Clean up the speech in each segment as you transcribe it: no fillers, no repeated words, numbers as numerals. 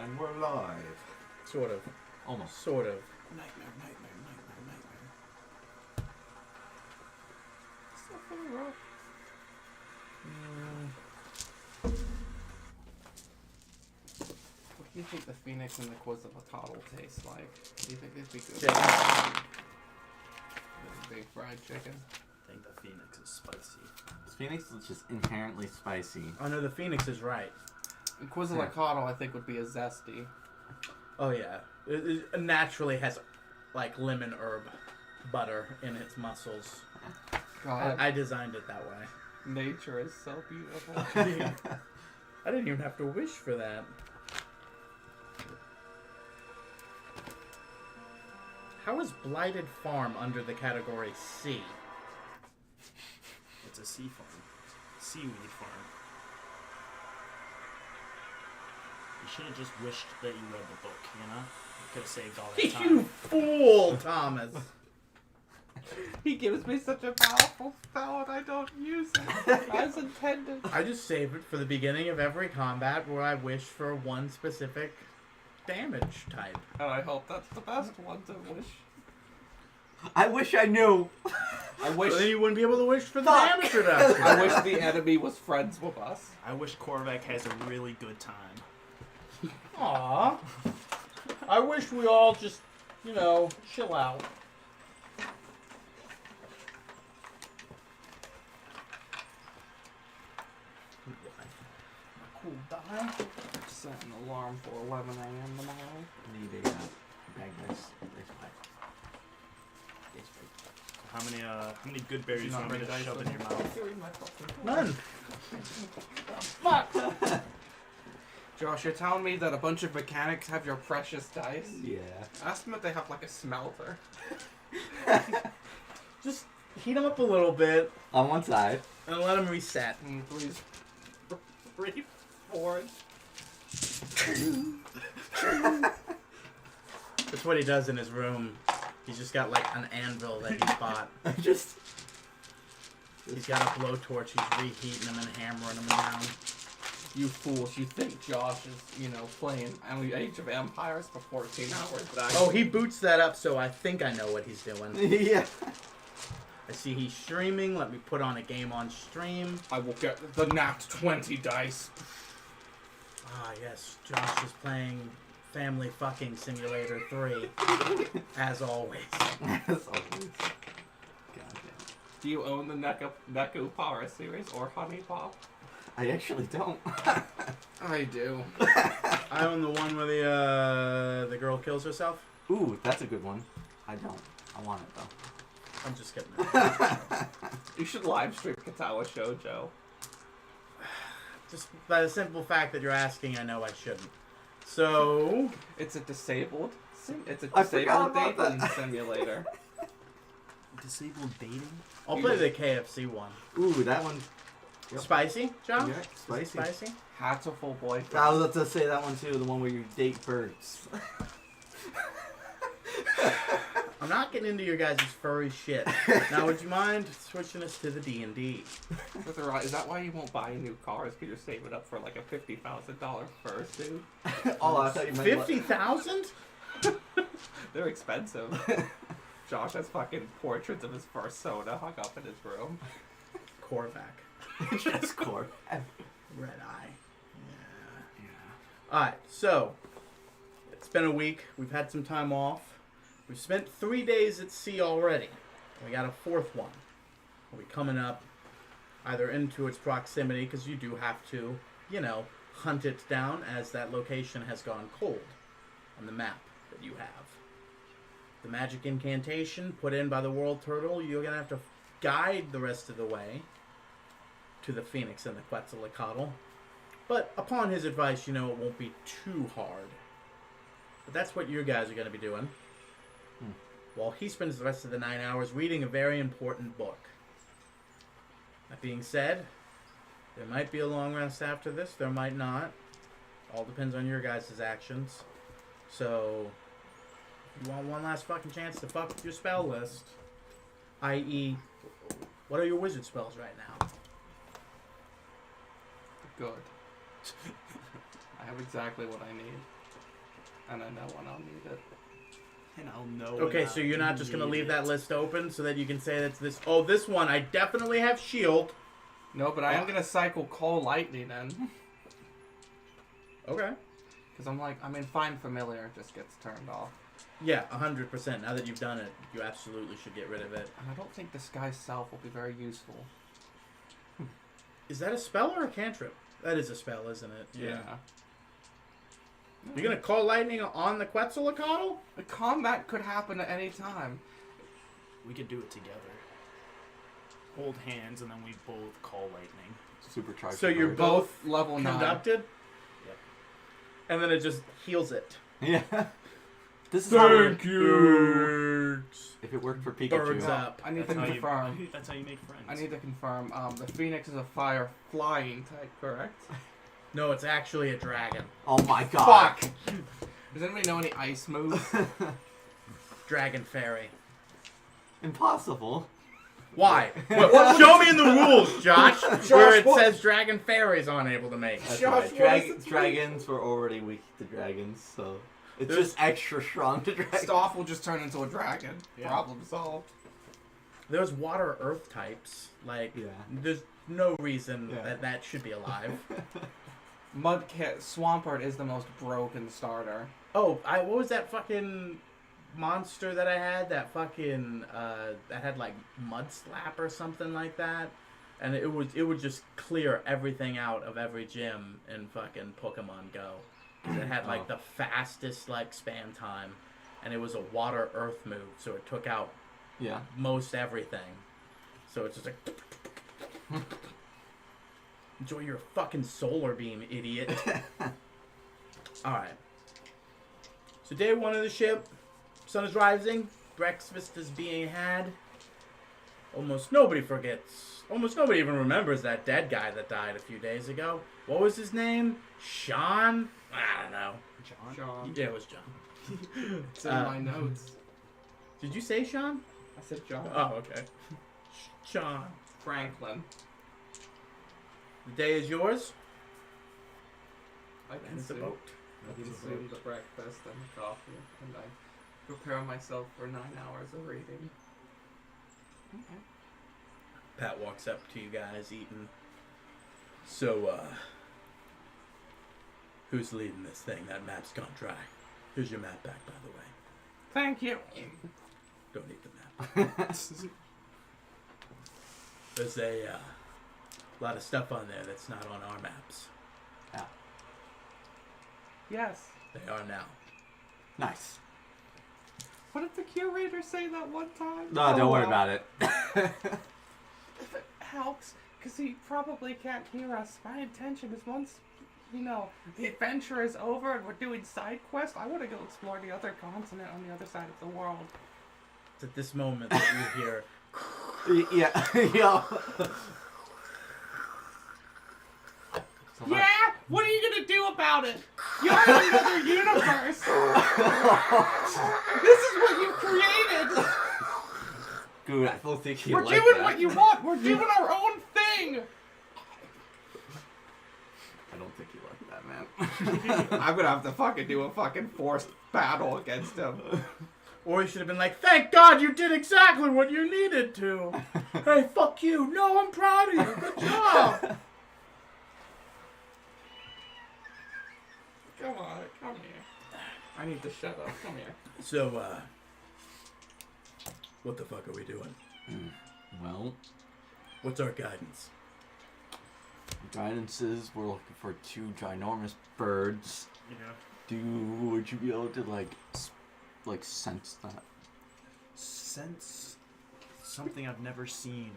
And we're live. Sort of. Almost. Sort of. Nightmare. So fucking rough. What do you think the Phoenix and the Quetzalcoatl taste like? Do you think they'd be good? Chicken. Big fried chicken. I think the Phoenix is spicy. Phoenix is just inherently spicy. Oh no, the Phoenix is right. And Quetzalcoatl, I think, would be a zesty. Oh yeah. It naturally has like lemon herb butter in its muscles. God, I designed it that way. nature is so beautiful. I didn't even have to wish for that. How is Blighted Farm under the category C? It's a sea farm. Seaweed farm. You should have just wished that you read the book, you know? You could have saved all that time. You fool, Thomas! He gives me such a powerful spell and I don't use it as intended. I just save it for the beginning of every combat where I wish for one specific damage type. And I hope that's the best one to wish. I wish I knew. I wish. So then you wouldn't be able to wish for the Fuck. damage reduction. I wish the enemy was friends with us. I wish Korvac has a really good time. Aww. I wish we all just, chill out. Cool die. Set an alarm for 11 a.m. tomorrow. Need a bag this way. How many good berries do you Not want me ready to to shove dice in your mouth? None. Fuck! Josh, you're telling me that a bunch of mechanics have your precious dice? Yeah. Ask them if they have like a smelter. Just heat them up a little bit On one side. and let them reset. Please. Reforge. That's what he does in his room. He's just got like an anvil that he bought. Just. He's got a blowtorch. He's reheating them and hammering them around. You fools, you think Josh is, playing Age of Empires for 14 hours. But Oh, he boots that up, so I think I know what he's doing. Yeah. I see he's streaming. Let me put on a game on stream. I will get the nat 20 dice. Ah, yes. Josh is playing Family Fucking Simulator 3. As always. As always. God damn. Do you own the Neku Power series or Honey Pop? I actually don't. I do. I own the one where the girl kills herself. Ooh, that's a good one. I don't. I want it though. I'm just kidding. You should live stream Katawa Shoujo. Just by the simple fact that you're asking, I know I shouldn't. So, It's a disabled I forgot about dating that. simulator. Disabled dating? I'll play the KFC one. Ooh, that one. Yep. Spicy, John? Yeah, spicy. Spicy? Hatful boyfriend. I was about to say that one too, the one where you date birds. I'm not getting into your guys' furry shit. Now, would you mind switching us to the D&D? Is that why you won't buy new cars? Because you're saving up for like a $50,000 fursuit? Oh, I thought you meant 50,000? They're expensive. Josh has fucking portraits of his persona hung up in his room. Korvac. Just core. Red Eye. Yeah. Alright, so, it's been a week. We've had some time off. We've spent 3 days at sea already. We got a fourth one. We'll be coming up either into its proximity, because you do have to, hunt it down as that location has gone cold on the map that you have. The magic incantation put in by the World Turtle, you're going to have to guide the rest of the way to the Phoenix and the Quetzalcoatl. But upon his advice, it won't be too hard. But that's what you guys are going to be doing. While he spends the rest of the 9 hours reading a very important book. That being said, there might be a long rest after this, there might not. All depends on your guys' actions. So, if you want one last fucking chance to fuck with your spell list, i.e., what are your wizard spells right now? Good. I have exactly what I need. and I know when I'll need it. And I'll know. Okay, when so I you're not just gonna need leave it. that list open so that you can say that's this. Oh, this one I definitely have shield. No, but I am gonna cycle Call Lightning then. Okay. Because Find Familiar just gets turned off. Yeah, 100%. Now that you've done it, you absolutely should get rid of it. And I don't think Disguise Self will be very useful. Is that a spell or a cantrip? That is a spell, isn't it? Yeah. You're gonna call lightning on the Quetzalcoatl? The combat could happen at any time. We could do it together. Hold hands, and then we both call lightning. Supercharged. So you're bird. both level 9. conducted? Yep. And then it just heals it. Yeah. This is how you. if it worked for Pikachu. Birds up. I need That's to how confirm. you. That's how you make friends. I need to confirm. The Phoenix is a fire flying type, correct? No, it's actually a dragon. Oh my god. Fuck! Does anybody know any ice moves? Dragon fairy. Impossible. Why? Show me in the rules, Josh, where it what? says dragon fairies aren't able to make. That's Josh, right. what is the Dragons were already weak to dragons, so it's There's- just extra strong to dragons. Staff will just turn into a dragon. Yeah. Problem solved. There's water earth types. Like, Yeah. there's no reason Yeah. that should be alive. Swampert is the most broken starter. Oh, what was that fucking monster that I had? That fucking that had like mud slap or something like that, and it would just clear everything out of every gym in fucking Pokemon Go. 'Cause it had like Oh. the fastest like span time, and it was a water earth move, so it took out Yeah. most everything. So it's just like enjoy your fucking solar beam, idiot. Alright. So day 1 of the ship, sun is rising, breakfast is being had. Almost nobody forgets. Almost nobody even remembers that dead guy that died a few days ago. What was his name? Sean? I don't know. John. Yeah, it was John. It's in my notes. Did you say Sean? I said John. Oh, okay. Sean. Franklin. The day is yours. I And it's a consume, boat. I consume the breakfast and the coffee, and I prepare myself for 9 hours of reading. Okay. Pat walks up to you guys eating. So, who's leading this thing? That map's gone dry. Here's your map back, by the way. Thank you. Don't need the map. There's a lot of stuff on there that's not on our maps. Yes. They are now. Nice. What did the curator say that one time? No, don't worry about it. If it helps, because he probably can't hear us. My intention is once, the adventure is over and we're doing side quests, I want to go explore the other continent on the other side of the world. It's at this moment that you hear. Yeah. Yeah. So Yeah! What are you gonna do about it? You're in another universe! This is what you created! Good, I don't think he We're liked doing that. what you want! We're doing our own thing! I don't think he liked that, man. I'm gonna have to fucking do a fucking forced battle against him. Or you should have been like, thank God you did exactly what you needed to. Hey, fuck you. No, I'm proud of you. Good job. Come on, come here. I need to shut up. Come here. So, what the fuck are we doing? Well, What's our guidance? guidance is we're looking for 2 ginormous birds. Yeah. Would you be able to like sense that? Sense something I've never seen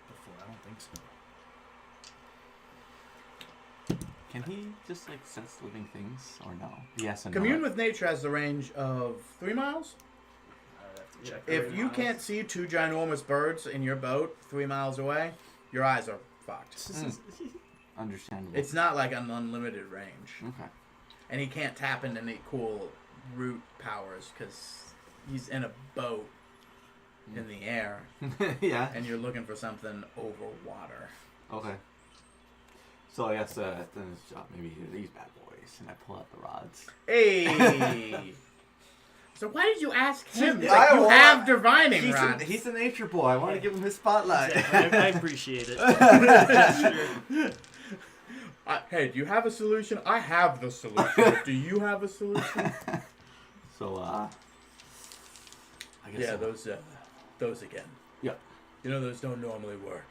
before. I don't think so. Can he just like sense living things or no? Yes and Commune no. with nature has the range of 3 miles. I'd have to check. If you can't see 2 ginormous birds in your boat 3 miles away, your eyes are fucked. Understandable. It's not like an unlimited range. okay. And he can't tap into any cool root powers because he's in a boat in the air Yeah. and you're looking for something over water. Okay. So I guess then it's maybe these bad boys, and I pull out the rods. Hey. So why did you ask him? It's I like you want- have divining rods. He's a nature boy. I want to give him his spotlight. Exactly. I appreciate it. Hey, do you have a solution? I have the solution. But do you have a solution? So I guess. Yeah, so. those again. Yeah. You know those don't normally work.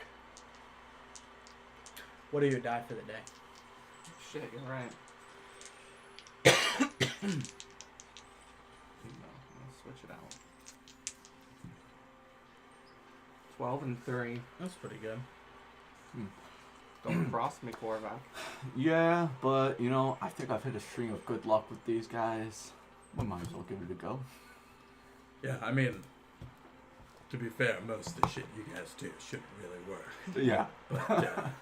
What are your die for the day? Shit, you're right. No, I'll switch it out. 12 and 3. That's pretty good. Don't cross me, Korvac. Yeah, but I think I've hit a string of good luck with these guys. We might as well give it a go. Yeah, I mean, to be fair, most of the shit you guys do shouldn't really work. Yeah. But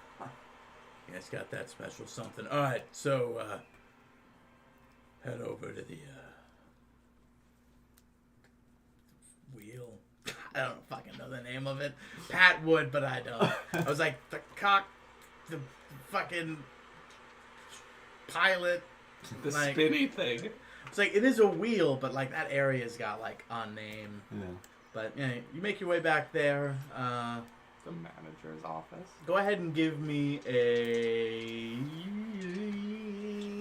you guys got that special something. All right, so head over to the wheel. I don't fucking know the name of it. Pat would, but I don't. I was like the fucking pilot. The Like- spinny thing. It's like it is a wheel, but like that area's got like a name. Yeah. But yeah, you make your way back there. The manager's office. Go ahead and give me a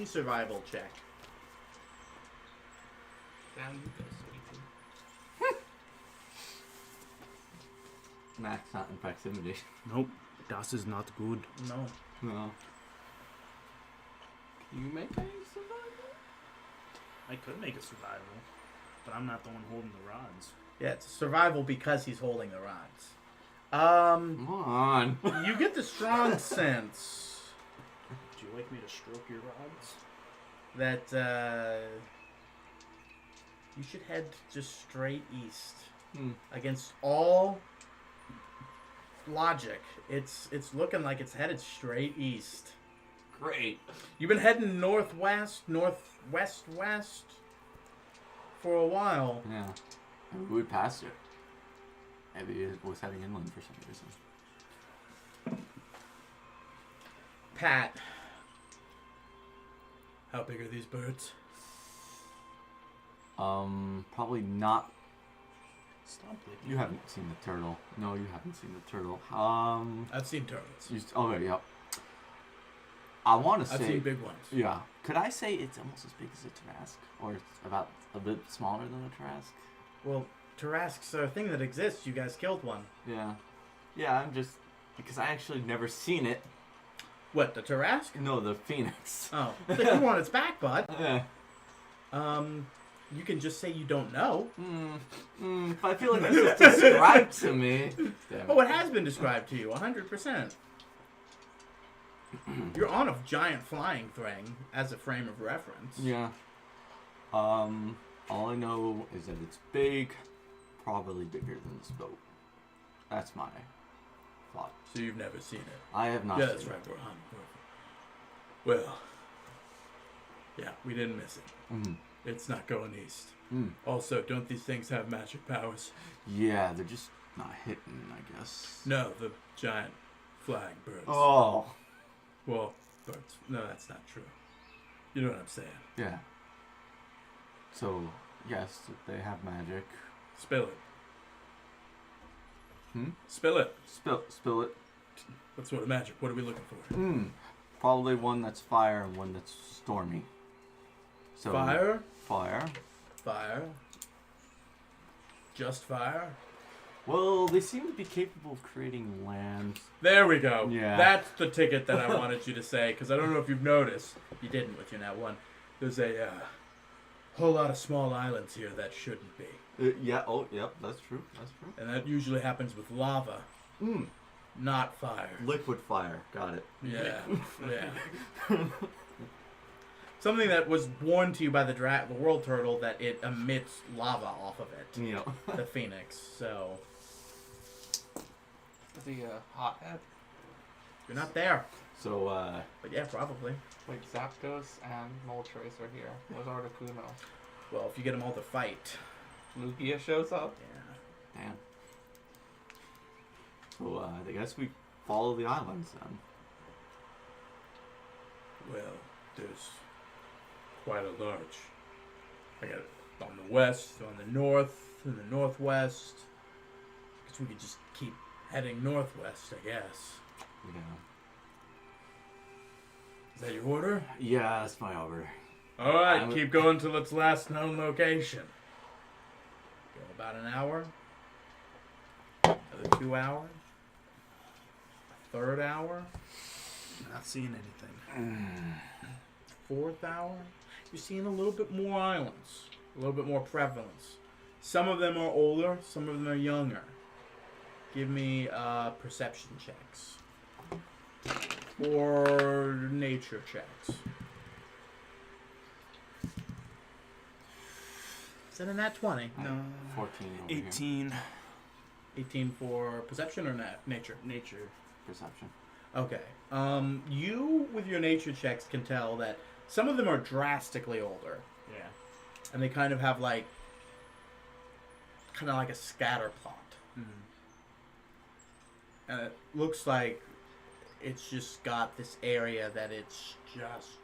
survival check. Down you go, sweetie. Max not in proximity. Nope, das is not good. No. No. Can you make any survival? I could make a survival, but I'm not the one holding the rods. Yeah, it's survival because he's holding the rods. Come on. You get the strong sense Would you like me to stroke your rods? that you should head just straight east. Against all logic, it's looking like it's headed straight east. Great. You've been heading northwest for a while. Yeah. And we would pass it. Maybe it was heading inland for some reason. Pat, how big are these birds? Probably not. Stop it. You haven't seen the turtle. No, you haven't seen the turtle. I've seen turtles. Okay, yep. I want to I've say. seen big ones. Yeah. Could I say it's almost as big as a Tarrasque? Or it's about a bit smaller than a Tarrasque? Well, Tarrasques are a thing that exists. You guys killed one. Yeah. Yeah, I'm just. Because I actually never seen it. What, the Tarrasque? No, the Phoenix. Oh, I think you on its back, bud. Yeah. You can just say you don't know. But I feel like that's just described to me. Damn Oh, it has been described to you, 100%. You're on a giant flying thing as a frame of reference. Yeah. All I know is that it's big, probably bigger than this boat. That's my thought. So you've never seen it. I have not Yeah, seen that's it. right. We're on. Well, yeah, we didn't miss it. Mhm. It's not going east. Mm. Also, don't these things have magic powers? Yeah, they're just not hitting, I guess. No, the giant flying birds. Oh. Well, birds. No, that's not true. You know what I'm saying. Yeah. So, yes, they have magic. Spill it. Hmm? Spill it. Spill it. What sort of magic? What are we looking for? Probably one that's fire and one that's stormy. So Fire? Fire. Fire. Just fire? Well, they seem to be capable of creating land. There we go. Yeah. That's the ticket that I wanted you to say, because I don't know if you've noticed. You didn't with your Nat 1. There's a whole lot of small islands here that shouldn't be. Yeah. Oh, yep. That's true. That's true. And that usually happens with lava, not fire. Liquid fire. Got it. Yeah. Yeah. Something that was warned to you by the world turtle that it emits lava off of it. Yeah. The Phoenix. So The hothead. you're not there. So, But yeah, probably. Wait, Zapdos and Moltres are here. Where's Articuno? Well, if you get them all to fight. Lugia shows up. Yeah. damn. So, I guess we follow the islands then. Well, there's quite a large. I got it on the west, on the north, and the northwest. Guess we could just keep heading northwest, I guess. Yeah. Is that your order? Yeah, that's my order. Alright, I'm- keep going till its last known location. Go about an hour. Another 2 hours. A third hour. Not seeing anything. Fourth hour. You're seeing a little bit more islands. A little bit more prevalence. Some of them are older, some of them are younger. Give me perception checks. Or nature checks. Is that a nat 20? No. 14 over here. 18. 18 for perception or nature? Nature. Perception. Okay. You, with your nature checks, can tell that some of them are drastically older. Yeah. And they kind of have like a scatter plot. Mm-hmm. And it looks like it's just got this area that it's just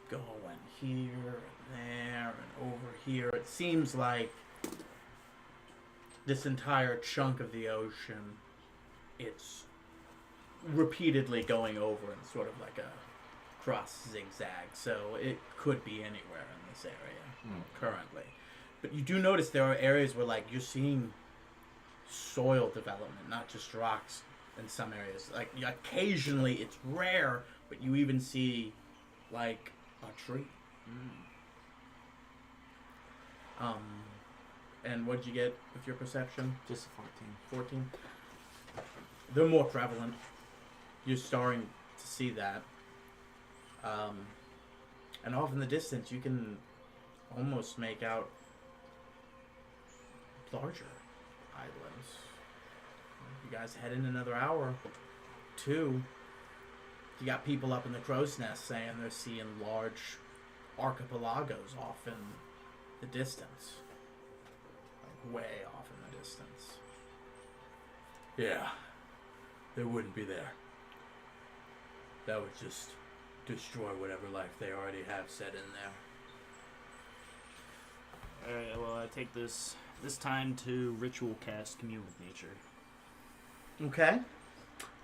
going here and there and over here. It seems like this entire chunk of the ocean, it's repeatedly going over in sort of like a cross zigzag. So it could be anywhere in this area currently. But you do notice there are areas where like you're seeing soil development, not just rocks in some areas. Like occasionally it's rare, but you even see like a tree. And what'd you get with your perception? Just a 14. 14? They're more prevalent. You're starting to see that. And off in the distance, you can almost make out larger islands. You guys head in another hour, 2. You got people up in the crow's nest saying they're seeing large archipelagos off in the distance. Like way off in the distance. Yeah. They wouldn't be there. That would just destroy whatever life they already have set in there. Alright, well, I take this time to ritual cast Commune with Nature. Okay.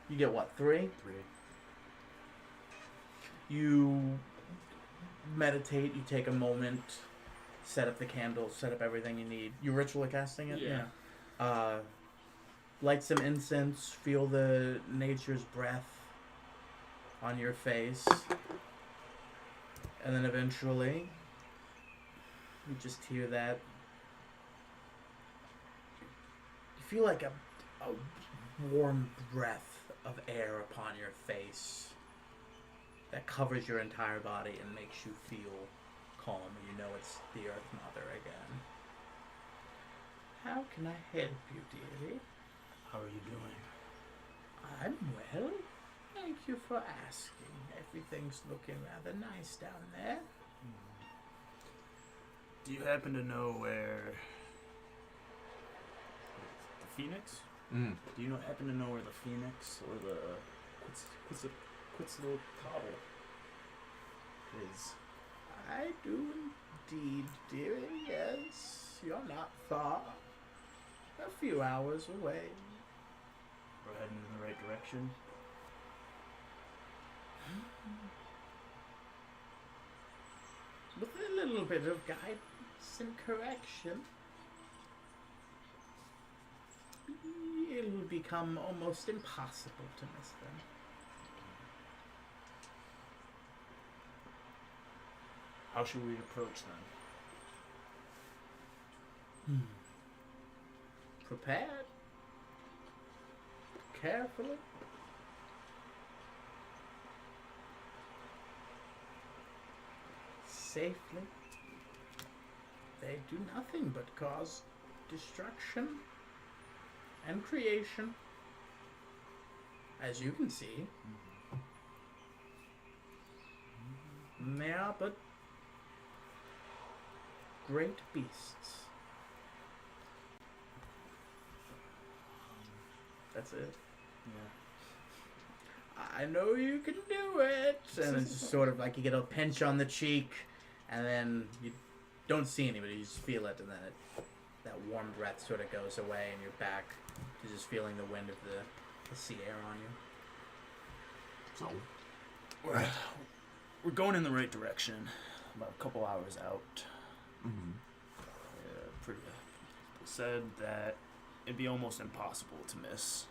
You get what, 3? 3. You meditate, you take a moment, set up the candles, set up everything you need. You ritual casting it? Yeah. Light some incense, feel the nature's breath on your face. And then eventually, you just hear that. You feel like a warm breath of air upon your face that covers your entire body and makes you feel calm. You know it's the Earth Mother again. How can I help you, dearie? How are you doing? I'm well. Thank you for asking. Everything's looking rather nice down there. Do you happen to know where the Phoenix? Do you happen to know where the Phoenix or the Quetzalcoatl is? I do indeed, dearie. Yes, you're not far. A few hours away. We're heading in the right direction. With a little bit of guidance and correction, it'll become almost impossible to miss them. How should we approach them? Prepared. Carefully. Safely. They do nothing but cause destruction and creation, as you can see. They are but great beasts. That's it. Yeah. I know you can do it. And it's just sort of like you get a pinch on the cheek, and then you don't see anybody, you just feel it, and then that warm breath sort of goes away, and you're back to just feeling the wind of the sea air on you. So, We're going in the right direction. About a couple hours out. People said that it'd be almost impossible to miss.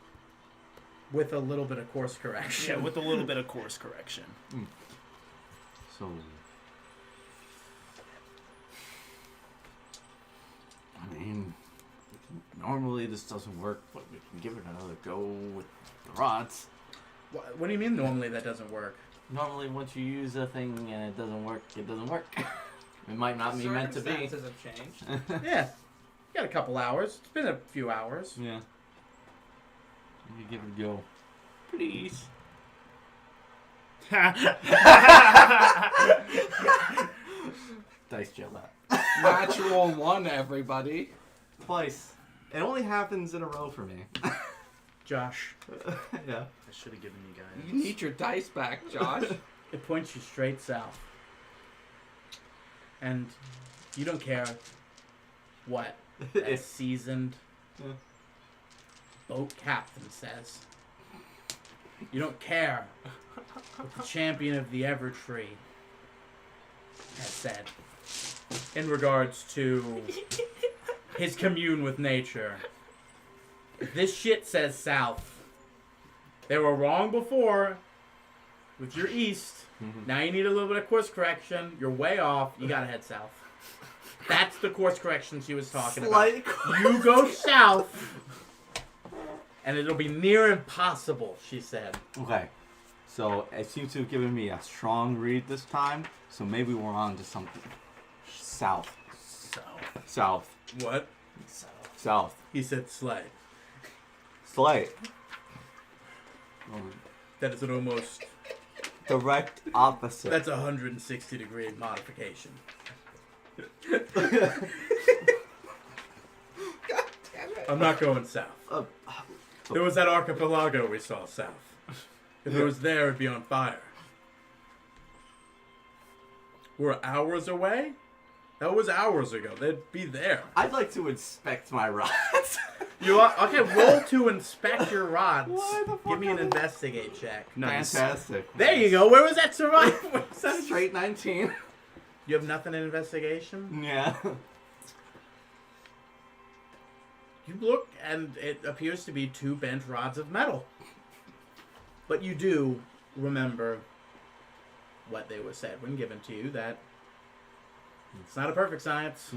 With a little bit of course correction. Yeah, with a little bit of course correction. so, I mean, normally this doesn't work, but we can give it another go with the rods. What do you mean normally that doesn't work? Normally, once you use a thing and it doesn't work, it doesn't work. It might not be meant to be. Circumstances have changed. Yeah. You got a couple hours. It's been a few hours. Yeah. You give it a go. Please. Dice gel that. Natural 1, everybody. Twice. It only happens in a row for me. Josh, Yeah. I should have given you guys. You need your dice back, Josh. it points you straight south. And you don't care what that seasoned Yeah. boat captain says. You don't care what the champion of the Evertree has said in regards to his commune with nature. If this shit says south, they were wrong before with your east. Now you need a little bit of course correction. You're way off. You gotta head south. That's the course correction she was talking about. You go south, and it'll be near impossible, she said. Okay. So, it seems to have given me a strong read this time, so maybe we're on to something. South. South. What? South. He said slay. Slay. That is an almost... Direct opposite. That's a 160-degree modification. I'm not going south. There was that archipelago we saw south. If it was there, it'd be on fire. We're hours away? That was hours ago. They'd be there. I'd like to inspect my rods. You are, okay, roll to inspect your rods. Why the fuck Give me an are they- investigate check. Nice. Fantastic. There you go. Where was that survival? Straight 19. You have nothing in investigation? Yeah. You look, and it appears to be 2 bent rods of metal. But you do remember what they were said when given to you, that it's not a perfect science.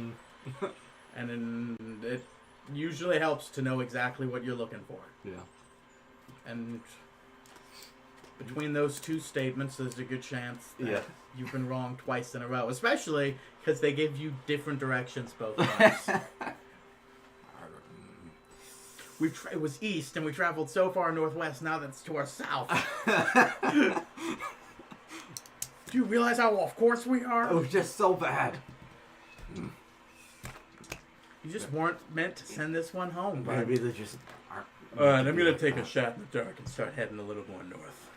And it usually helps to know exactly what you're looking for. Yeah. And between those 2 statements, there's a good chance that you've been wrong twice in a row, especially because they give you different directions both times. It was east, and we traveled so far northwest, now that's to our south. Do you realize how off course we are? It was just so bad. You just weren't meant to send this one home, bud. Maybe they just aren't. Alright, I'm gonna take a shot in the dark and start heading a little more north.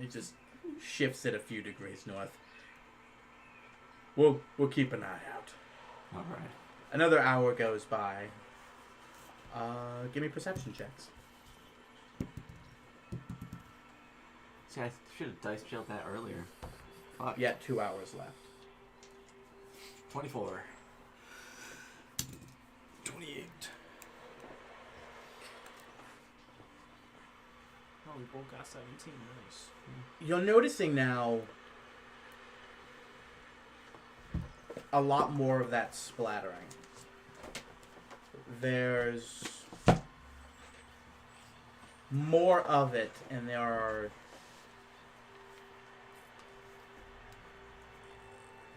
He just shifts it a few degrees north. We'll keep an eye out. Alright. Another hour goes by. Give me perception checks. See, I should have dice jailed that earlier. Fuck. Yeah, 2 hours left. 24. 28. Oh, we both got 17. Nice. You're noticing now a lot more of that splattering. There's more of it, and there are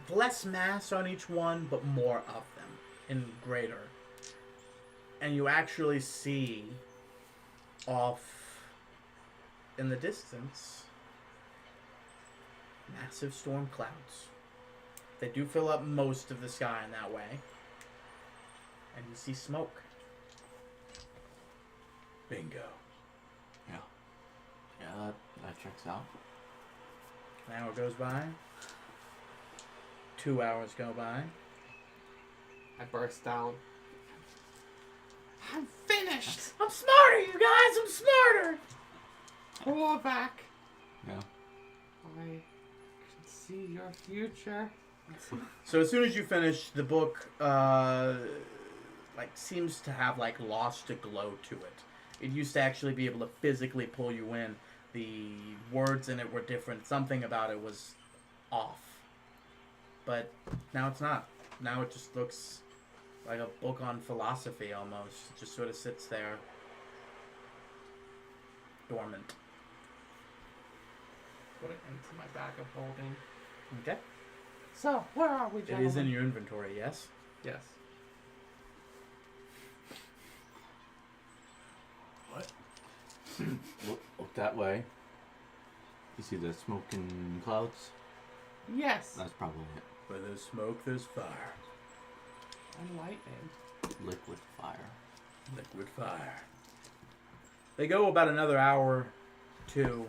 less mass on each one, but more of them in greater. And you actually see off in the distance massive storm clouds. They do fill up most of the sky in that way. And you see smoke. Bingo. Yeah. Yeah, Checks out. An hour goes by. 2 hours go by. I burst out. I'm finished! I'm smarter, you guys! I'm smarter! Korvac, Yeah. I can see your future. So as soon as you finish, the book, seems to have, lost a glow to it. It used to actually be able to physically pull you in. The words in it were different. Something about it was off. But now it's not. Now it just looks like a book on philosophy almost. It just sort of sits there dormant. Put it into my bag of holding. Okay. So, where are we, It gentlemen? is in your inventory, yes? Yes. Look that way. You see the smoke and clouds? Yes. That's probably it. Where there's smoke, there's fire. And lightning. Liquid fire. Liquid fire. They go about another hour, 2.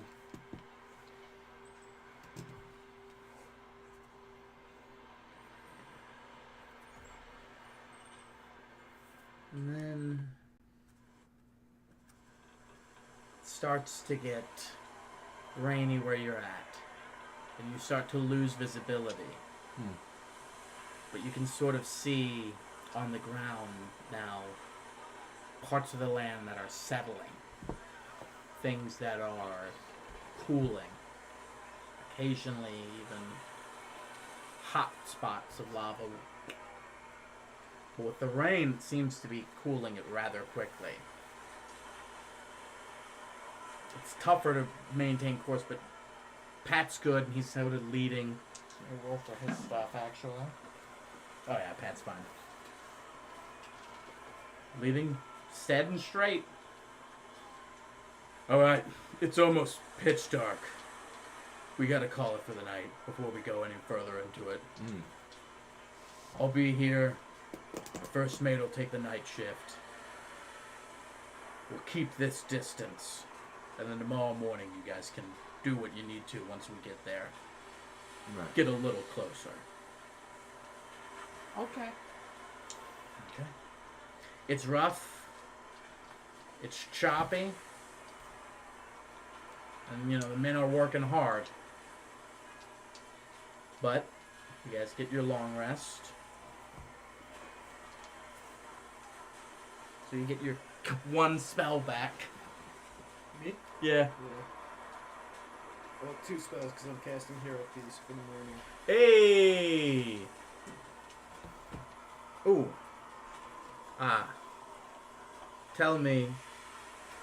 And then it starts to get rainy where you're at. And you start to lose visibility. But you can sort of see on the ground now parts of the land that are settling. Things that are cooling. Occasionally even hot spots of lava. But with the rain, it seems to be cooling it rather quickly. It's tougher to maintain course, but Pat's good, and he's sort of leading. I roll for his stuff, actually. Oh yeah, Pat's fine. Leading stead and straight. Alright, it's almost pitch dark. We gotta call it for the night before we go any further into it. I'll be here. The first mate will take the night shift. We'll keep this distance. And then tomorrow morning you guys can do what you need to once we get there. Right. Get a little closer. Okay. Okay. It's rough. It's choppy. And, the men are working hard. But, you guys get your long rest. So you get your one spell back. Me? Yeah. Yeah. Well, 2 spells because I'm casting Hero Piece for the morning. Hey! Ooh. Tell me,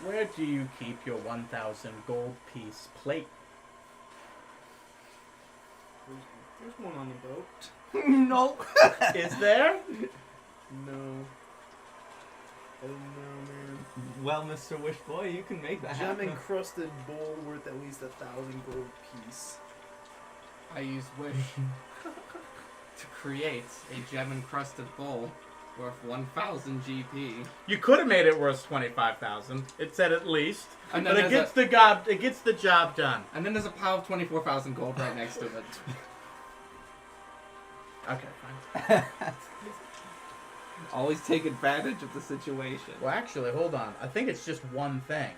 where do you keep your 1,000 gold piece plate? There's one on the boat. No. Is there? No. I don't know, man. Well, Mr. Wishboy, you can make that Gem happen. encrusted bowl worth at least 1,000 gold piece. I use Wish to create a gem-encrusted bowl worth 1,000 GP. You could have made it worth 25,000. It said at least, And then but it there's gets the job done. And then there's a pile of 24,000 gold right next to it. Okay, fine. Always take advantage of the situation. Well, actually, hold on. I think it's just one thing.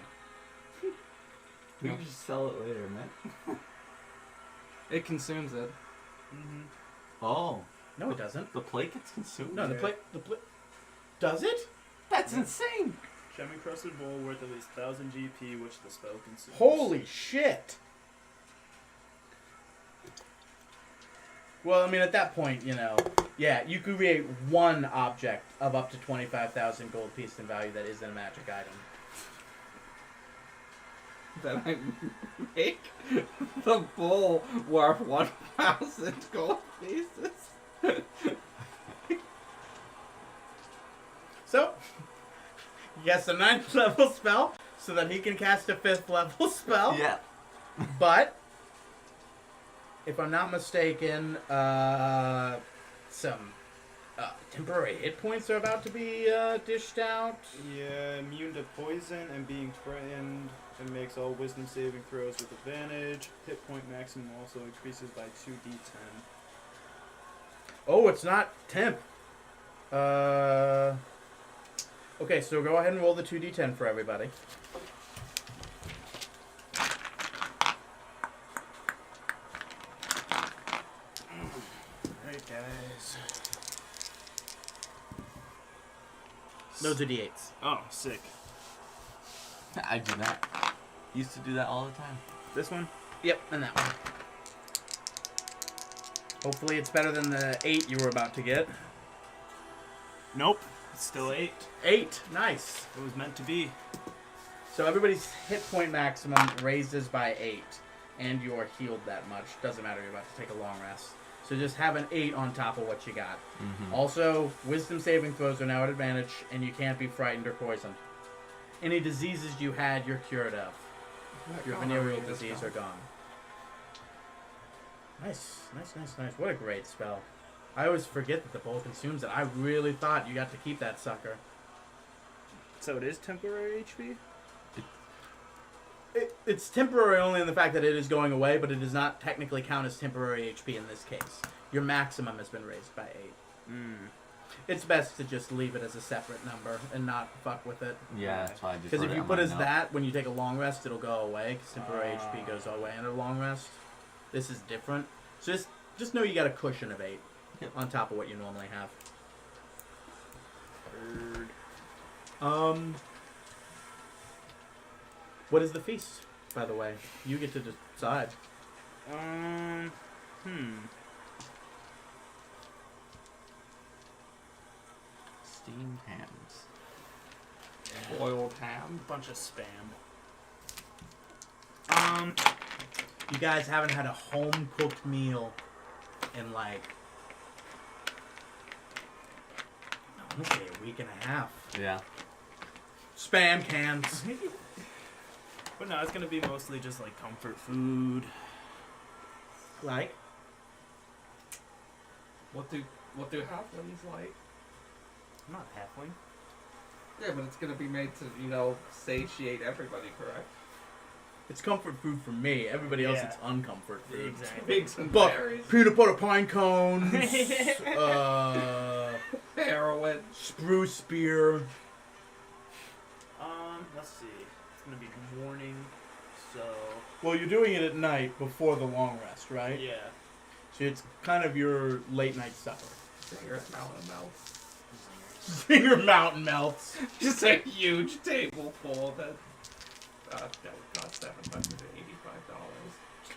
We can just sell it later, man. It consumes it. Mm-hmm. Oh, No, it doesn't. the plate gets consumed? No, the Yeah. plate. Does it? That's insane! Gem encrusted bowl worth at least 1,000 GP, which the spell consumes. Holy shit! Well, I mean, at that point, yeah, you could create one object of up to 25,000 gold piece in value that isn't a magic item. Then I make the bowl worth 1,000 gold pieces. So, he gets a 9th level spell so that he can cast a 5th level spell. Yeah. But, if I'm not mistaken, some Temporary hit points are about to be dished out. Yeah, immune to poison and being threatened. It makes all wisdom saving throws with advantage. Hit point maximum also increases by 2d10. Oh, it's not temp. Okay, so go ahead and roll the 2d10 for everybody. Alright, guys. Those are d8s. Oh, sick. I do that. Used to do that all the time. This one? Yep, and that one. Hopefully it's better than the 8 you were about to get. Nope. It's still 8. 8, nice. It was meant to be. So everybody's hit point maximum raises by 8, and you are healed that much. Doesn't matter, you're about to take a long rest. So just have an 8 on top of what you got. Mm-hmm. Also, wisdom saving throws are now at advantage, and you can't be frightened or poisoned. Any diseases you had, you're cured of. Your venereal disease are gone. Nice. What a great spell. I always forget that the bowl consumes it. I really thought you got to keep that sucker. So it is temporary HP? It's temporary only in the fact that it is going away, but it does not technically count as temporary HP in this case. Your maximum has been raised by 8. It's best to just leave it as a separate number and not fuck with it. Yeah, that's why I just. Because wrote if it you on put my as note. that, when you take a long rest, it'll go away. Because temporary HP goes away in a long rest. This is different. So just know you got a cushion of 8 on top of what you normally have. Bird. What is the feast, by the way? You get to decide. Steamed hams. Boiled ham. Bunch of spam. You guys haven't had a home-cooked meal in like, I want to say a week and a half. Yeah. Spam cans. But no, it's gonna be mostly just like comfort food. Like? What do halflings like? I'm not halfling. Yeah, but it's gonna be made to, satiate everybody, correct? It's comfort food for me. Everybody else, Yeah. it's uncomfort food. Exactly. Pigs and But berries, peanut butter pine cones, heroin. spruce spear. Let's see. It's gonna be morning, so Well, you're doing it at night before the long rest, right? yeah. So it's kind of your late night supper. Singer's mountain melts. Finger mountain melts. Just a huge table full that would cost $785.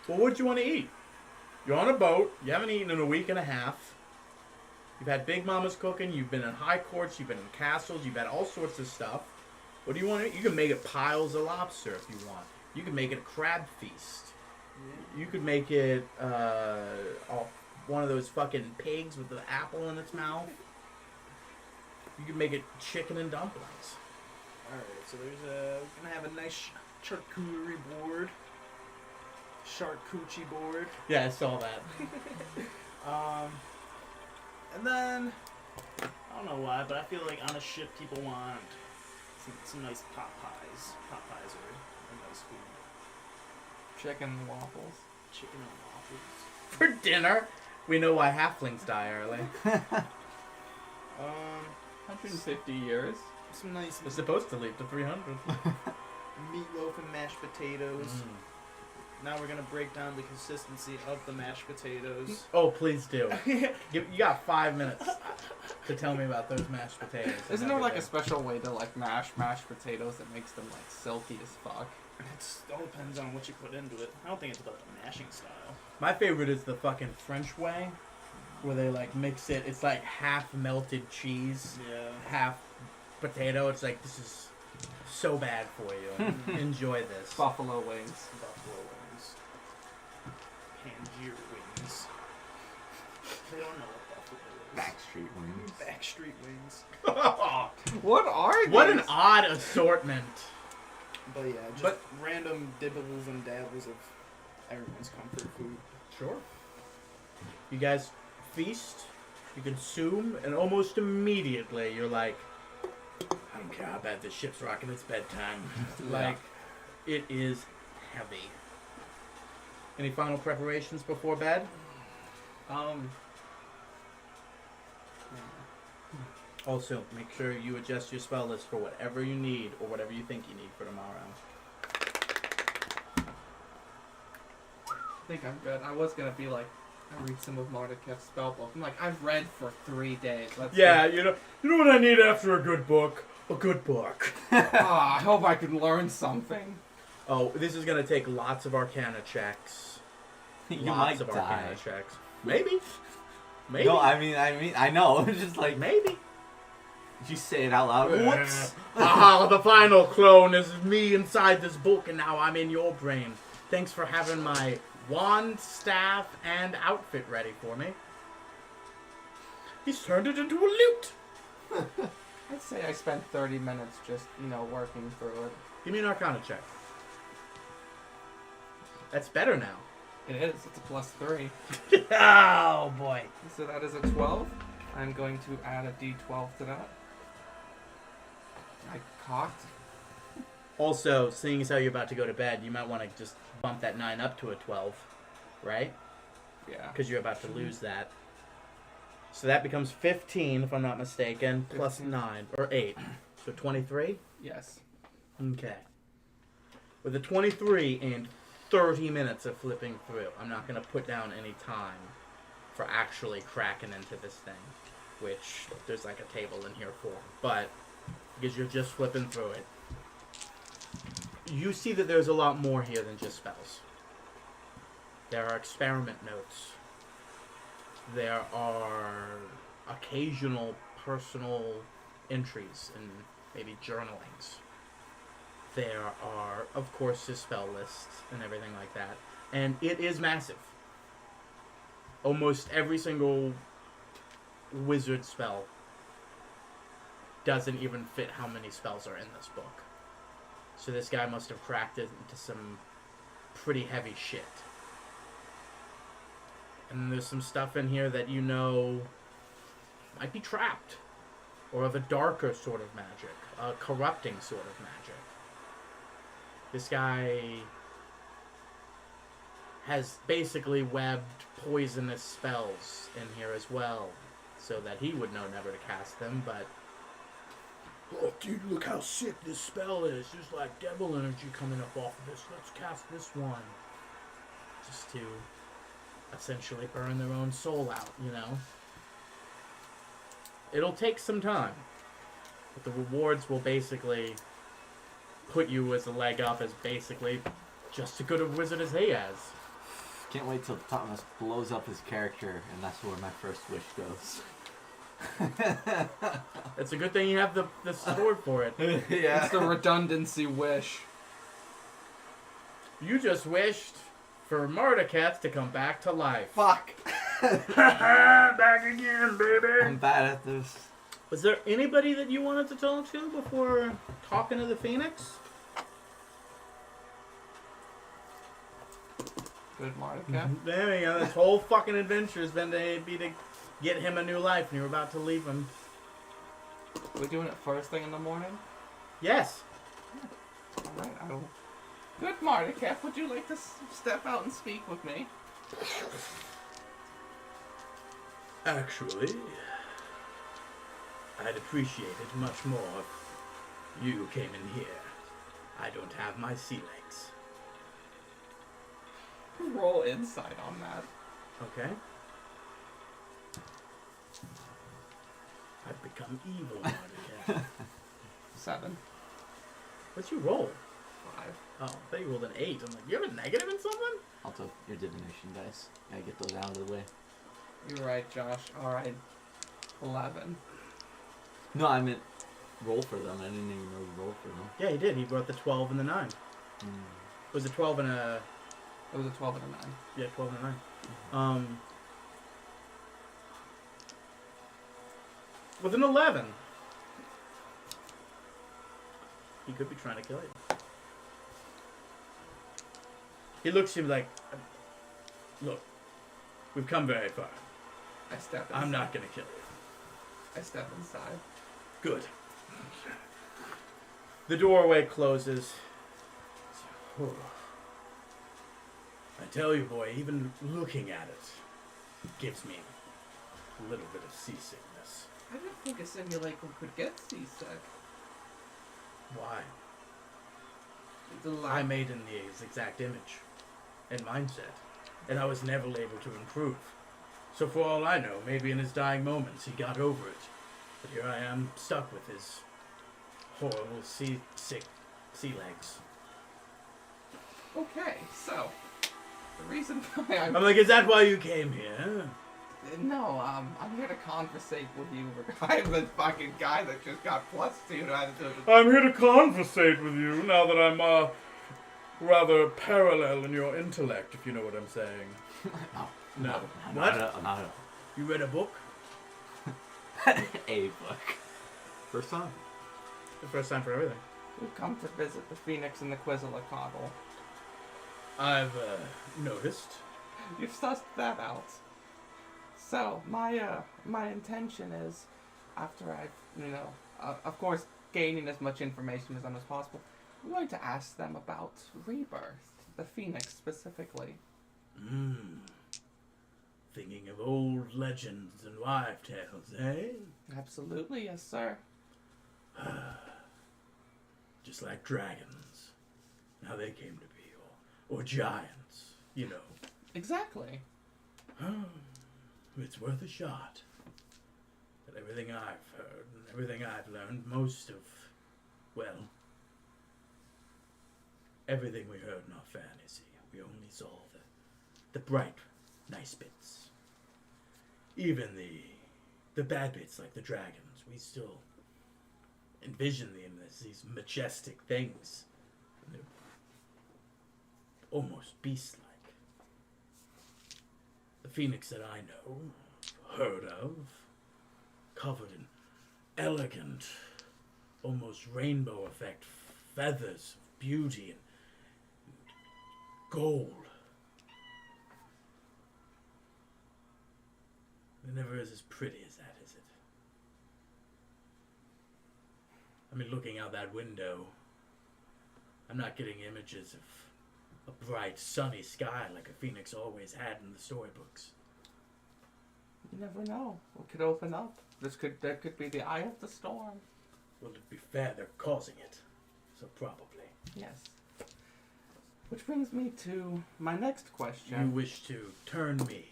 Well, what do you want to eat? You're on a boat. You haven't eaten in a week and a half. You've had Big Mama's cooking. You've been in high courts. You've been in castles. You've had all sorts of stuff. What do you want to eat? You can make it piles of lobster if you want. You can make it a crab feast. You could make it one of those fucking pigs with the apple in its mouth. You could make it chicken and dumplings. Alright, so we're gonna have a nice charcuterie board. Charcuterie board. Yeah, I saw that. And then I don't know why, but I feel like on a ship people want some nice pot pies. Pot pies are a nice food. Chicken and waffles. Chicken and waffles. For dinner, we know why halflings die early. 150 years. Some nice It's supposed to leave to 300. meatloaf and mashed potatoes. Now we're gonna break down the consistency of the mashed potatoes. Oh, please do. You got 5 minutes to tell me about those mashed potatoes. Isn't there like a special way to like mash mashed potatoes that makes them like silky as fuck? It all depends on what you put into it. I don't think it's about the mashing style. My favorite is the fucking French way, where they like mix it. It's like half melted cheese, Yeah. half potato. It's like, this is so bad for you. Enjoy this. Buffalo wings. Buffalo wings. Tangier wings. They don't know what buffalo is. Backstreet wings. Backstreet wings. What are these? What an odd assortment. But yeah, just random dibbles and dabbles of everyone's comfort food. Sure. You guys feast. You consume, and almost immediately you're like, I don't care how bad this ship's rocking, it's bedtime. Like, it is heavy. Any final preparations before bed? Also, make sure you adjust your spell list for whatever you need or whatever you think you need for tomorrow. I think I'm good. I was gonna be like, I read some of Mardukev's spellbook. I'm like, I've read for 3 days. Let's Yeah, you know what I need after a good book? A good book. I hope I can learn something. Oh, this is gonna take lots of Arcana checks. You Lots might of die. Arcana checks. Maybe. Maybe. No, I mean, I know. It's just like, Maybe. you say it out loud. Whoops. Ah, the final clone is me inside this book, and now I'm in your brain. Thanks for having my wand, staff, and outfit ready for me. He's turned it into a lute. I'd say I spent 30 minutes just, working through it. Give me an Arcana check. That's better now. It is. It's a +3. Oh, boy. So that is a 12. I'm going to add a d12 to that. I cocked. Also, seeing as how you're about to go to bed, you might want to just bump that 9 up to a 12, right? Yeah. Because you're about to lose that. So that becomes 15, if I'm not mistaken, plus 15. 9, or 8. So 23? Yes. Okay. With a 23 and 30 minutes of flipping through, I'm not going to put down any time for actually cracking into this thing, which there's like a table in here for. But because you're just flipping through it, you see that there's a lot more here than just spells. There are experiment notes. There are occasional personal entries and maybe journalings. There are, of course, his spell lists and everything like that. And it is massive. Almost every single wizard spell doesn't even fit how many spells are in this book. So this guy must have cracked it into some pretty heavy shit. And there's some stuff in here that might be trapped. Or of a darker sort of magic. A corrupting sort of magic. This guy has basically webbed poisonous spells in here as well. So that he would know never to cast them, but... Oh, dude, look how sick this spell is. There's like devil energy coming up off of this. Let's cast this one. Just to essentially burn their own soul out, It'll take some time. But the rewards will basically put you as a leg up as basically just as good a wizard as he has. Can't wait till Thomas blows up his character, and that's where my first wish goes. It's a good thing you have the sword for it. Yeah. It's the redundancy wish. You just wished for Marduketh to come back to life. Fuck. Back again, baby. I'm bad at this. Was there anybody that you wanted to talk to before talking to the Phoenix? Good Mardukev. There you go. This whole fucking adventure has been to get him a new life, and you're about to leave him. Are we doing it first thing in the morning? Yes. Alright, I will. Good Mardukev, would you like to step out and speak with me? Actually, I'd appreciate it much more if you came in here. I don't have my sea legs. Roll insight on that. Okay. I've become evil, Marduketh. 7. What's your roll? 5. Oh, I thought you rolled an 8. I'm like, you have a negative in something? Also, your divination dice. Gotta get those out of the way. You're right, Josh. Alright. 11. No, I meant roll for them. I didn't even know you roll for them. Yeah, he did. He brought the 12 and the 9. It was a 12 and a... It was a 12 and a 9. Yeah, 12 and a 9. With an 11. He could be trying to kill you. He looks at you like, look, we've come very far. I step inside. I'm not gonna kill you. I step inside. Good. The doorway closes. Oh. I tell you, boy, even looking at it gives me a little bit of seasickness. I didn't think a simulacrum could get seasick. Why? The I made in his exact image and mindset, and I was never able to improve. So for all I know, maybe in his dying moments he got over it. But here I am, stuck with his horrible sea legs. Okay, so the reason why I'm like, is that why you came here? No, I'm here to conversate with you regarding the fucking guy that just got +2 to attitude. I'm here to conversate with you now that I'm rather parallel in your intellect, if you know what I'm saying. No. What? Not You read a book? a book. First time. The first time for everything. We've come to visit the Phoenix and the Quetzalcoatl. I've noticed. You've sussed that out. So, my intention is, after I've, of course, gaining as much information as them as possible, I'm going to ask them about Rebirth, the Phoenix specifically. Thinking of old legends and wives' tales, eh? Absolutely, yes, sir. Just like dragons. How they came to be, or giants, you know. Exactly. It's worth a shot. But everything I've heard and everything I've learned, everything we heard in our fantasy, we only saw the bright, nice bits. Even the bad bits, like the dragons, we still envision them as these majestic things. And they're almost beast-like. The Phoenix that I know, heard of, covered in elegant, almost rainbow effect feathers, beauty, and gold. It never is as pretty as that, is it? I mean, looking out that window, I'm not getting images of a bright, sunny sky like a phoenix always had in the storybooks. You never know. What could open up? That could be the eye of the storm. Well, to be fair, they're causing it. So probably. Yes. Which brings me to my next question. You wish to turn me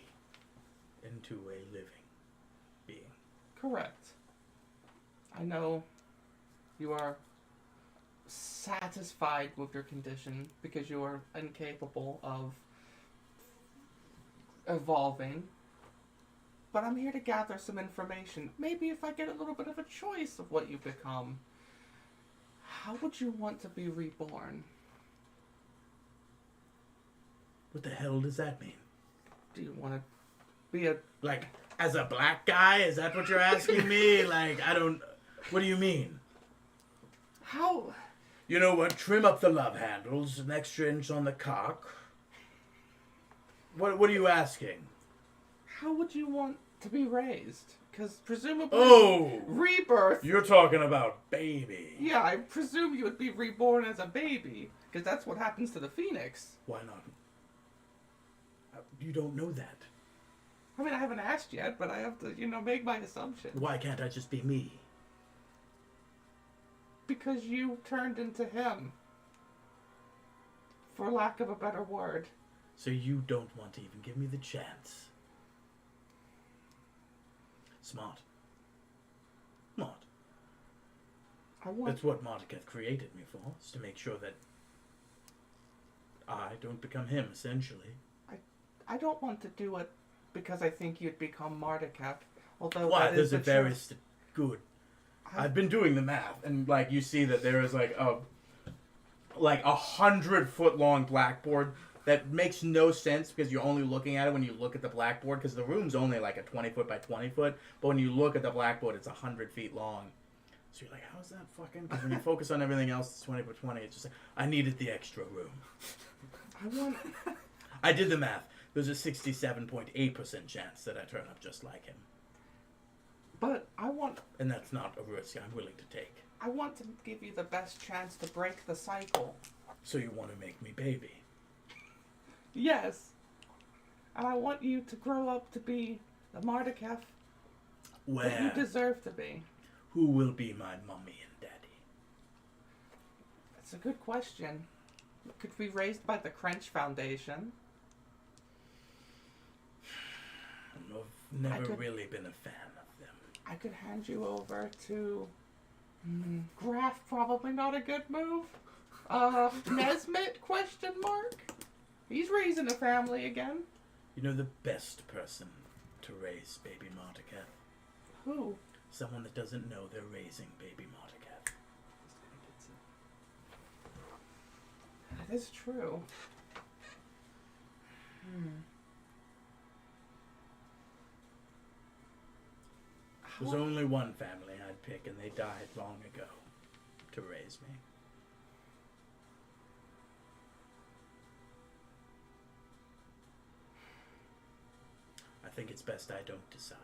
into a living being. Correct. I know you are satisfied with your condition because you are incapable of evolving. But I'm here to gather some information. Maybe if I get a little bit of a choice of what you become. How would you want to be reborn? What the hell does that mean? Do you want to be a... Like, as a black guy? Is that what you're asking me? Like, I don't... What do you mean? How... You know what? Trim up the love handles, an extra inch on the cock. What are you asking? How would you want to be raised? Because presumably... Oh! Rebirth... You're talking about baby. Yeah, I presume you would be reborn as a baby. Because that's what happens to the Phoenix. Why not? You don't know that. I mean, I haven't asked yet, but I have to, make my assumption. Why can't I just be me? Because you turned into him. For lack of a better word. So you don't want to even give me the chance. Smart. Smart. That's what Mordecai created me for, is to make sure that I don't become him, essentially. I don't want to do it because I think you'd become Mardekep. Although Why? that There's is a very good. I've been doing the math, and you see that there is like a 100-foot long blackboard that makes no sense because you're only looking at it when you look at the blackboard because the room's only like a 20-foot by 20-foot, but when you look at the blackboard, it's 100 feet long. So you're like, how's that fucking? Because when you focus on everything else, it's 20 by 20. It's just like I needed the extra room. I want. I did the math. there's a 67.8% chance that I turn up just like him. But I want And that's not a risk I'm willing to take. to give you the best chance to break the cycle. So you want to make me baby? Yes. And I want you to grow up to be the Mardukov that you Where? deserve to be. Who will be my mommy and daddy? That's a good question. Could be raised by the Crench Foundation. I've never could- really been a fan of them. I could hand you over to Graf. Probably not a good move. Nesmith? Question mark. He's raising a family again. You know the best person to raise baby Mardukov? Who? Someone that doesn't know they're raising baby Mardukov. That is true. There's only one family I'd pick, and they died long ago to raise me. I think it's best I don't decide.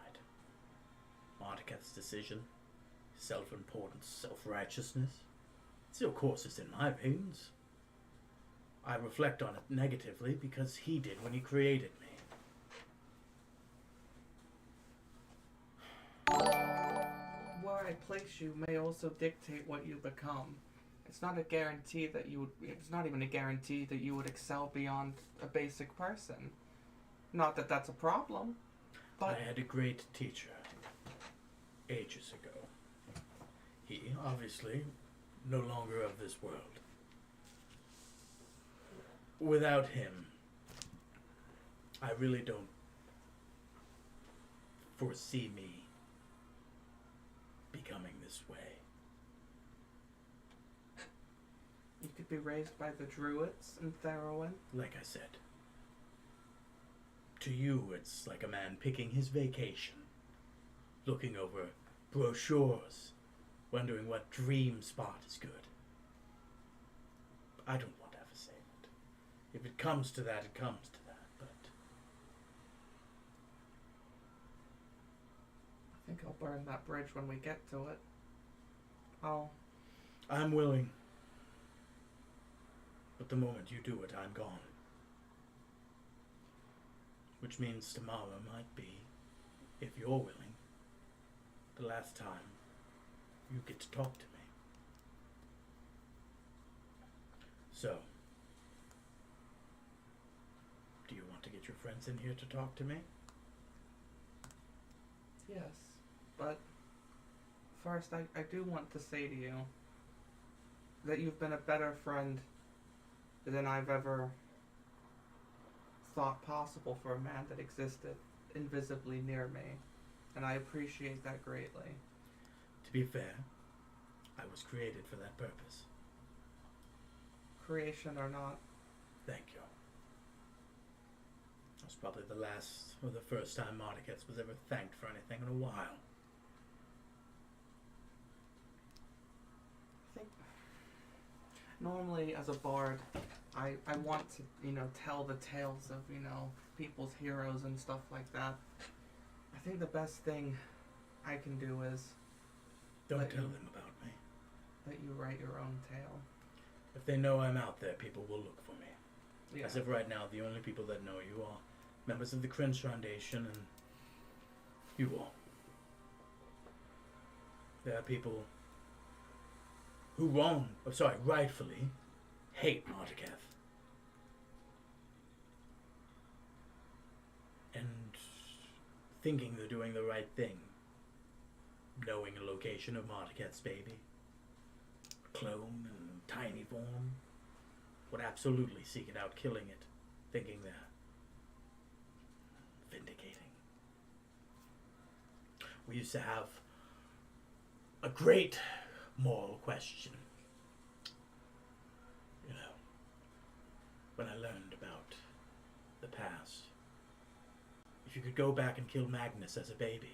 Mardukov's decision, self-importance, self-righteousness, still courses in my veins. I reflect on it negatively because he did when he created me. Where I place you may also dictate what you become. It's not a guarantee that you would. It's not even a guarantee that you would excel beyond a basic person. Not that that's a problem, but I had a great teacher ages ago. He, obviously, no longer of this world. Without him, I really don't foresee me becoming this way. you could be raised by the Druids in Therowan. Like I said, to you it's like a man picking his vacation, looking over brochures, wondering what dream spot is good. I don't want to have a say in it. If it comes to that, it comes to that, but I think I'll burn that bridge when we get to it. I'm willing. But the moment you do it, I'm gone. Which means tomorrow might be, if you're willing, the last time you get to talk to me. So, do you want to get your friends in here to talk to me? Yes, but first I do want to say to you that you've been a better friend than I've ever thought possible for a man that existed invisibly near me, and I appreciate that greatly. To be fair, I was created for that purpose. Creation or not, Thank you. That was probably the last or the first time Mardukov was ever thanked for anything in a while. I think normally as a bard, I want to, tell the tales of, people's heroes and stuff like that. I think the best thing I can do is Don't Let tell you- them about me. let you write your own tale. If they know I'm out there, people will look for me. Yeah. As of right now, the only people that know you are members of the Cringe Foundation and you all. There are people who rightfully hate Mardukov. And thinking they're doing the right thing. Knowing a location of Mardukov's baby, clone in tiny form, would absolutely seek it out, killing it, thinking they're vindicating. We used to have a great moral question. You know, when I learned about the past, if you could go back and kill Magnus as a baby,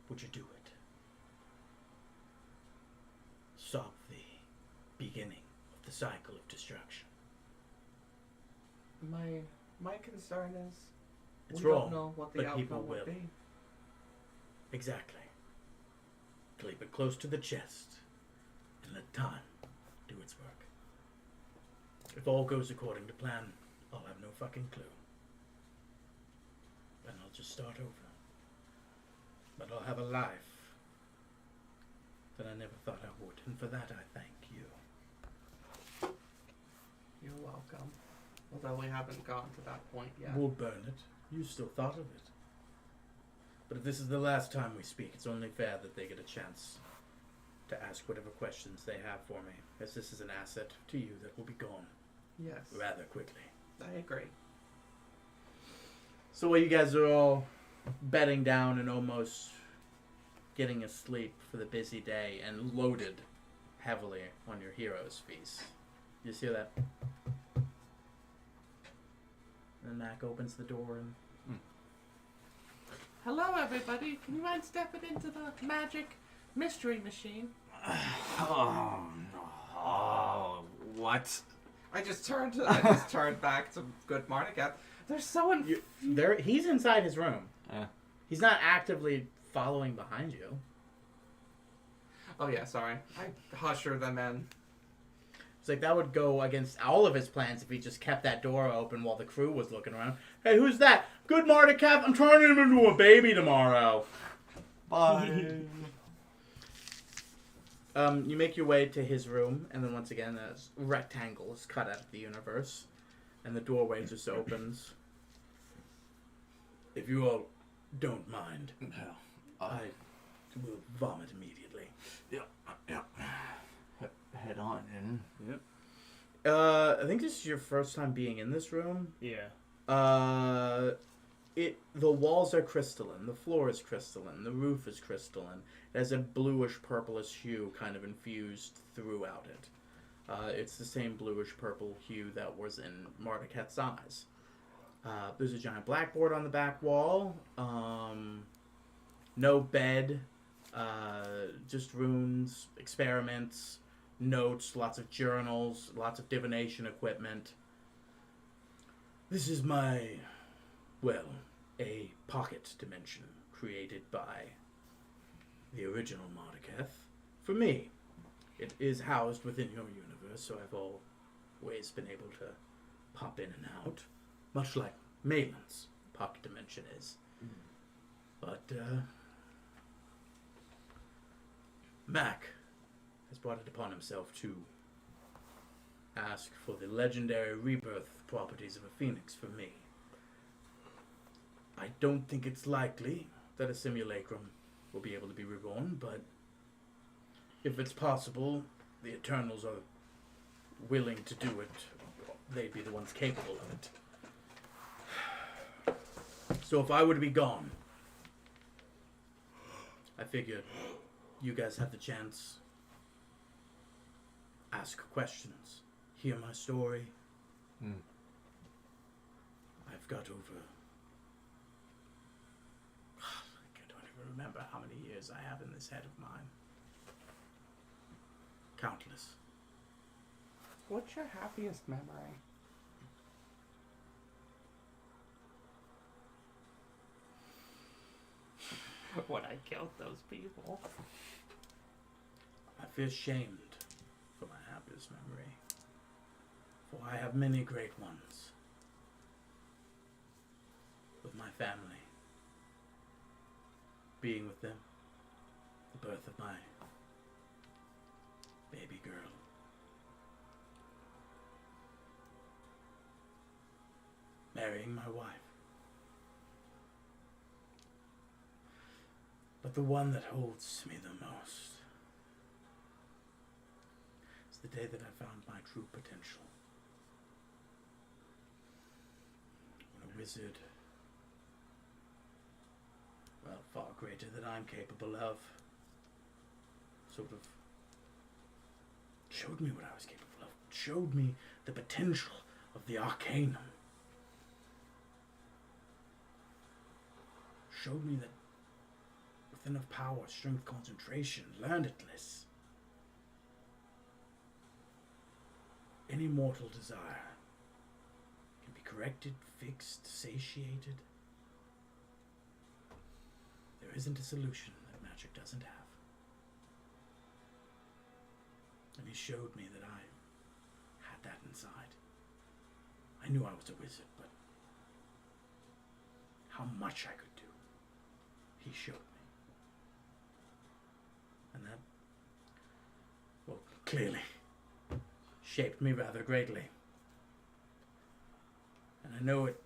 would you do it? Stop the beginning of the cycle of destruction. My My concern is It's we wrong, don't know what the but people outcome would will. be. Exactly. Keep it close to the chest and let time do its work. If all goes according to plan, I'll have no fucking clue. And I'll just start over. But I'll have a life that I never thought I would, and for that I thank you. You're welcome. Although we haven't gotten to that point yet. We'll burn it. You still thought of it. But if this is the last time we speak, it's only fair that they get a chance to ask whatever questions they have for me, as this is an asset to you that will be gone Yes. rather quickly. I agree. So while you guys are all bedding down and almost getting asleep for the busy day and loaded heavily on your hero's feast, you see that? And Mac opens the door and Hello, everybody. Can you mind stepping into the magic mystery machine? Oh no! Oh, what? I just turned back to good Marnicat. They're so he's inside his room. Eh. He's not actively following behind you. Oh yeah, sorry. I usher them in. It's like that would go against all of his plans if he just kept that door open while the crew was looking around. Hey, who's that? Good Mardicap, I'm turning him into a baby tomorrow. Bye. You make your way to his room, and then once again, a rectangle is cut out of the universe, and the doorway just opens. If you all don't mind, I will vomit immediately. Yeah. Head on in. Yep. I think this is your first time being in this room. Yeah. The walls are crystalline, the floor is crystalline, the roof is crystalline. It has a bluish purplish hue kind of infused throughout it. It's the same bluish purple hue that was in Mardicat's eyes. There's a giant blackboard on the back wall. No bed. Just runes, experiments, notes, lots of journals, lots of divination equipment. This is a pocket dimension created by the original Mardiketh. For me, it is housed within your universe, so I've always been able to pop in and out, much like Malin's pocket dimension is. But, Mac has brought it upon himself to ask for the legendary rebirth properties of a phoenix for me. I don't think it's likely that a simulacrum will be able to be reborn, but if it's possible, the Eternals are willing to do it. They'd be the ones capable of it. So if I were to be gone, I figured you guys have the chance. Ask questions. Hear my story. I've got over... I don't even remember how many years I have in this head of mine. Countless. What's your happiest memory? When I killed those people. I feel shamed for my happiest memory, for I have many great ones with my family, being with them, the birth of my baby girl. Marrying my wife. But the one that holds me the most is the day that I found my true potential. When a wizard, well, far greater than I'm capable of, sort of showed me what I was capable of, showed me the potential of the Arcanum, showed me that with enough power, strength, concentration, learnedness, any mortal desire can be corrected, fixed, satiated. There isn't a solution that magic doesn't have. And he showed me that I had that inside. I knew I was a wizard, but how much I could do, he showed me. And that, well, clearly shaped me rather greatly. And I know it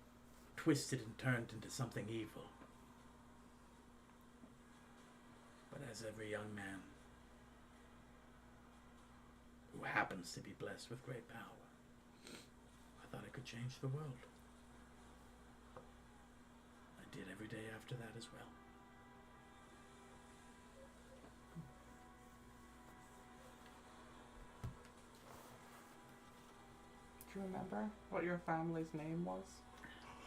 twisted and turned into something evil. But as every young man who happens to be blessed with great power, I thought I could change the world. I did every day after that as well. Do you remember what your family's name was?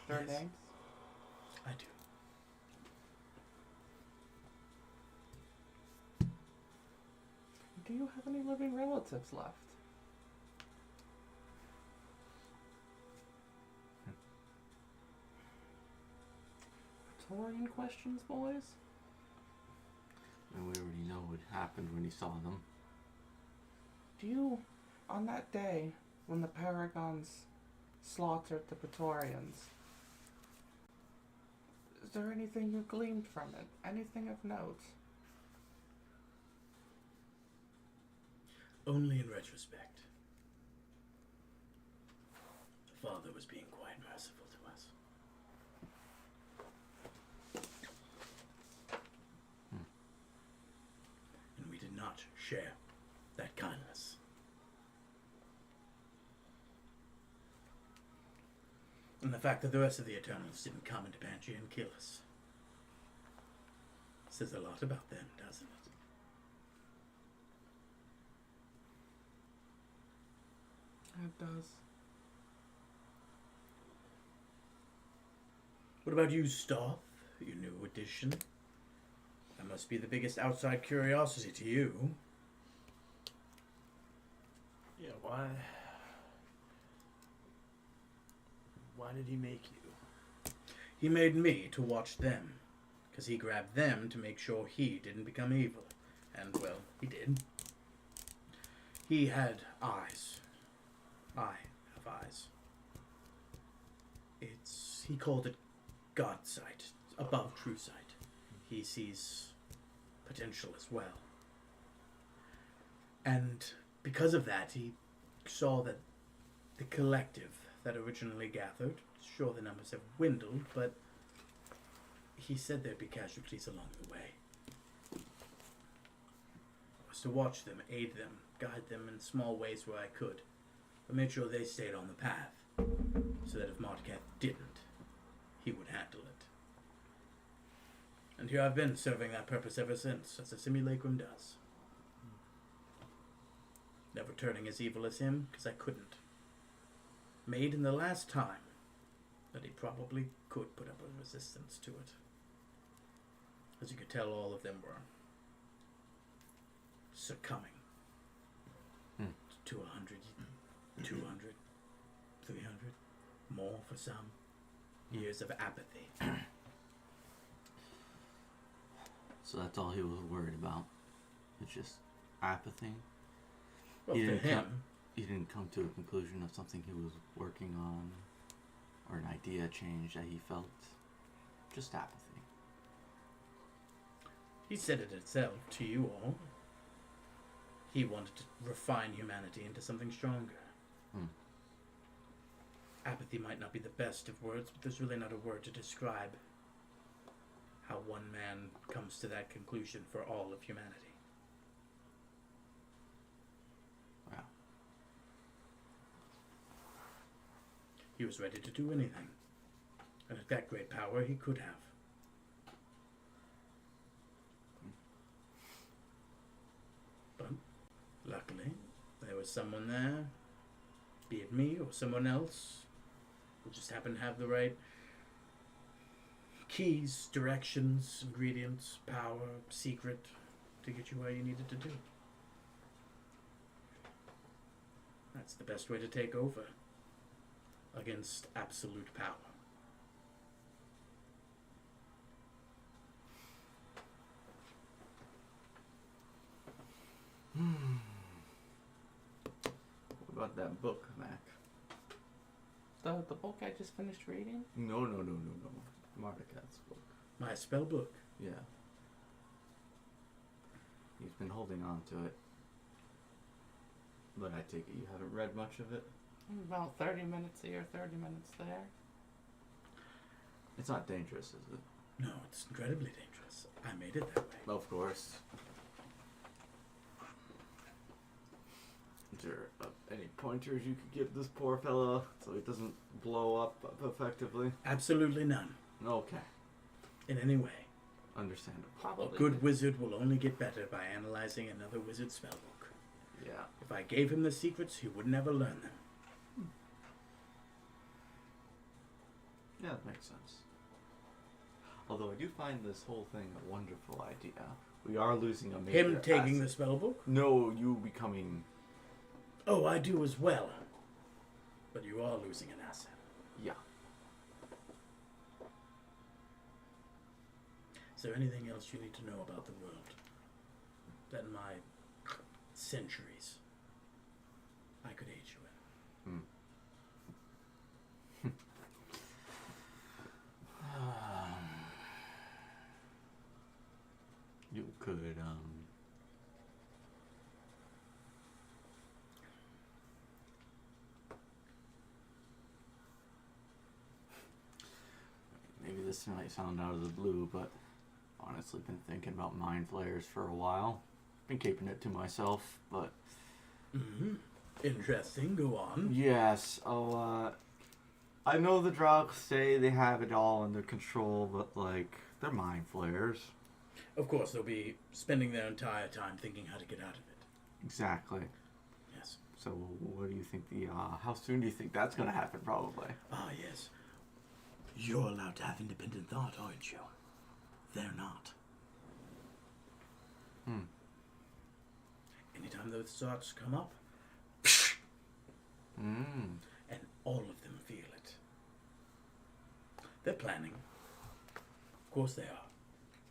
Their Yes. names? I do. Do you have any living relatives left? Praetorian questions, boys? And we already know what happened when he saw them. Do you, on that day when the Paragons slaughtered the Praetorians, is there anything you gleaned from it? Anything of note? Only in retrospect. The Father was being quite merciful to us. And we did not share that kindness. And the fact that the rest of the Eternals didn't come into Pangea and kill us says a lot about them, doesn't it? It does. What about you, Stoff? You new addition? That must be the biggest outside curiosity to you. Yeah, why did he make you? He made me to watch them, because he grabbed them to make sure he didn't become evil. And, well, he did. He had eyes. I have eyes. He called it God sight, above true sight. He sees potential as well. And because of that, he saw that the collective that originally gathered, sure, the numbers have dwindled, but he said there'd be casualties along the way. I was to watch them, aid them, guide them in small ways where I could, but made sure they stayed on the path, so that if Mordkath didn't, he would handle it. And here I've been serving that purpose ever since, as a simulacrum does. Never turning as evil as him, because I couldn't. Made in the last time that he probably could put up a resistance to it. As you could tell, all of them were succumbing to 100, 200, 300, more for some, years of apathy. So that's all he was worried about. It's just apathy. Well, He for didn't him, He didn't come to a conclusion of something he was working on, or an idea change that he felt. Just apathy. he said it itself to you all. He wanted to refine humanity into something stronger. Apathy might not be the best of words, but there's really not a word to describe how one man comes to that conclusion for all of humanity. Wow. He was ready to do anything. And at that great power, he could have. But, luckily, there was someone there, be it me or someone else, who just happened to have the right keys, directions, ingredients, power, secret, to get you where you needed to do. That's the best way to take over. against absolute power. What about that book, Mac? The book I just finished reading? No. Mardukat's book. My spell book. Yeah. He's been holding on to it. But I take it you haven't read much of it? About 30 minutes here, 30 minutes there. It's not dangerous, is it? No, it's incredibly dangerous. I made it that way. Of course. Is there any pointers you could give this poor fella so he doesn't blow up effectively? Absolutely none. Okay. In any way. Understandable. A Probably. good wizard will only get better by analyzing another wizard's spellbook. Yeah. If I gave him the secrets, he would never learn them. Yeah, that makes sense. Although I do find this whole thing a wonderful idea. We are losing a major Him taking asset. the spellbook? No, you becoming... Oh, I do as well. But you are losing an asset. Yeah. Is there anything else you need to know about the world? That in my centuries I could aid you in? You could, maybe this might sound out of the blue, but honestly been thinking about mind flayers for a while. Been keeping it to myself, but Mm-hmm. Interesting. Go on. yes, I know the Drow say they have it all under control, but like, they're mind flayers. Of course, they'll be spending their entire time thinking how to get out of it. Exactly. Yes. So what do you think how soon do you think that's gonna happen, probably? Ah, yes. You're allowed to have independent thought, aren't you? They're not. Anytime those thoughts come up, and all of them feel it. They're planning. Of course they are.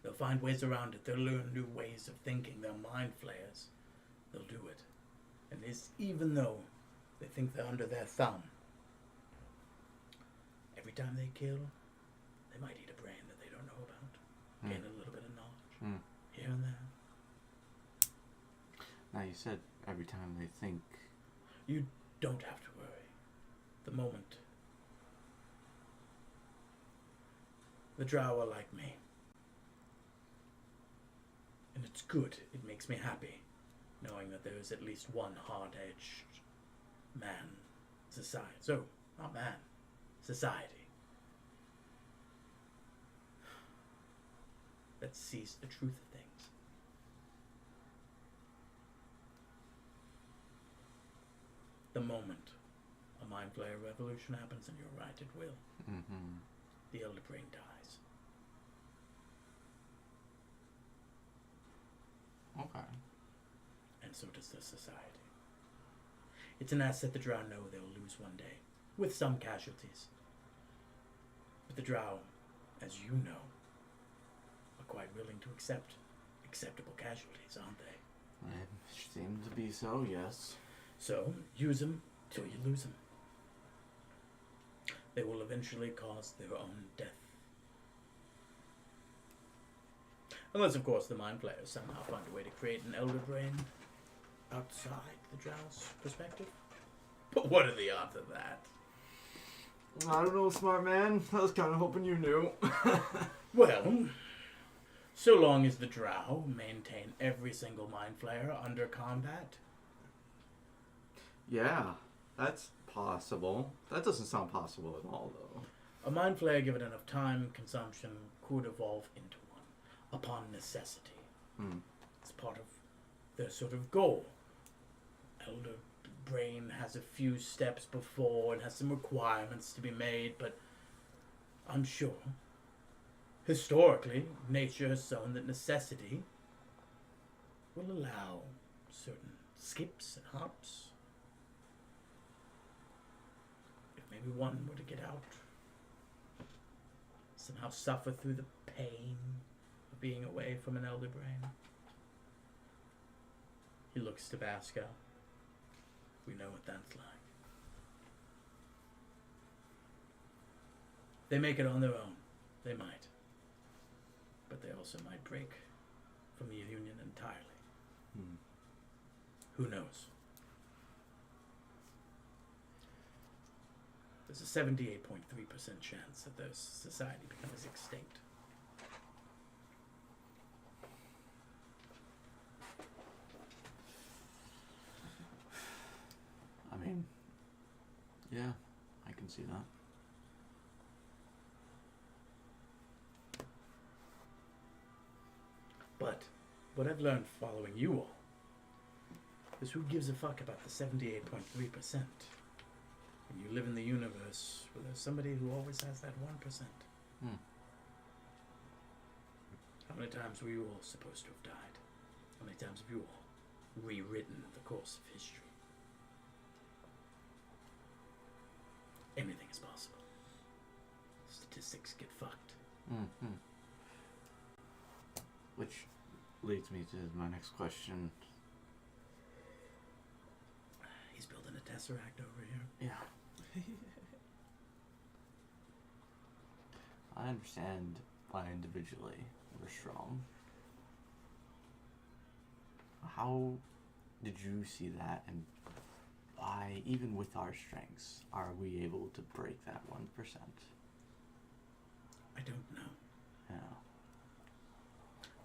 They'll find ways around it. They'll learn new ways of thinking. They're mind flayers. They'll do it. And even though they think they're under their thumb, every time they kill, they might eat a brain that they don't know about. Gain a little bit of knowledge. Here and there. Now you said every time they think. You don't have to worry. The moment. The Drow are like me. And it's good. It makes me happy, knowing that there is at least one hard-edged man. Society. So, not man. Society. That sees the truth of things. The moment a Mind Flayer revolution happens, and you're right, it will. The Elder Brain dies. Okay. And so does the society. It's an asset the Drow know they'll lose one day, with some casualties. But the Drow, as you know, are quite willing to accept acceptable casualties, aren't they? It seems to be so, yes. So, use them till you lose them. They will eventually cause their own death. Unless, of course, the Mind Flayers somehow find a way to create an Elder Brain outside the Drow's perspective. But what are the odds of that? I don't know, smart man. I was kind of hoping you knew. Well, so long as the Drow maintain every single Mind Flayer under combat. Yeah, that's possible. That doesn't sound possible at all, though. A Mind Flayer given enough time and consumption could evolve into one, upon necessity. It's part of their sort of goal. Elder Brain has a few steps before and has some requirements to be made, but I'm sure, historically, nature has shown that necessity will allow certain skips and hops. It may maybe one were to get out. Somehow suffer through the pain of being away from an elder brain. He looks to Basco. We know what that's like. They make it on their own. They might. But they also might break from the Union entirely. Hmm. Who knows? There's a 78.3% chance that their society becomes extinct. I mean, yeah, I can see that. But what I've learned following you all is who gives a fuck about the 78.3%? When you live in the universe where there's somebody who always has that 1%. Hmm. How many times were you all supposed to have died? How many times have you all rewritten the course of history? Anything is possible. Statistics get fucked. Mm-hmm. Which leads me to my next question. He's building a tesseract over here. Yeah. I understand why individually we're strong. How did you see that, and why, even with our strengths, are we able to break that 1%? I don't know, Yeah.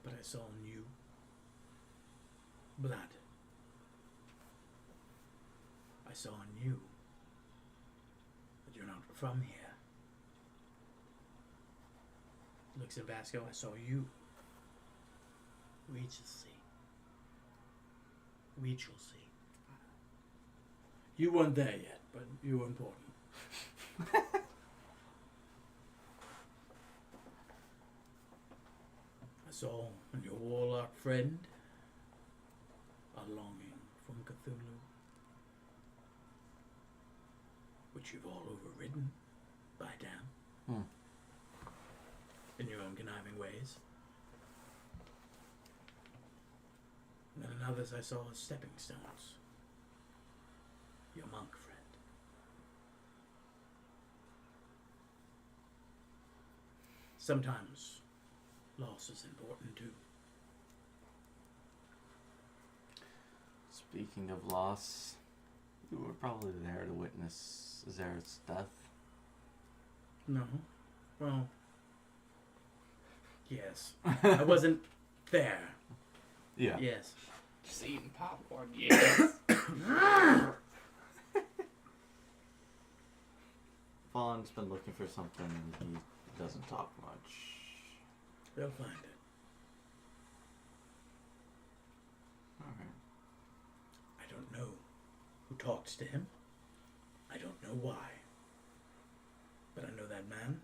but I saw in you blood. I saw in you that you're not from here. Looks at Basco, I saw you. We shall see. We shall see. You weren't there yet, but you were important. I saw in your warlock friend a longing from Cthulhu, which you've all overridden by damn. Hmm. In your own conniving ways. And then in others I saw as stepping stones. Your monk friend. Sometimes loss is important too. Speaking of loss, you were probably there to witness Zaret's death. No. Well, yes. I wasn't there. Yeah. Yes. Just eating popcorn, yes. Vaughn's been looking for something and he doesn't talk much. They'll find it. Alright. I don't know who talks to him. I don't know why. But I know that man,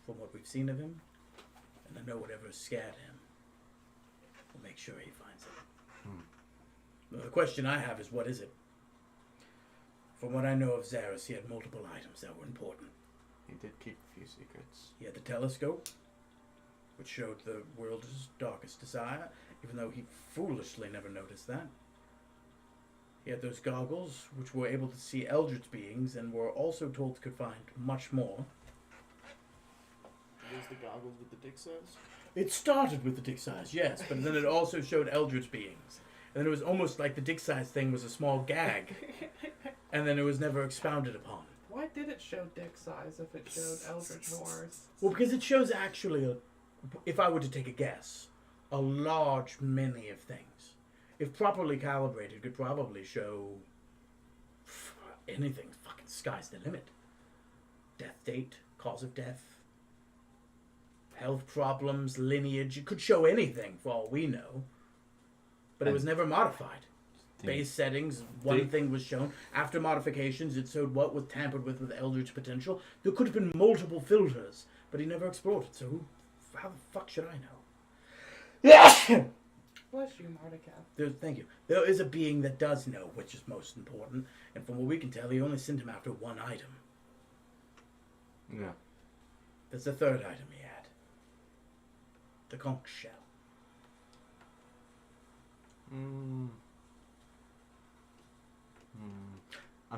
from what we've seen of him, and I know whatever scared him. We'll make sure he finds it. Well, the question I have is, what is it? From what I know of Zaris, he had multiple items that were important. He did keep a few secrets. He had the telescope, which showed the world's darkest desire, even though he foolishly never noticed that. He had those goggles, which were able to see eldritch beings, and were also told could find much more. Those the goggles with the dick size? It started with the dick size, yes, but then it also showed eldritch beings. And then it was almost like the dick size thing was a small gag, and then it was never expounded upon. Why did it show dick size if it showed Eldritch Horrors? Well, because it shows actually, if I were to take a guess, a large many of things. If properly calibrated, could probably show anything. Fucking sky's the limit. Death date, cause of death, health problems, lineage. It could show anything for all we know. But it was never modified. Base settings, one thing was shown. After modifications, it showed what was tampered with eldritch potential. There could have been multiple filters, but he never explored it, so how the fuck should I know? Bless you, Mordecai. Thank you. There is a being that does know which is most important, and from what we can tell, he only sent him after one item. Yeah. There's a third item he had. The conch shell. I'm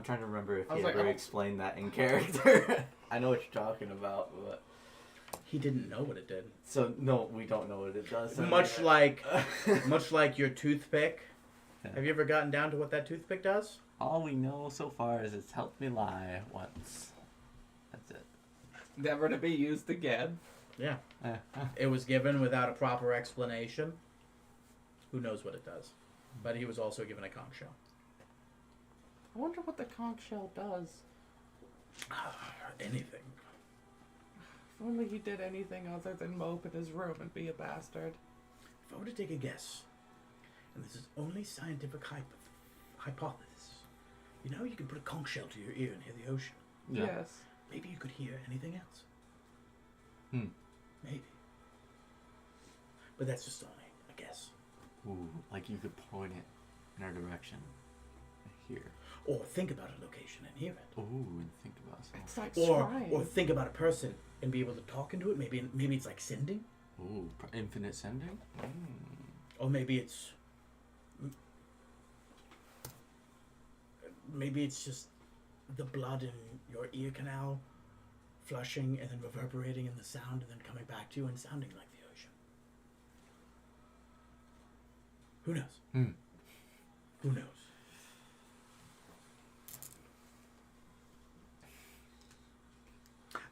trying to remember if I he was like, ever oh. explained that in character. I know what you're talking about, but He didn't know what it did. so no, we don't know what it does. So Much like your toothpick. Yeah. Have you ever gotten down to what that toothpick does? all we know so far is it's helped me lie once. That's it. Never to be used again. Yeah. Eh. It was given without a proper explanation. Who knows what it does? But he was also given a conch shell. I wonder what the conch shell does. Anything. If only he did anything other than mope in his room and be a bastard. If I were to take a guess, and this is only scientific hypothesis, you know you can put a conch shell to your ear and hear the ocean. Yeah. Yes. Maybe you could hear anything else. Maybe. But that's just only a guess. Ooh, like you could point it in our direction. Here. Or think about a location and hear it. Ooh, and think about something. It's like Or scrying. think about a person and be able to talk into it. Maybe it's like sending. Ooh, infinite sending? Or maybe it's just the blood in your ear canal flushing and then reverberating in the sound and then coming back to you and sounding like the ocean. Who knows? Who knows?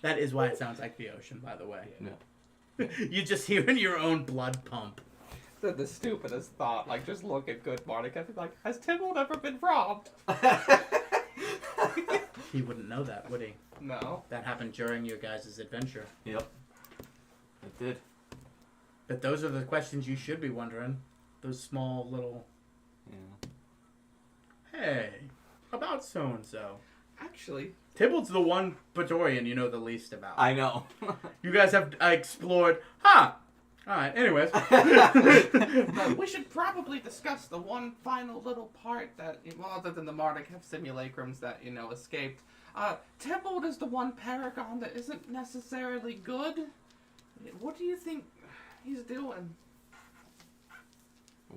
That is why it sounds like the ocean, by the way. Yeah. You're just hearing your own blood pump. The stupidest thought. Like, just look at good Mordecai. Like, has Tybalt ever been robbed? He wouldn't know that, would he? No. That happened during your guys' adventure. Yep. It did. But those are the questions you should be wondering. Those small little, Yeah. hey, about so-and-so. Actually, Tybalt's the one Praetorian you know the least about. I know. You guys have explored, Alright, anyways. we should probably discuss the one final little part that, well, other than the Marduk simulacrums that, escaped. Tybalt is the one paragon that isn't necessarily good. What do you think he's doing?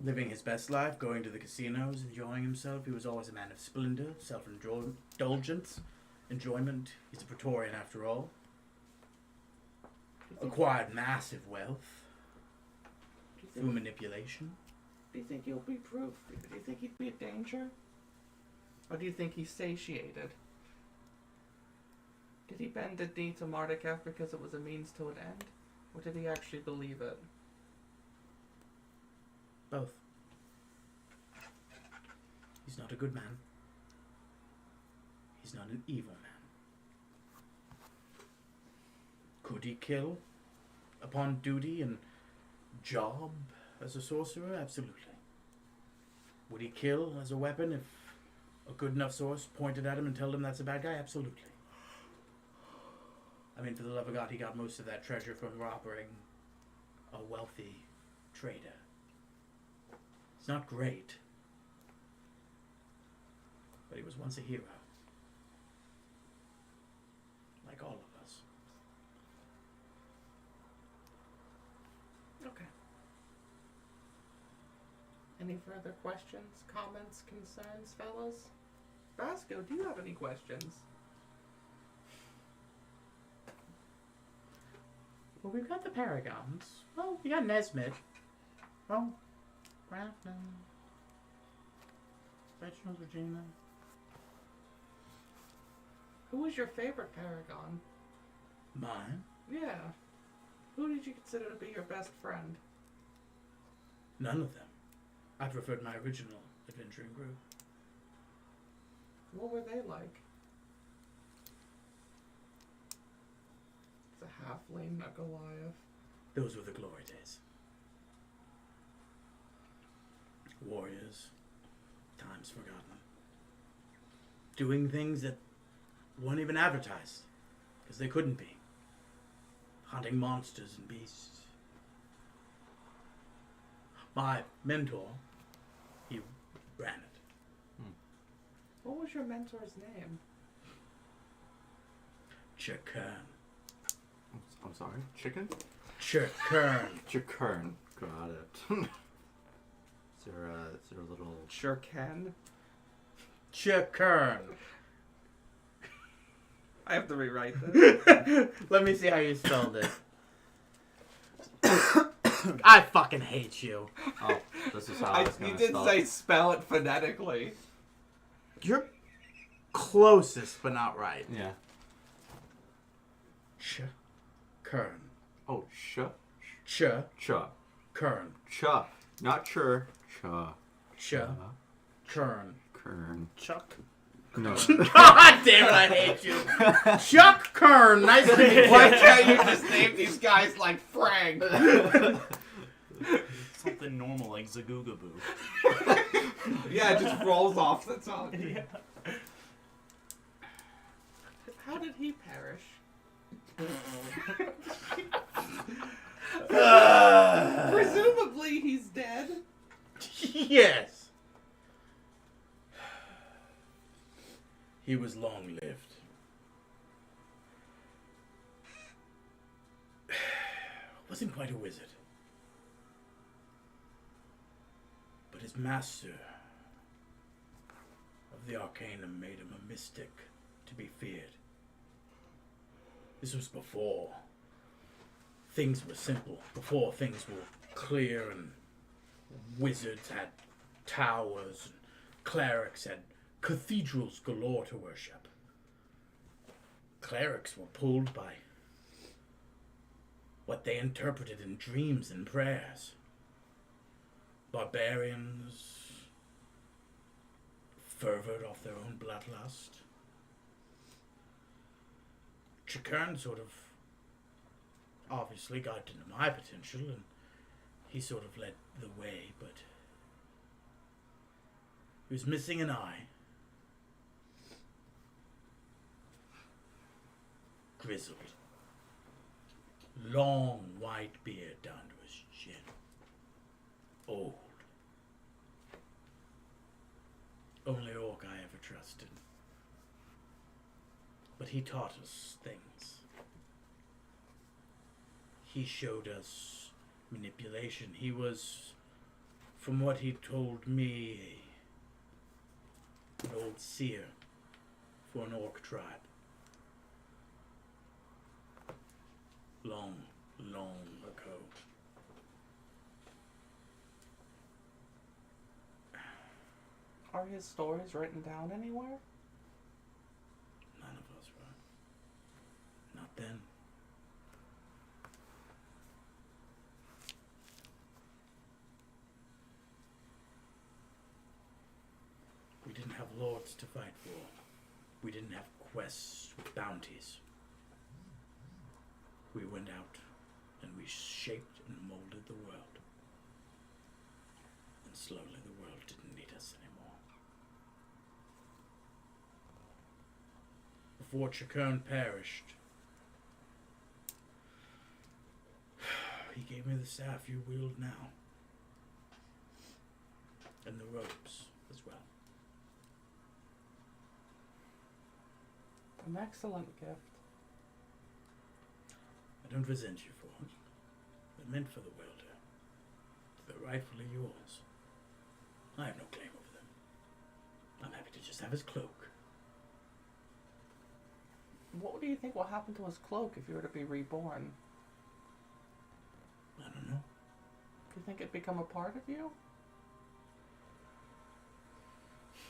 Living his best life, going to the casinos, enjoying himself. He was always a man of splendor, self-indulgence, enjoyment. He's a Praetorian after all. Acquired massive wealth through manipulation. Do you think he'll be proof? Do you think he'd be a danger? Or do you think he's satiated? Did he bend the knee to Mardukaf because it was a means to an end? Or did he actually believe it? Both. He's not a good man. He's not an evil man. Could he kill upon duty and job as a sorcerer? Absolutely. Would he kill as a weapon if a good enough source pointed at him and told him that's a bad guy? Absolutely. I mean, for the love of God, he got most of that treasure from robbing a wealthy trader. It's not great, but he was once a hero. Like all of us. Okay. Any further questions, comments, concerns, fellas? Vasco, do you have any questions? Well, we've got the Paragons. Well, we got Nesmith. Oh, Grafton. Reginald Regina. Who was your favorite Paragon? Mine. Yeah. Who did you consider to be your best friend? None of them. I preferred my original adventuring group. What were they like? It's a halfling, a Goliath. Those were the glory days. Warriors. Times forgotten. Doing things that weren't even advertised. Because they couldn't be. Hunting monsters and beasts. My mentor, he ran it. What was your mentor's name? Chakern. I'm sorry. Chicken? Chikern. Chikern. Got it. Is there a little... Sure can. Chikern. I have to rewrite this. Let me see how you spelled it. I fucking hate you. Oh, this is how I was You gonna did spell say it. spell it phonetically. You're closest, but not right. Yeah. Chikern. Oh, ch. Chikern. Ch. Not chur. Ch. Chikern. Kern. Chuck. No. God damn it, I hate you. Chuck Kern. Nice to meet Why you. can't you just name these guys like Frank? Something normal like Zagugaboo. Yeah, it just rolls off the tongue. Yeah. How did he perish? Presumably he's dead. Yes. He was long-lived. Wasn't quite a wizard. But his master of the Arcanum made him a mystic to be feared. This was before things were simple, before things were clear and wizards had towers and clerics had cathedrals galore to worship. Clerics were pulled by what they interpreted in dreams and prayers. Barbarians fervored off their own bloodlust. Chikern sort of obviously got into my potential and he sort of led the way, but he was missing an eye. Grizzled. Long white beard down to his chin. Old. Only orc I ever trusted. But he taught us things. He showed us manipulation. He was, from what he told me, an old seer for an orc tribe. Long, long ago. Are his stories written down anywhere? None of us were. Not then. We didn't have lords to fight for. We didn't have quests with bounties. We went out and we shaped and molded the world. And slowly the world didn't need us anymore. Before Chikern perished, he gave me the staff you wield now. And the robes as well. An excellent gift. I don't resent you for it. They're meant for the wielder. They're rightfully yours. I have no claim over them. I'm happy to just have his cloak. What do you think will happen to his cloak if he were to be reborn? I don't know. Do you think it'd become a part of you?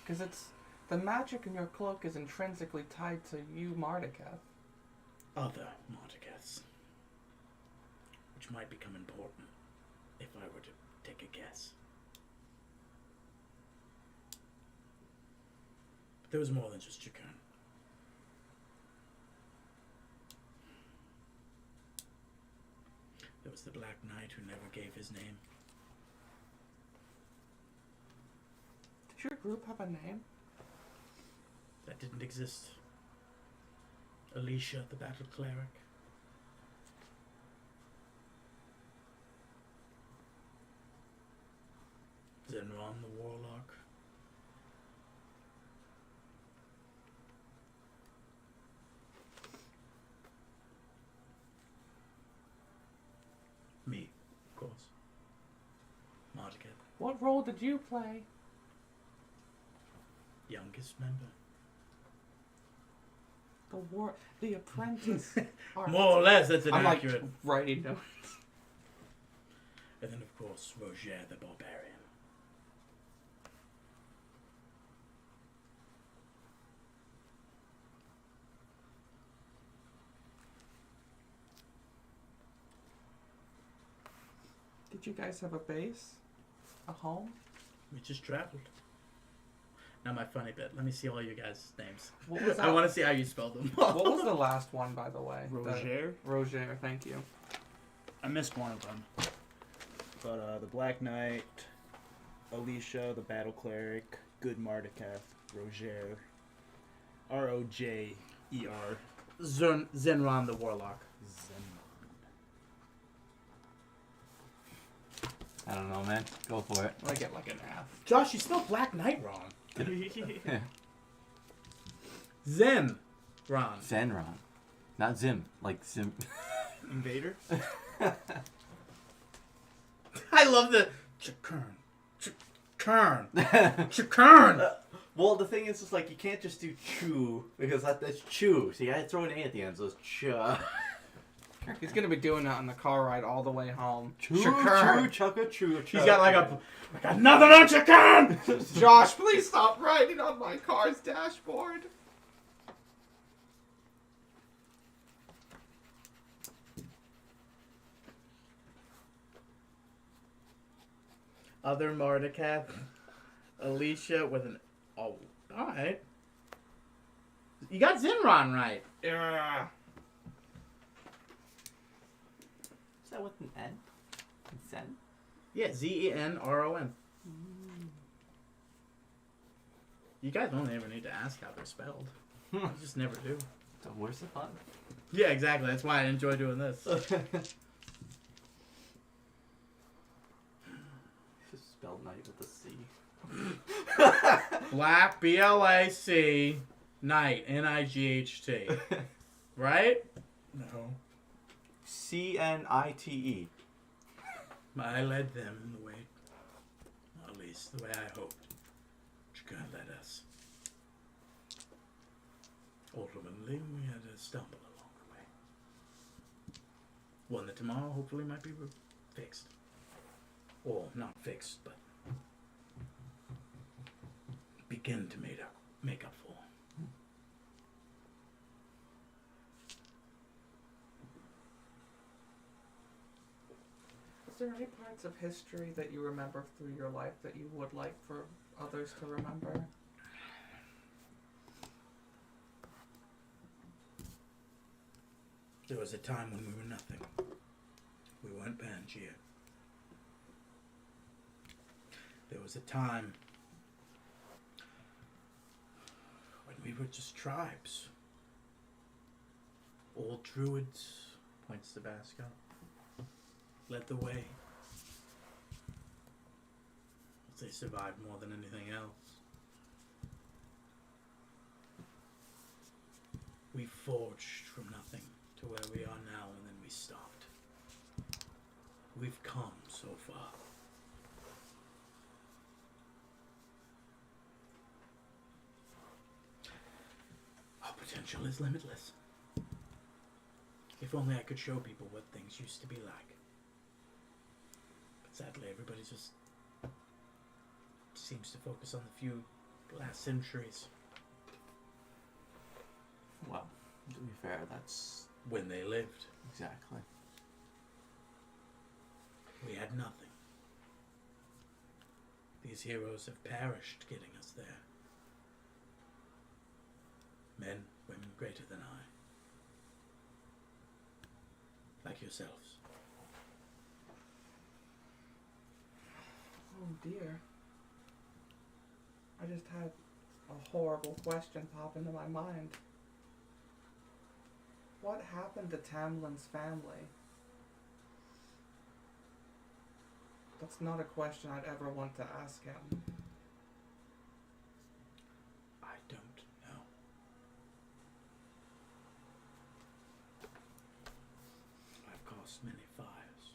Because the magic in your cloak is intrinsically tied to you, Mardeketh. Other Mardekeths. Which might become important if I were to take a guess. But there was more than just Chikern. There was the Black Knight who never gave his name. Did your group have a name? That didn't exist. Alicia, the battle cleric. Zenron, the warlock. Me, of course. Mordecai, What role did you play? youngest member. The apprentice. More or less, that's I'm like inaccurate. writing notes. And then, of course, Roger the Barbarian. Did you guys have a base? A home? We just traveled. Now my funny bit. Let me see all you guys' names. What was I that? want to see how you spell them. What was the last one, by the way? Roger. Roger, thank you. I missed one of them. But the Black Knight, Alicia, the Battle Cleric, Good Marduketh, Roger, Rojer, Zenron the Warlock. I don't know, man. Go for it. I get like an F. Josh, you spelled Black Knight wrong. Zenron. Zen. Ron. Zenron. Not Zim. Like Zim. Invader? I love the Chakern. Chakern. Well, the thing is, it's like you can't just do chew because that's chew. So you gotta throw an A at the end, so it's cha. He's gonna be doing that on the car ride all the way home. Chew, Chakern. chew, chugga, chew. He's got like I got nothing on Chakern. Josh, please stop writing on my car's dashboard. Other Mordecai. Alicia with an oh. All right. You got Zenron right. Yeah. Is that with an N? Zen? Yeah, Zenron. You guys don't ever need to ask how they're spelled. I just never do. So where's the fun? Yeah, exactly. That's why I enjoy doing this. Spelled night with a C. Black, B-L-A-C, Night, N-I-G-H-T. Right? No. C-N-I-T-E. I led them in the way, at least the way I hoped. Chakern led us. Ultimately, we had to stumble along the way. One that tomorrow hopefully might be fixed. Or not fixed, but begin to make up for. Is there any parts of history that you remember through your life that you would like for others to remember? There was a time when we were nothing. We weren't Pangaea. There was a time when we were just tribes. Old druids, points to Vasco, led the way. They survived more than anything else. We forged from nothing to where we are now, and then we stopped. We've come so far. Our potential is limitless. If only I could show people what things used to be like. But sadly, everybody just seems to focus on the few last centuries Well, to be fair, that's when they lived. exactly. We had nothing. These heroes have perished getting us there. Men, women greater than I. Like yourselves. Oh dear. I just had a horrible question pop into my mind. What happened to Tamlin's family? That's not a question I'd ever want to ask him. I don't know. I've caused many fires.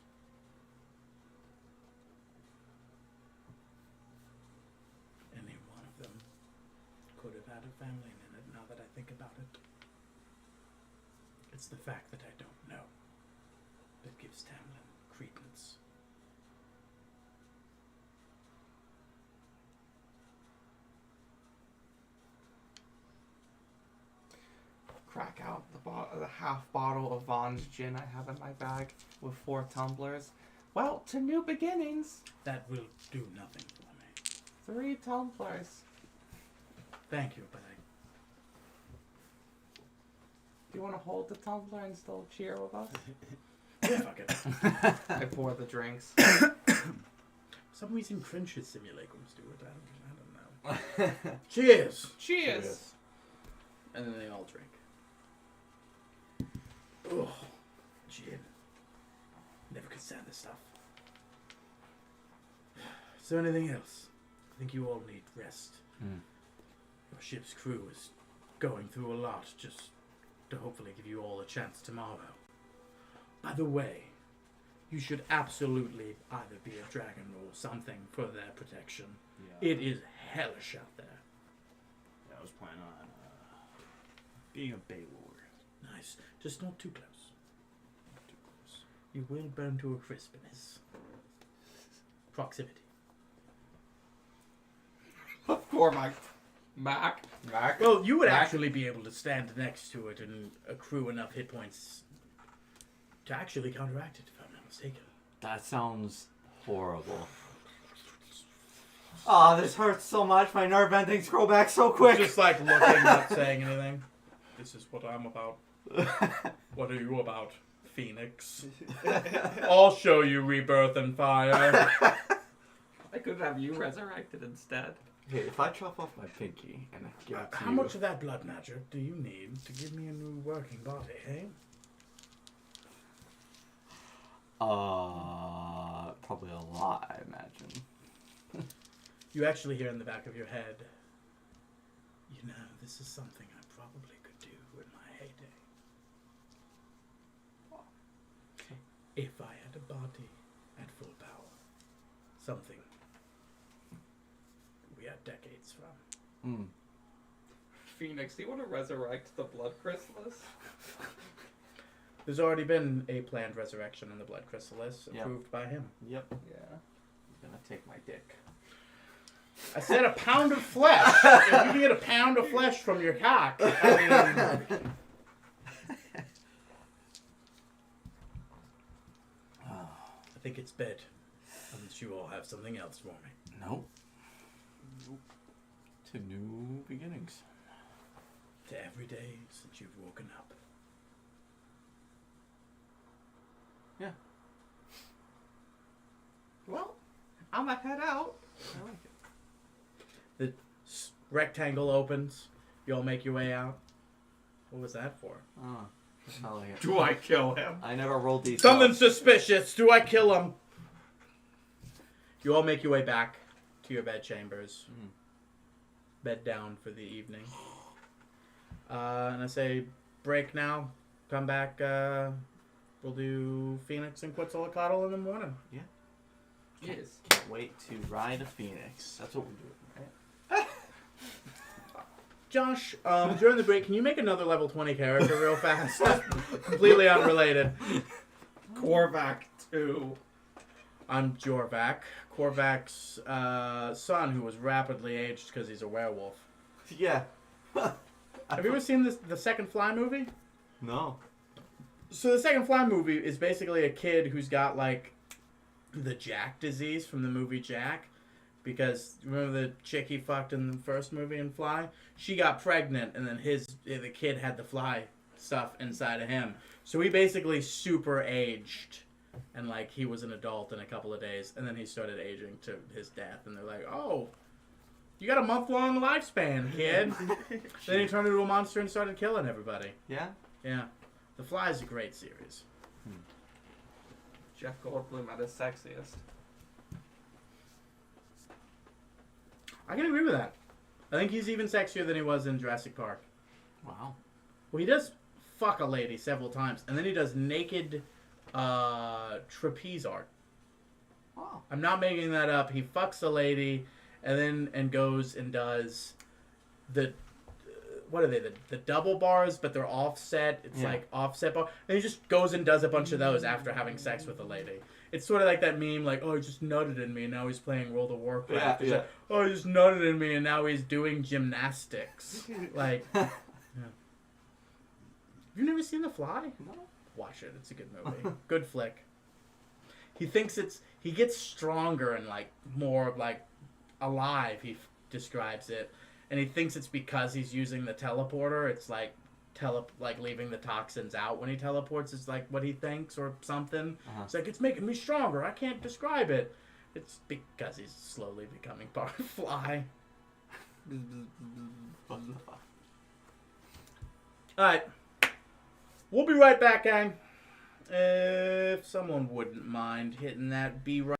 of family in it now that I think about it. It's the fact that I don't know that gives Tamlin credence. Crack out the half bottle of Vaughn's gin I have in my bag with 4 tumblers. Well, to new beginnings. That will do nothing for me. 3 tumblers. Thank you, but Do you want to hold the tumbler and still cheer with us? yeah, fuck it. I pour the drinks. For some reason, Cringe should simulate Grim Stewart. I don't know. Cheers! Cheers! And then they all drink. Ugh. Gin. Never could stand this stuff. Is there anything else? I think you all need rest. Your ship's crew is going through a lot just to hopefully give you all a chance tomorrow. By the way, you should absolutely either be a dragon or something for their protection. Yeah. It is hellish out there. Yeah, I was planning on being a Bay Lord. Nice. Just not too close. Not too close. You will burn to a crisp in this proximity. Poor Mac. Well, you would Mac. actually be able to stand next to it and accrue enough hit points to actually counteract it, if I'm not mistaken. That sounds horrible. Oh, this hurts so much. My nerve endings grow back so quick. Just like looking, not saying anything. This is what I'm about. What are you about, Phoenix? I'll show you rebirth and fire. I could have you resurrected instead. Hey, if I chop off my pinky and I give it to How you, much of that blood magic do you need to give me a new working body, hey? probably a lot, I imagine. You actually hear in the back of your head, you know, this is something I probably could do in my heyday. If I had a body at full power. Something we are decades from. Phoenix, do you want to resurrect the blood chrysalis? There's already been a planned resurrection in the blood chrysalis, Yep. approved by him. Yep. Yeah. I'm gonna take my dick. I said a pound of flesh. If you can get a pound of flesh from your cock, I mean, I think it's bed. Unless you all have something else for me. Nope. To new beginnings. To every day since you've woken up. Yeah. Well, I'm gonna head out. I like it. The rectangle opens. You all make your way out. What was that for? Oh, hell yeah. Do I kill him? I never rolled these. Something up. suspicious. Do I kill him? You all make your way back to your bed chambers. Bed down for the evening. And I say, break now. Come back. We'll do Phoenix and Quetzalcoatl in the morning. Yes. Can't wait to ride a phoenix. That's what we're doing, right? Josh, during the break, can you make another level 20 character real fast? Completely unrelated. Korvac 2. I'm Jorvac. Korvac's son, who was rapidly aged because he's a werewolf. Yeah. Have you ever seen the second Fly movie? No. So the second Fly movie is basically a kid who's got like the Jack disease from the movie Jack, because remember the chick he fucked in the first movie in Fly? She got pregnant, and then the kid had the fly stuff inside of him. So he basically super aged, and like he was an adult in a couple of days, and then he started aging to his death, and they're like, "Oh, you got a month-long lifespan, kid." Then he turned into a monster and started killing everybody. Yeah? Yeah, The Fly is a great series. Jeff Goldblum at his sexiest. I can agree with that. I think he's even sexier than he was in Jurassic Park. Wow. Well, he does fuck a lady several times, and then he does naked trapeze art. Wow. I'm not making that up. He fucks a lady, and goes and does the what are they? The double bars, but they're offset. It's Yeah. like offset bar. And he just goes and does a bunch of those after having sex with a lady. It's sort of like that meme, like, oh, he just nutted in me, and now he's playing World of Warcraft. Yeah, It's yeah. like, oh, he just nutted in me, and now he's doing gymnastics. Like, yeah. You've never seen The Fly? No. Watch it. It's a good movie. Good flick. He thinks he gets stronger and like more like alive. He describes it, and he thinks it's because he's using the teleporter. It's like like leaving the toxins out when he teleports is like what he thinks or something. Uh-huh. It's like it's making me stronger. I can't describe it. It's because he's slowly becoming part of Fly. What's the fuck? All right, we'll be right back, gang. If someone wouldn't mind hitting that be right.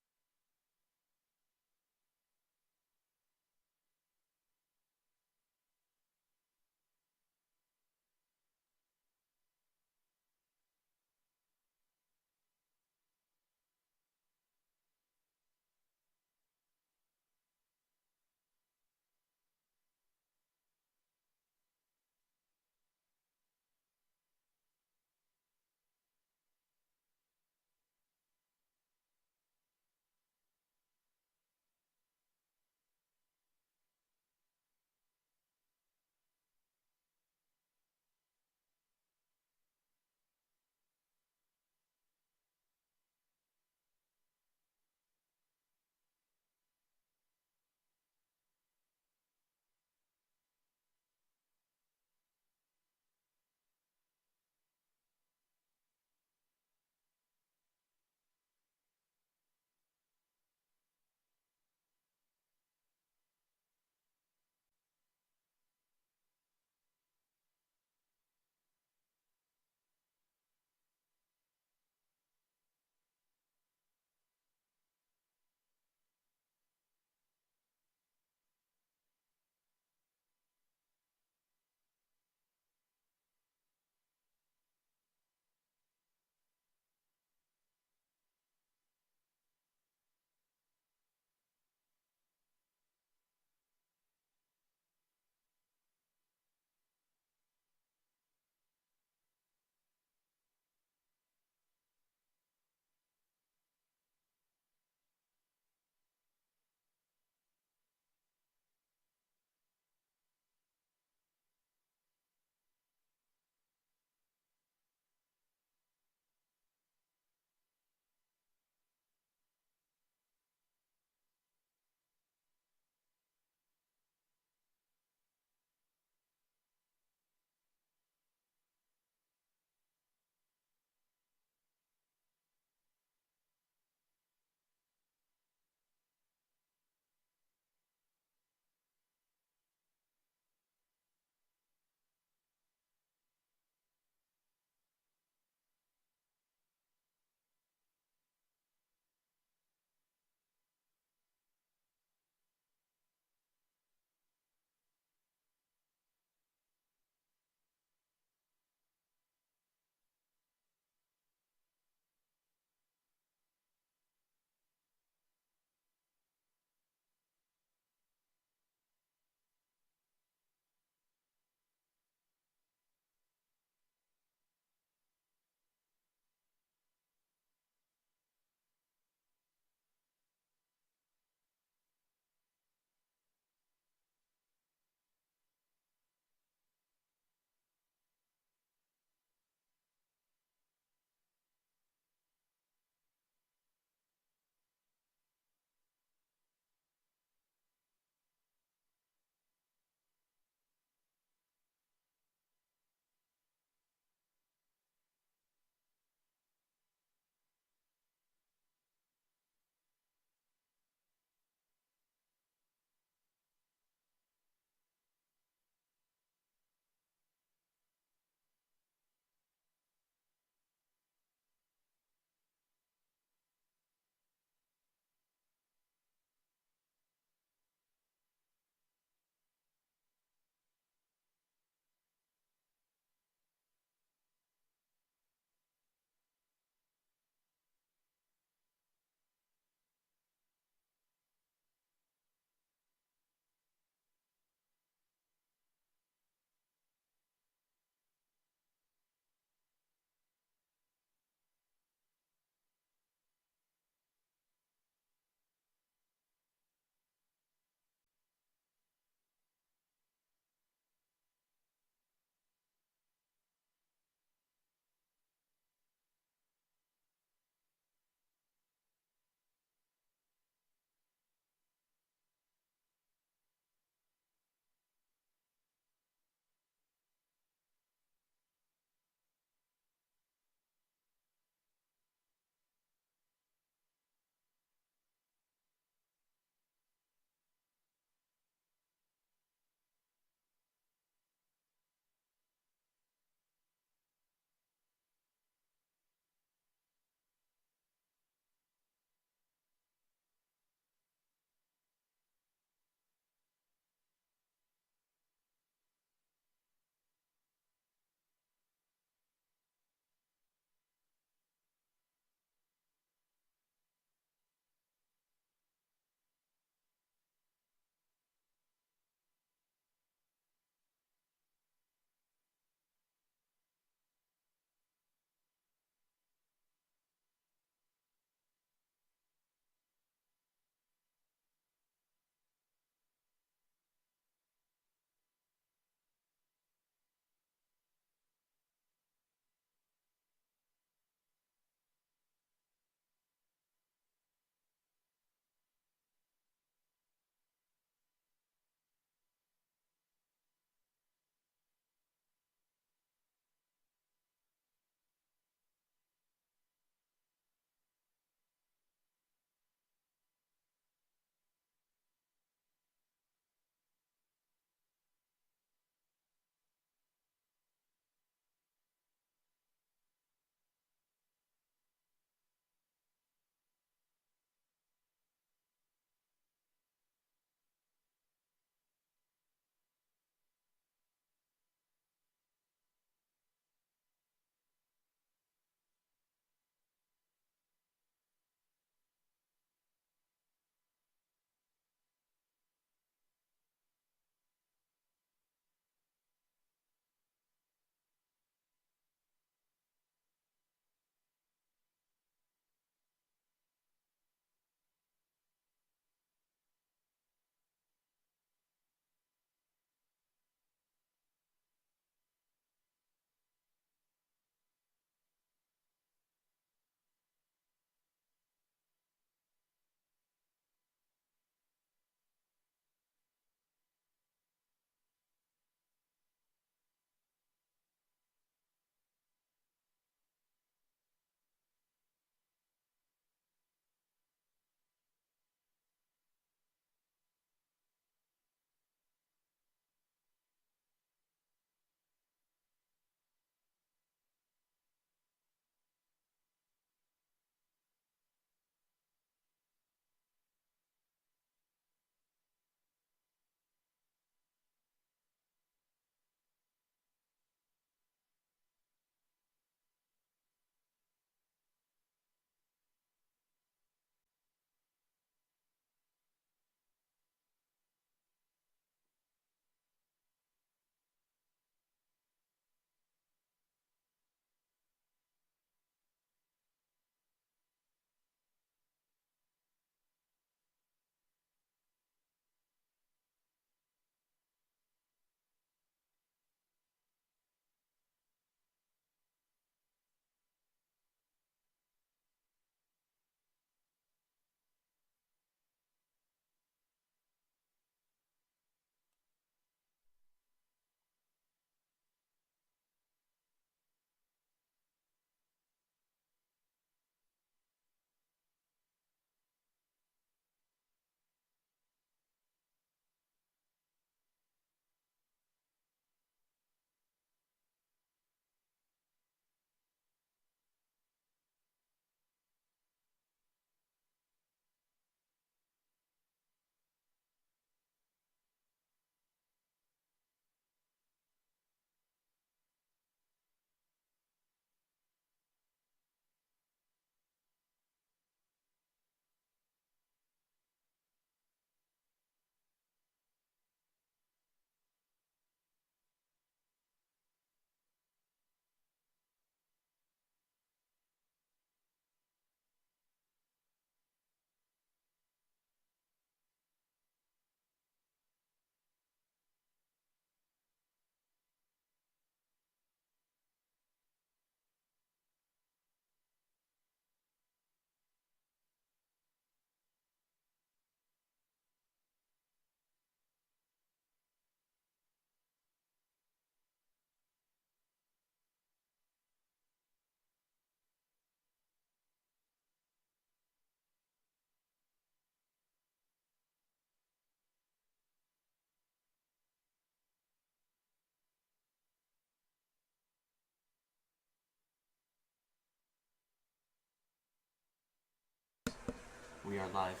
We are live.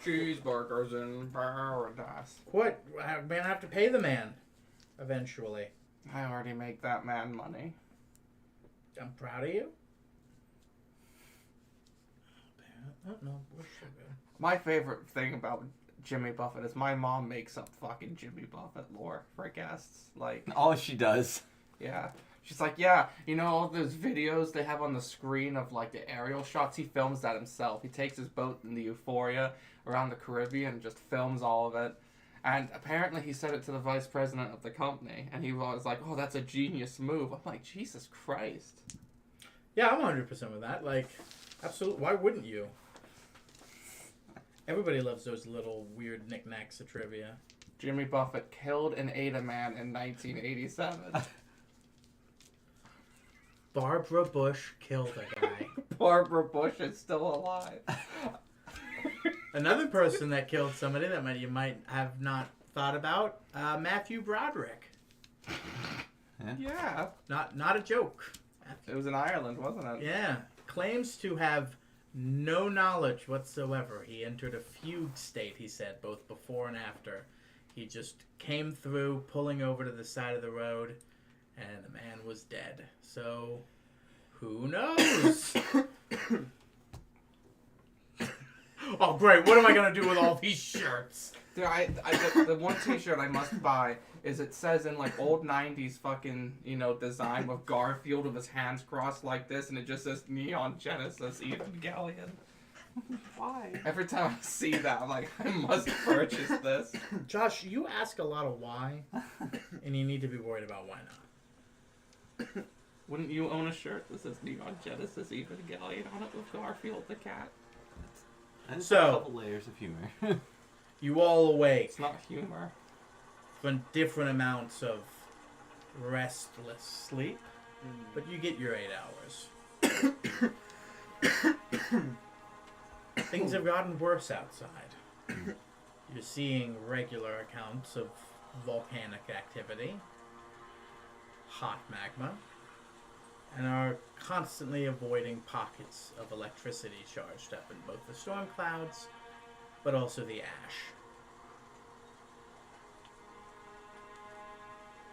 Cheeseburgers in paradise. What? I'm gonna have to pay the man eventually. I already make that man money. I'm proud of you. Oh, no, we're sugar. My favorite thing about Jimmy Buffett is my mom makes up fucking Jimmy Buffett lore for guests. Like, All she does. yeah. She's like, yeah, you know all those videos they have on the screen of, like, the aerial shots? He films that himself. He takes his boat in the Euphoria around the Caribbean and just films all of it. And apparently he said it to the vice president of the company, and he was like, oh, that's a genius move. I'm like, Jesus Christ. Yeah, I'm 100% with that. Like, absolutely. Why wouldn't you? Everybody loves those little weird knickknacks of trivia. Jimmy Buffett killed and ate a man in 1987. Barbara Bush killed a guy. Barbara Bush is still alive. Another person that killed somebody that you might have not thought about, Matthew Broderick. Yeah. Not a joke. It was in Ireland, wasn't it? Yeah. Claims to have no knowledge whatsoever. He entered a fugue state, he said, both before and after. He just came through, pulling over to the side of the road, and the man was dead. So, who knows? Oh, great. What am I going to do with all these shirts? Dude, the one t-shirt I must buy is it says in like old 90s fucking, design with Garfield with his hands crossed like this, and it just says Neon Genesis Evangelion. Why? Every time I see that, I'm like, I must purchase this. Josh, you ask a lot of why, and you need to be worried about why not. Wouldn't you own a shirt that says Neon Genesis Evangelion on it with Garfield the cat? And So- a couple layers of humor. You all awake It's not humor. from different amounts of restless sleep, but you get your 8 hours. Things have gotten worse outside. You're seeing regular accounts of volcanic activity, hot magma, and are constantly avoiding pockets of electricity charged up in both the storm clouds, but also the ash.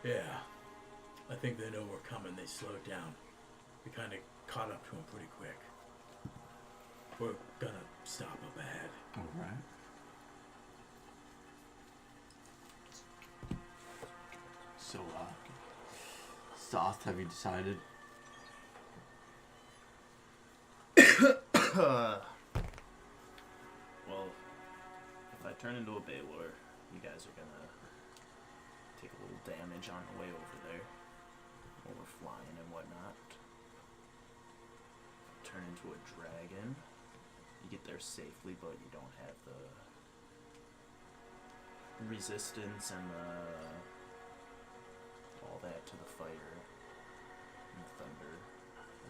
Yeah, I think they know we're coming. They slowed down. We kind of caught up to them pretty quick. We're gonna stop them bad. Alright. So, Soth, have you decided? Well, if I turn into a Baylor, you guys are gonna take a little damage on the way over there. While we're flying and whatnot. Turn into a dragon. You get there safely, but you don't have the resistance and all that to the fire and the thunder,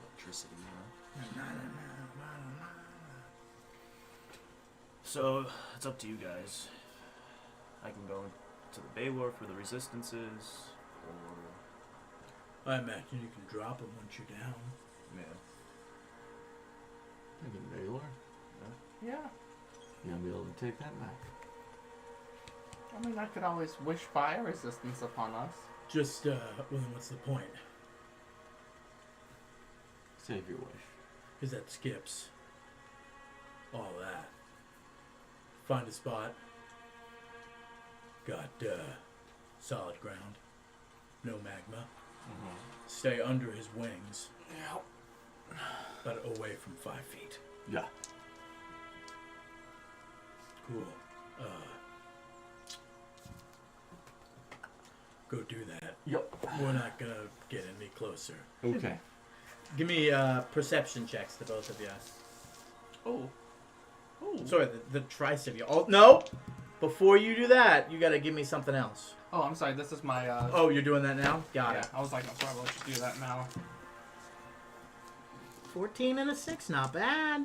electricity, So, it's up to you guys. I can go to the Baylor for the resistances, or... I imagine you can drop them once you're down. Yeah. Thinking Baylor? Yeah. You gonna be able to take that back? I mean, I could always wish fire resistance upon us. Just, well then what's the point? Save your wish. Because that skips all that. Find a spot. Got, solid ground. No magma. Stay under his wings. Yeah. But away from 5 feet. Yeah. Cool. Go do that. Yep. We're not gonna get any closer. Okay. Give me perception checks to both of you. Oh. Oh. Sorry, the trice of you. Oh no! Before you do that, you gotta give me something else. Oh, I'm sorry. This is my. Oh, you're doing that now? Got yeah. it. I was like, I'm sorry. I'll let you do that now. 14 and a 6, not bad.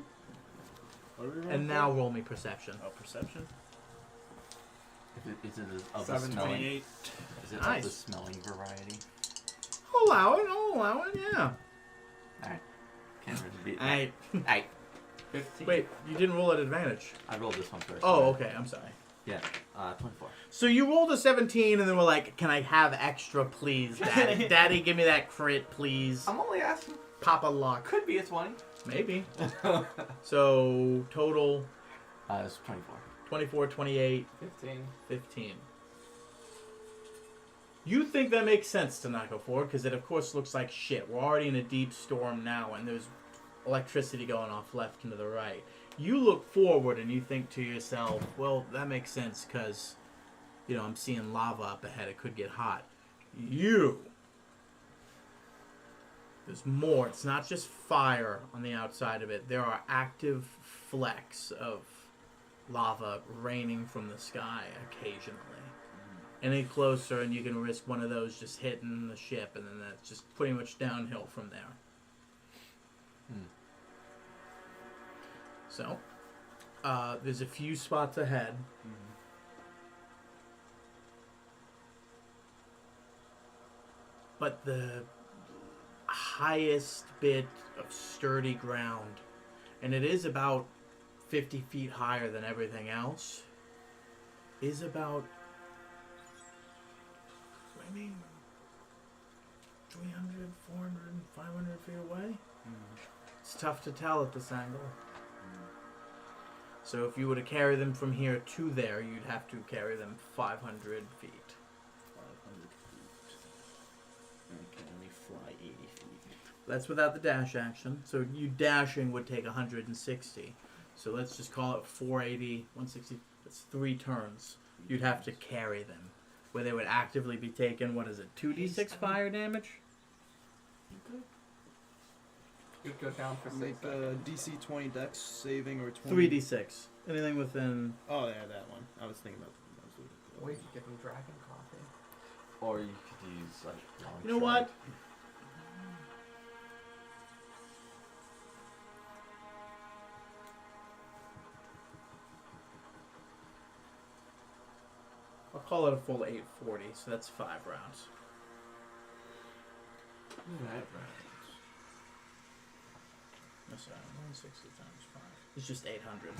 What are we rolling And for? now roll me perception. Oh, perception? Is it of the 17. smelling? 28. Is it Nice. of the smelling variety? I'll allow it, yeah. Alright. Can't really beat that. Alright. Hey. 15. Wait, you didn't roll at advantage. I rolled this one first. Oh, right? okay. I'm sorry. Yeah, 24. So you rolled a 17, and then we're like, "Can I have extra, please, Daddy? Daddy, give me that crit, please." I'm only asking. Papa luck. Could be a 20. Maybe. So total It's 24. 24, 28, 15. 15. You think that makes sense to not go forward because it, of course, looks like shit. We're already in a deep storm now, and there's electricity going off left and to the right. You look forward and you think to yourself, well, that makes sense because, you know, I'm seeing lava up ahead. It could get hot. There's more. It's not just fire on the outside of it. There are active flecks of lava raining from the sky occasionally. Any closer and you can risk one of those just hitting the ship, and then that's just pretty much downhill from there. So, there's a few spots ahead. But the highest bit of sturdy ground, and it is about 50 feet higher than everything else, is about, 300, 400, 500 feet away. It's tough to tell at this angle. So if you were to carry them from here to there, you'd have to carry them 500 feet. 500 feet. Okay, let me fly 80 feet. That's without the dash action. So you dashing would take 160. So let's just call it 480, 160. That's 3 turns. You'd have to carry them. Where they would actively be taking, what is it, 2d6 fire damage? You'd go down for 6 Make seconds. DC 20 Dex saving or 20. 3d6. Anything within... Oh yeah, that one. I was thinking about. Or you could give them dragon coffee. Or you could use, like, long You know what? I'll call it a full 840, so that's 5 rounds. Alright. No, sorry, 160 times 5. It's just 800.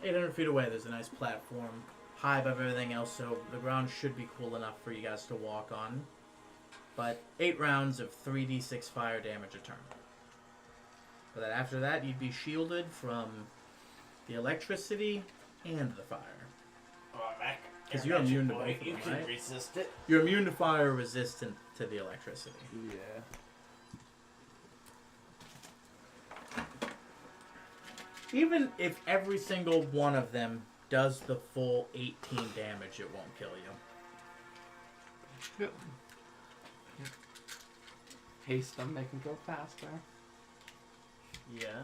800 feet away, there's a nice platform, high above everything else, so the ground should be cool enough for you guys to walk on. But 8 rounds of 3d6 fire damage a turn. But then after that, you'd be shielded from the electricity and the fire. Because you're immune to both of them, right? Resist it. You're immune to fire, resistant to the electricity. Yeah. Even if every single one of them does the full 18 damage, it won't kill you. Haste them, make them go faster. Yeah.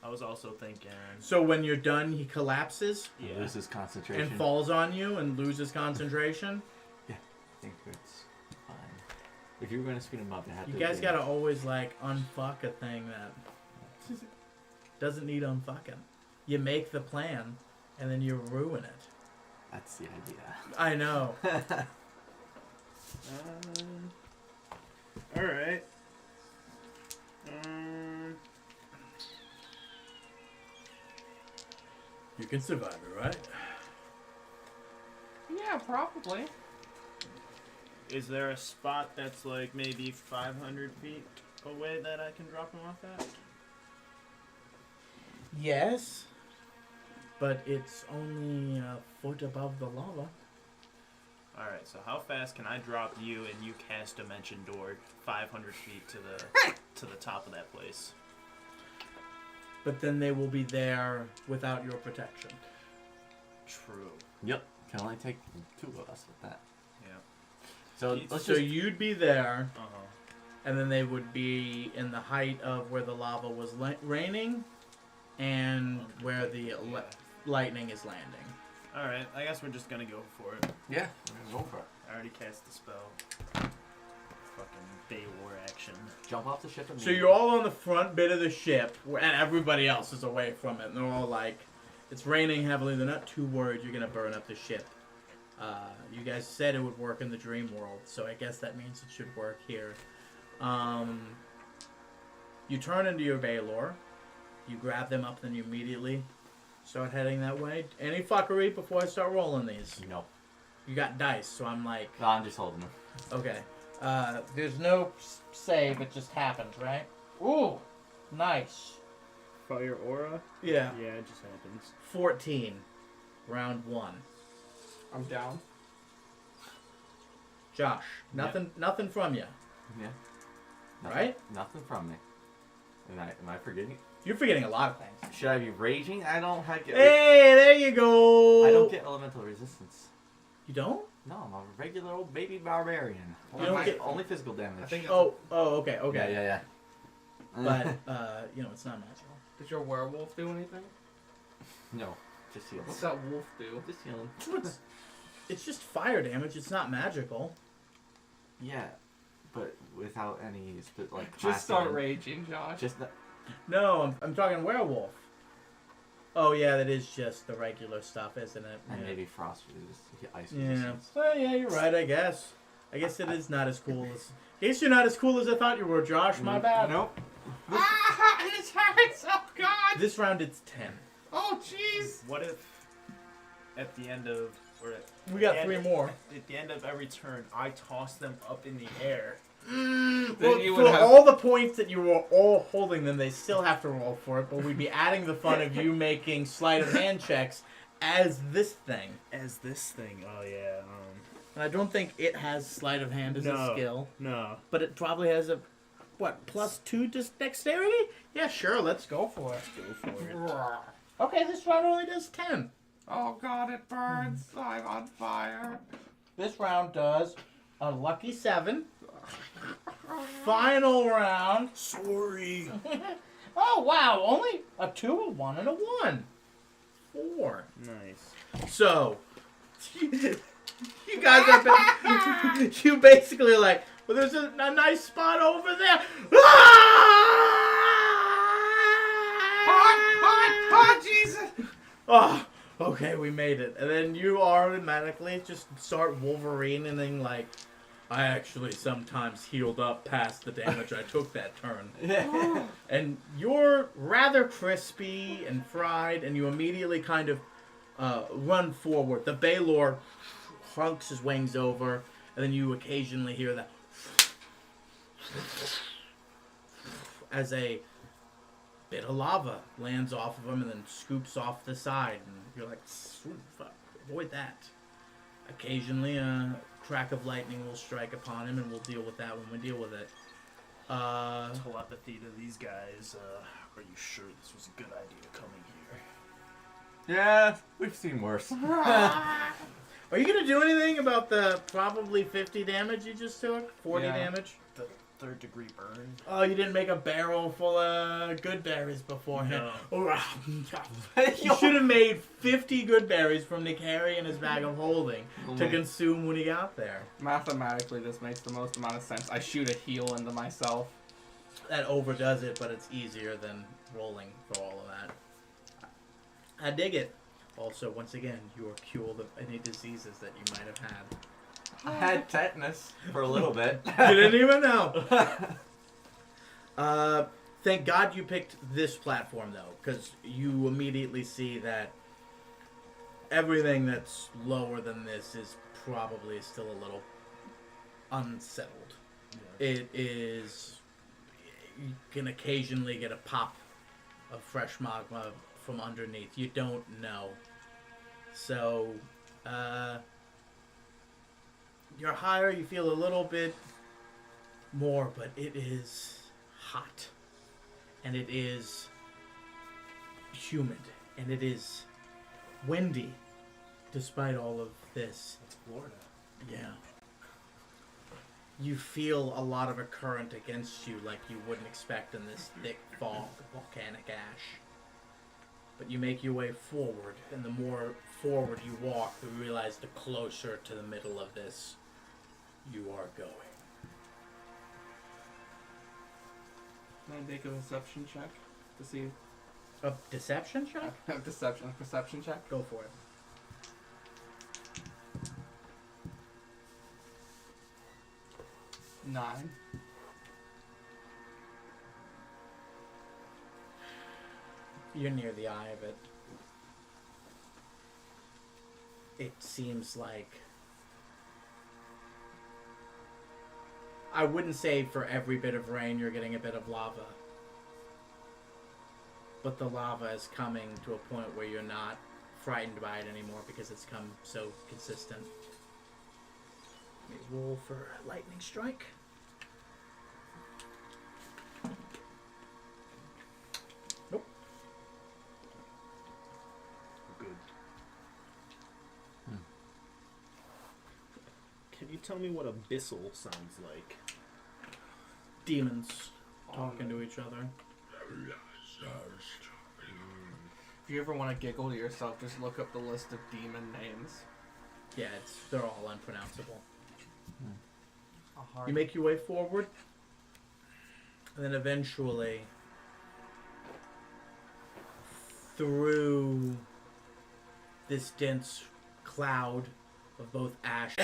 I was also thinking. So when you're done, he collapses Yeah. Loses concentration. and falls on you and loses concentration. I think it's fine. If you were going to speed him up, it had You to guys be... gotta always like unfuck a thing that doesn't need unfucking. You make the plan and then you ruin it. That's the idea. I know. All right. You can survive it, right? Yeah, probably. Is there a spot that's like maybe 500 feet away that I can drop him off at? Yes. But it's only a foot above the lava. Alright, so how fast can I drop you and you cast Dimension Door 500 feet to the top of that place? But then they will be there without your protection. True. Yep. Can only take 2 of us with that. Yeah. So let's So just... you'd be there, Uh-huh. and then they would be in the height of where the lava was raining, and where the lightning is landing. Alright, I guess we're just gonna go for it. Yeah, we're going to go for it. I already cast the spell. Fucking Bay War action. Jump off the ship and... So you're all on the front bit of the ship, and everybody else is away from it, and they're all like, it's raining heavily, they're not too worried you're going to burn up the ship. You guys said it would work in the dream world, so I guess that means it should work here. You turn into your Valor. You grab them up, then you immediately start heading that way. Any fuckery before I start rolling these? No. You got dice, so I'm like, No, I'm just holding them. okay. There's no save, it just happens, right? Ooh, nice. Fire aura? Yeah. Yeah, it just happens. 14. Round 1. I'm down. Josh, nothing from you, Yeah. right? Nothing from me. Am I forgetting? You're forgetting a lot of things. Should I be raging? I don't have. Hey, there you go. I don't get elemental resistance. You don't? No, I'm a regular old baby barbarian. You don't get- only physical damage. I think. Oh, okay. Yeah. But it's not magical. Did your werewolf do anything? No, just heal. What's that wolf do? Just healing. It's just fire damage. It's not magical. Yeah, but without any Just class start in- raging, Josh. Just No, I'm talking werewolf. Oh yeah, that is just the regular stuff, isn't it? and Yeah. maybe frost ice Yeah. resistance. Well, yeah, you're right. I guess. I guess it is not as cool as. I guess you're not as cool as I thought you were, Josh. My bad. Nope. Ah, it hurts! Oh God! This round it's 10. Oh jeez! What if at the end of We got at 3 the- more. At the end of every turn, I toss them up in the air. Well, you for would have- all the points that you were all holding them, they still have to roll for it. But we'd be adding the fun of you making sleight of hand checks as this thing. As this thing, oh yeah. And I don't think it has sleight of hand as a No. skill, No. but it probably has a +2 dexterity. Yeah, sure. Let's go for it. Go for it. Okay, this round only does 10. Oh God, it burns! I'm on fire. This round does a lucky 7. Final round. Sorry. Oh wow! Only a 2, a 1, and a 1. 4. Nice. So, you guys are you basically like, well, there's a nice spot over there. Oh Jesus! Oh, okay, we made it. And then you automatically just start Wolverining like, I actually sometimes healed up past the damage I took that turn. And you're rather crispy and fried, and you immediately kind of run forward. The Baylor hunks his wings over, and then you occasionally hear that as a bit of lava lands off of him and then scoops off the side, and you're like, fuck, avoid that. Occasionally, a crack of lightning will strike upon him, and we'll deal with that when we deal with it. Telepathy to these guys. Are you sure this was a good idea coming here? Yeah, we've seen worse. Are you gonna do anything about the probably 50 damage you just took? 40 Yeah. damage? The 3rd degree burn. Oh, you didn't make a barrel full of good berries beforehand. No. You should have made 50 good berries from the carry in his bag of holding to my- consume when he got there. Mathematically, this makes the most amount of sense. I shoot a heal into myself. That overdoes it, but it's easier than rolling for all of that. I dig it. Also, once again, you are cured of any diseases that you might have had. I had tetanus for a little bit. You didn't even know. Thank God you picked this platform, though, because you immediately see that everything that's lower than this is probably still a little unsettled. Yeah. It is... You can occasionally get a pop of fresh magma from underneath. You don't know. So, you're higher, you feel a little bit more, but it is hot. And it is humid. And it is windy, despite all of this. That's Florida. Yeah. You feel a lot of a current against you like you wouldn't expect in this thick fog of volcanic ash. But you make your way forward, and the more forward you walk, you realize the closer to the middle of this you are going. Can I make a deception check to see? A deception check? Perception check. Go for it. You're near the eye of it. It seems like... I wouldn't say for every bit of rain you're getting a bit of lava. But the lava is coming to a point where you're not frightened by it anymore because it's come so consistent. Let me roll for lightning strike. Nope. Good. Can you tell me what abyssal sounds like? Demons talking to each other. If you ever want to giggle to yourself, just look up the list of demon names. Yeah, they're all unpronounceable. A hard You make your way forward, and then eventually, through this dense cloud of both ash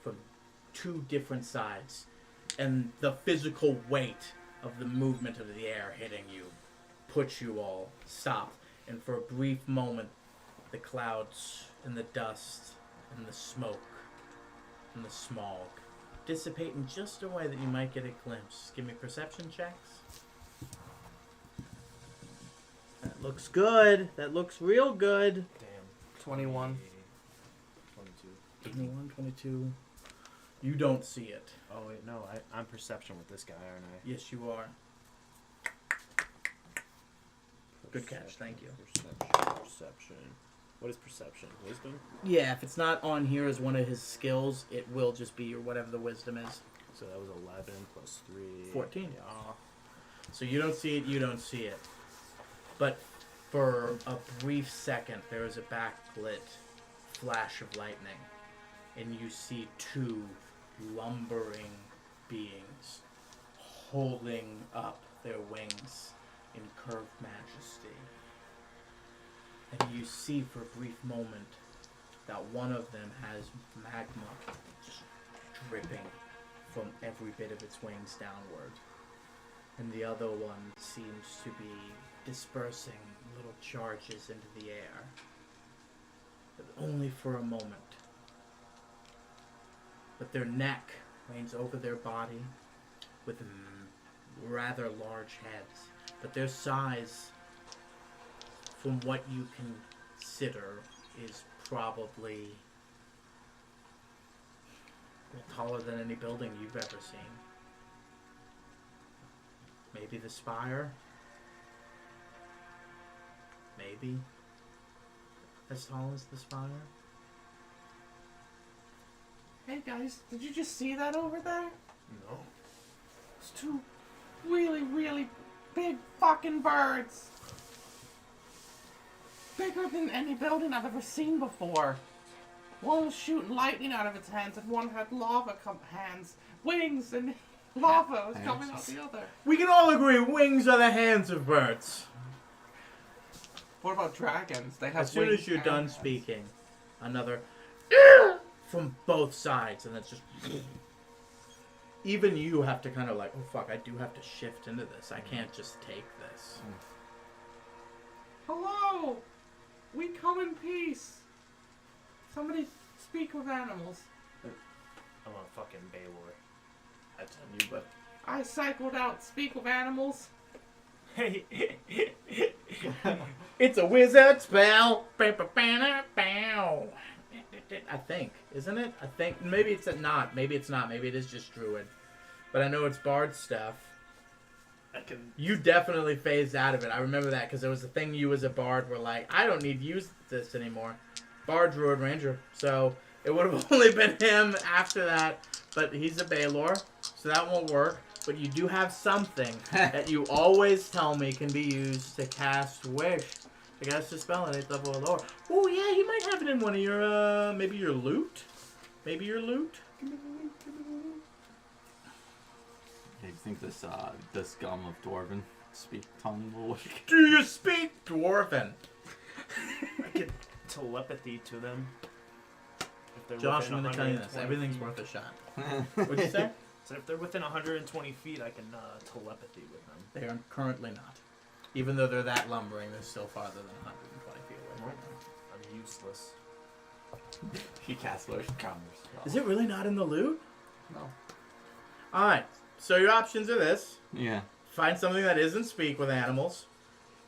from two different sides, and the physical weight of the movement of the air hitting you puts you all stopped. And for a brief moment, the clouds and the dust and the smoke and the smog dissipate in just a way that you might get a glimpse. Give me perception checks. That looks good. That looks real good. Damn. 21. 22. 21, 22. You don't see it. Oh wait, no, I'm perception with this guy, aren't I? Yes, you are. Good catch, thank you. Perception. What is perception? Wisdom? Yeah, if it's not on here as one of his skills, it will just be your whatever the wisdom is. So that was 11 plus 3. 14. Yeah. So you don't see it, you don't see it. But for a brief second, there is a backlit flash of lightning, and you see two lumbering beings holding up their wings in curved majesty. And you see for a brief moment that one of them has magma just dripping from every bit of its wings downward. And the other one seems to be dispersing little charges into the air. But only for a moment. But their neck reigns over their body with rather large heads. But their size, from what you consider, is probably taller than any building you've ever seen. Maybe the spire. Maybe as tall as the spire. Hey guys, did you just see that over there? No. It's two really, really big fucking birds. Bigger than any building I've ever seen before. One was shooting lightning out of its hands, and one had lava hands, wings, and lava was coming out the other. We can all agree wings are the hands of birds. What about dragons? They have As soon wings as you're and done hands. speaking, another from both sides, and it's just... Even you have to kind of like, oh fuck, I do have to shift into this. I can't just take this. Hello! We come in peace. Somebody speak with animals. I'm on fucking Baylor. That's on you, but... I cycled out speak with animals. Hey! It's a wizard spell. I think, isn't it? I think maybe it's not. Maybe it's not. Maybe it is just druid. But I know it's bard stuff. I can... You definitely phased out of it. I remember that because there was a thing you as a bard were like, I don't need to use this anymore. Bard, druid, ranger. So it would have only been him after that. But he's a Baylor, so that won't work. But you do have something that you always tell me can be used to cast wish. To cast a spell at 8th level or lower. Oh yeah, you might have it in one of your, maybe your loot? Maybe your loot? Do you think this gum of Dwarven speak tongue will work? Do you speak Dwarven? I could telepathy to them. If they're Josh, I'm within going to tell you this. 120 Everything's feet. worth a shot. What'd you say? So if they're within 120 feet, I can telepathy with them. They are currently not. Even though they're that lumbering, they're still farther than 120 feet away. Nope. I'm useless. He casts motion counters. Is it really not in the loot? No. Alright, so your options are this. Yeah. Find something that isn't speak with animals,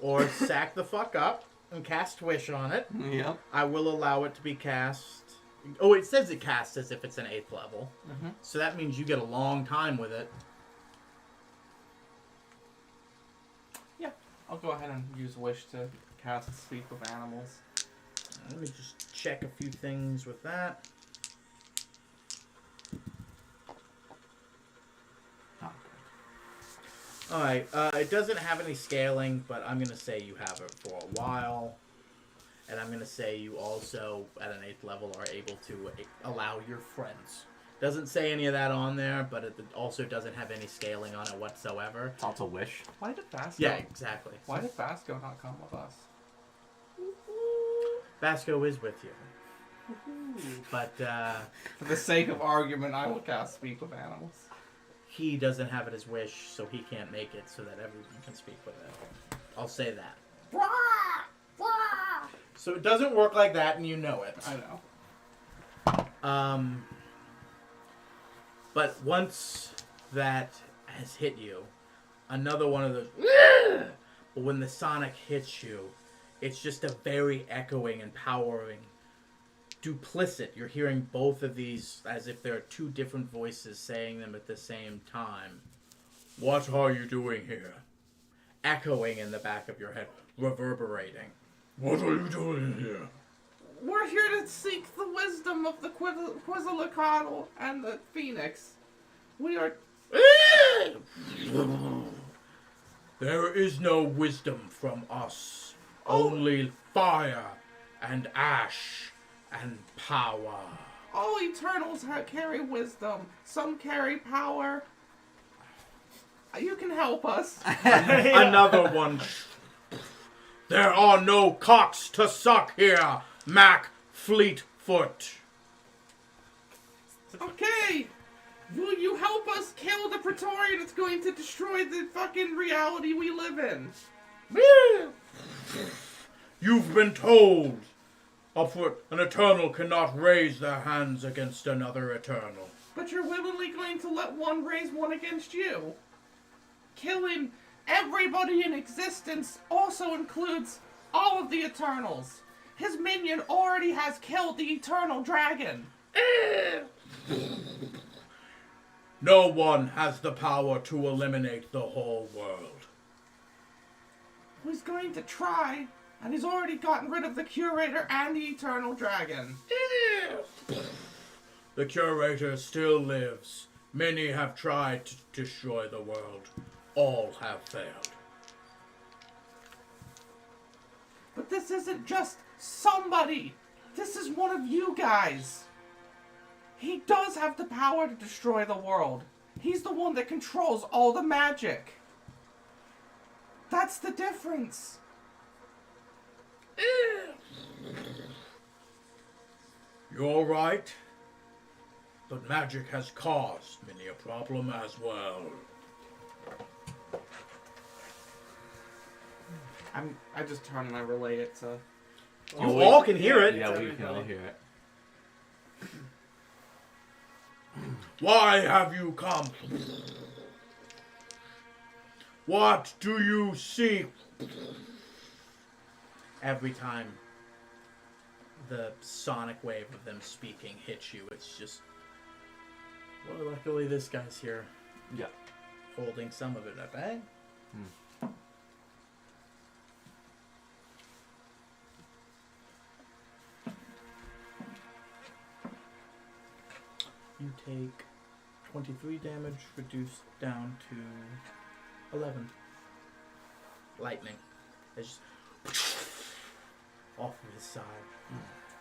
or sack the fuck up and cast Wish on it. Yep. I will allow it to be cast. Oh, it says it casts as if it's an 8th level. Mm-hmm. So that means you get a long time with it. I'll go ahead and use Wish to cast Speak with Animals. Let me just check a few things with that. Alright, it doesn't have any scaling, but I'm going to say you have it for a while. And I'm going to say you also, at an 8th level, are able to allow your friends. Doesn't say any of that on there, but it also doesn't have any scaling on it whatsoever. It's also wish. Why did Vasco? Yeah, exactly. Why did Vasco not come with us? Vasco is with you. But For the sake of argument, I will cast Speak with Animals. he doesn't have it as wish, so he can't make it so that everyone can speak with it. I'll say that. So it doesn't work like that, and you know it. I know. But once that has hit you, another one of those. But when the sonic hits you, it's just a very echoing and powering duplicit. You're hearing both of these as if there are two different voices saying them at the same time. What are you doing here? Echoing in the back of your head, reverberating. What are you doing here? We're here to seek the wisdom of the Quetzalcoatl and the Phoenix. We are... There is no wisdom from us. Only fire and ash and power. All Eternals carry wisdom. Some carry power. You can help us. Another one. There are no cocks to suck here, Mac Fleetfoot. Okay. Will you help us kill the Praetorian that's going to destroy the fucking reality we live in? You've been told. An Eternal cannot raise their hands against another Eternal. But you're willingly going to let one raise one against you. Killing everybody in existence also includes all of the Eternals. His minion already has killed the Eternal Dragon. No one has the power to eliminate the whole world. He's going to try, and he's already gotten rid of the Curator and the Eternal Dragon. The Curator still lives. Many have tried to destroy the world. All have failed. But this isn't just somebody. This is one of you guys. He does have the power to destroy the world. He's the one that controls all the magic. That's the difference. You're right. But magic has caused many a problem as well. I just turn and I relay it to... You all can hear it. Yeah, we can everybody. all hear it. Why have you come? What do you seek? Every time the sonic wave of them speaking hits you, it's just... Well, luckily this guy's here. Yeah. Holding some of it up, eh? You take 23 damage, reduced down to 11. Lightning. It's just off of his side.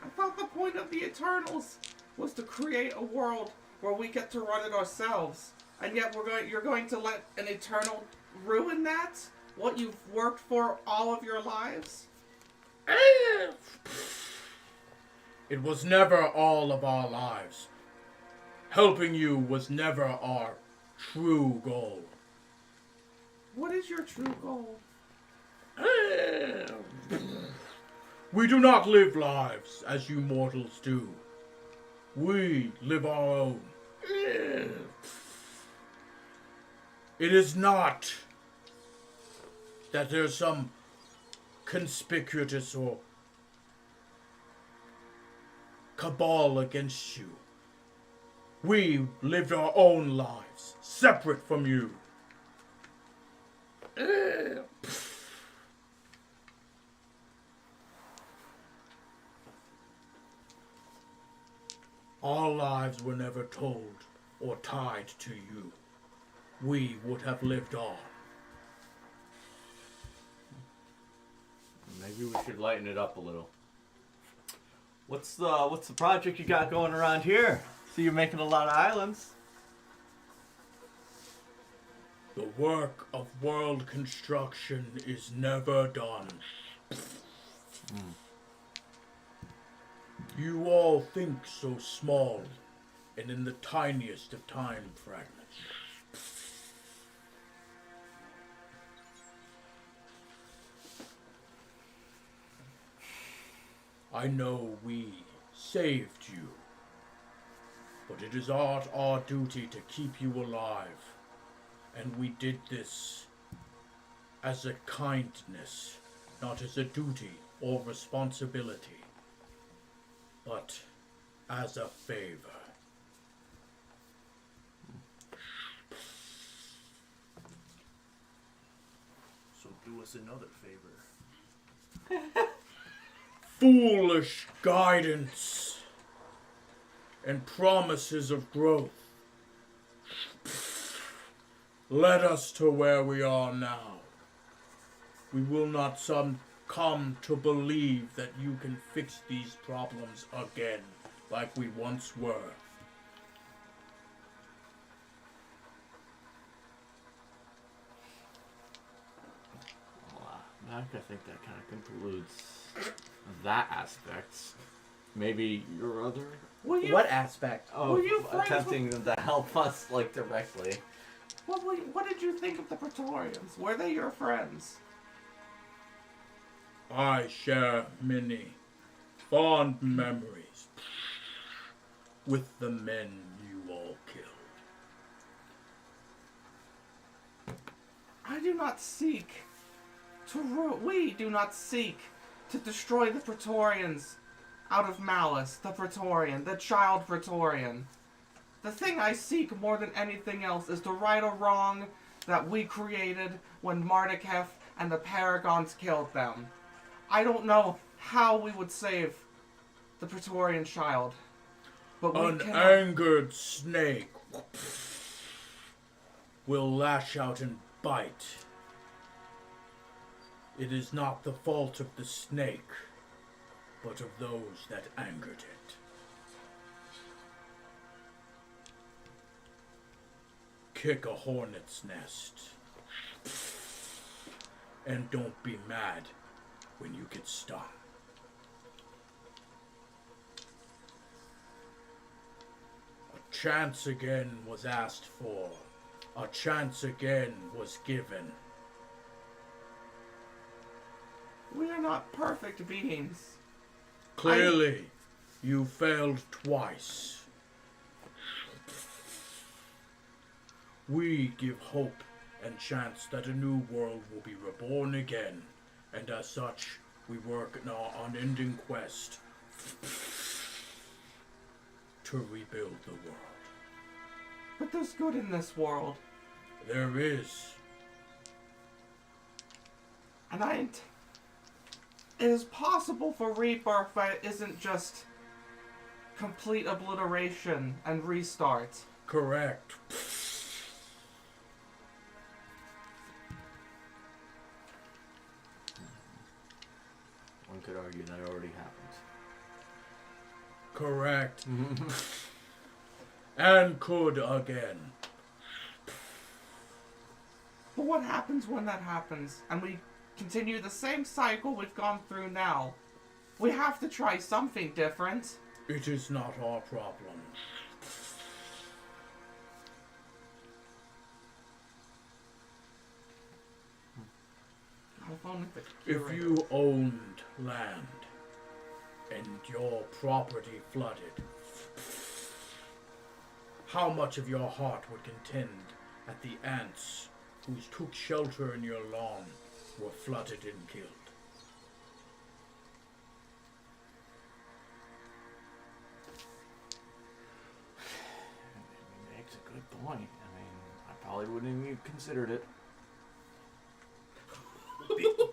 I thought the point of the Eternals was to create a world where we get to run it ourselves. And yet you're going to let an Eternal ruin that? What you've worked for all of your lives? It was never all of our lives. Helping you was never our true goal. What is your true goal? We do not live lives as you mortals do. We live our own. It is not that there's some conspicuous or cabal against you. We lived our own lives, separate from you. Our lives were never told or tied to you. We would have lived on. Maybe we should lighten it up a little. What's the project you got going around here? See, you're making a lot of islands. The work of world construction is never done. You all think so small and in the tiniest of time fragments. I know we saved you, but it is our duty to keep you alive, and we did this as a kindness, not as a duty or responsibility, but as a favor. So do us another favor. Foolish guidance and promises of growth led us to where we are now. We will not come to believe that you can fix these problems again like we once were. Well, I think that kind of concludes that aspect. Maybe your other What aspect? Were you friends attempting to help us like directly. What did you think of the Praetorians? Were they your friends? I share many fond memories with the men you all killed. I do not seek we do not seek to destroy the Praetorians out of malice, the Praetorian, the child Praetorian. The thing I seek more than anything else is to right a wrong that we created when Marduketh and the Paragons killed them. I don't know how we would save the Praetorian child, but we An cannot. angered snake will lash out and bite. It is not the fault of the snake, but of those that angered it. Kick a hornet's nest. And don't be mad when you get stung. A chance again was asked for. A chance again was given. We are not perfect beings. Clearly, you failed twice. We give hope and chance that a new world will be reborn again, and as such, we work in our unending quest to rebuild the world. But there's good in this world. There is. And it is possible for rebirth, but it isn't just complete obliteration and restart. Correct. One could argue that already happened. Correct. And could again. But what happens when that happens, and we continue the same cycle we've gone through now? We have to try something different. It is not our problem. phone with the If curator. you owned land and your property flooded, how much of your heart would contend at the ants who took shelter in your lawn were flooded and killed? He makes a good point. I mean, I probably wouldn't have even considered it.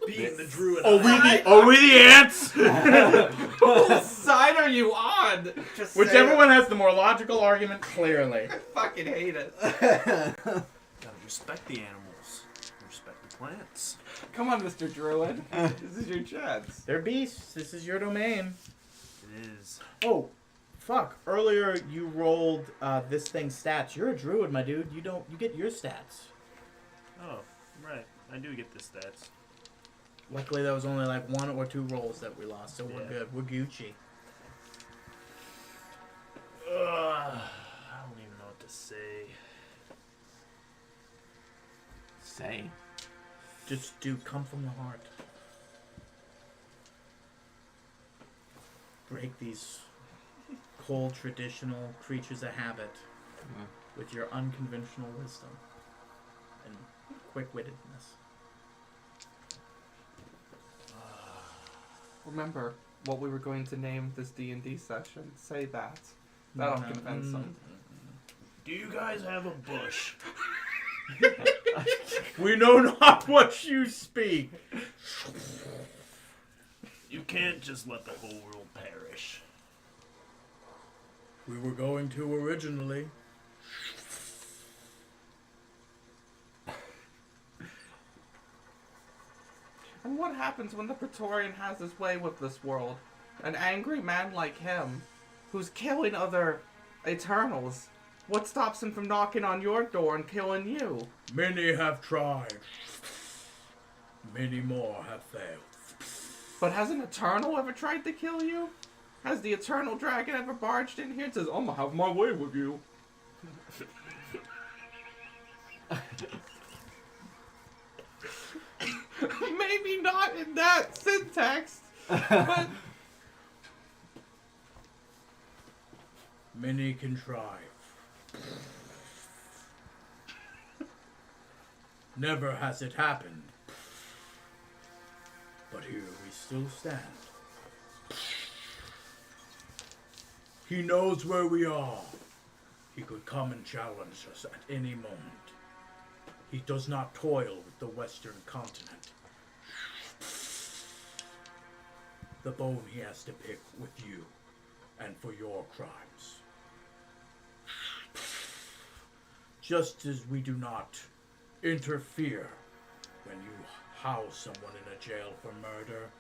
Being the druid. Are we the ants? Whose side are you on? Just say Whichever it. one has the more logical argument, clearly. I fucking hate it. Gotta respect the animals. Respect the plants. Come on, Mr. Druid. This is your chance. They're beasts. This is your domain. It is. Oh, fuck. Earlier you rolled this thing's stats. You're a druid, my dude. You get your stats. Oh, right. I do get the stats. Luckily, that was only like 1 or 2 rolls that we lost, so we're Yeah. good. We're Gucci. I don't even know what to say. Say. Just do come from the heart. Break these cold, traditional creatures of habit with your unconventional wisdom and quick-wittedness. Remember what we were going to name this D&D session. Say that. That'll convince them. Do you guys have a bush? We know not what you speak. You can't just let the whole world perish. We were going to originally. And what happens when the Praetorian has his way with this world? An angry man like him, who's killing other Eternals. What stops him from knocking on your door and killing you? Many have tried. Many more have failed. But has an Eternal ever tried to kill you? Has the Eternal Dragon ever barged in here and says, I'm gonna have my way with you? Maybe not in that syntax, but Many contrive. Never has it happened. But here we still stand. He knows where we are. He could come and challenge us at any moment. He does not toil with the Western continent. The bone he has to pick with you and for your crimes. Just as we do not interfere when you house someone in a jail for murder,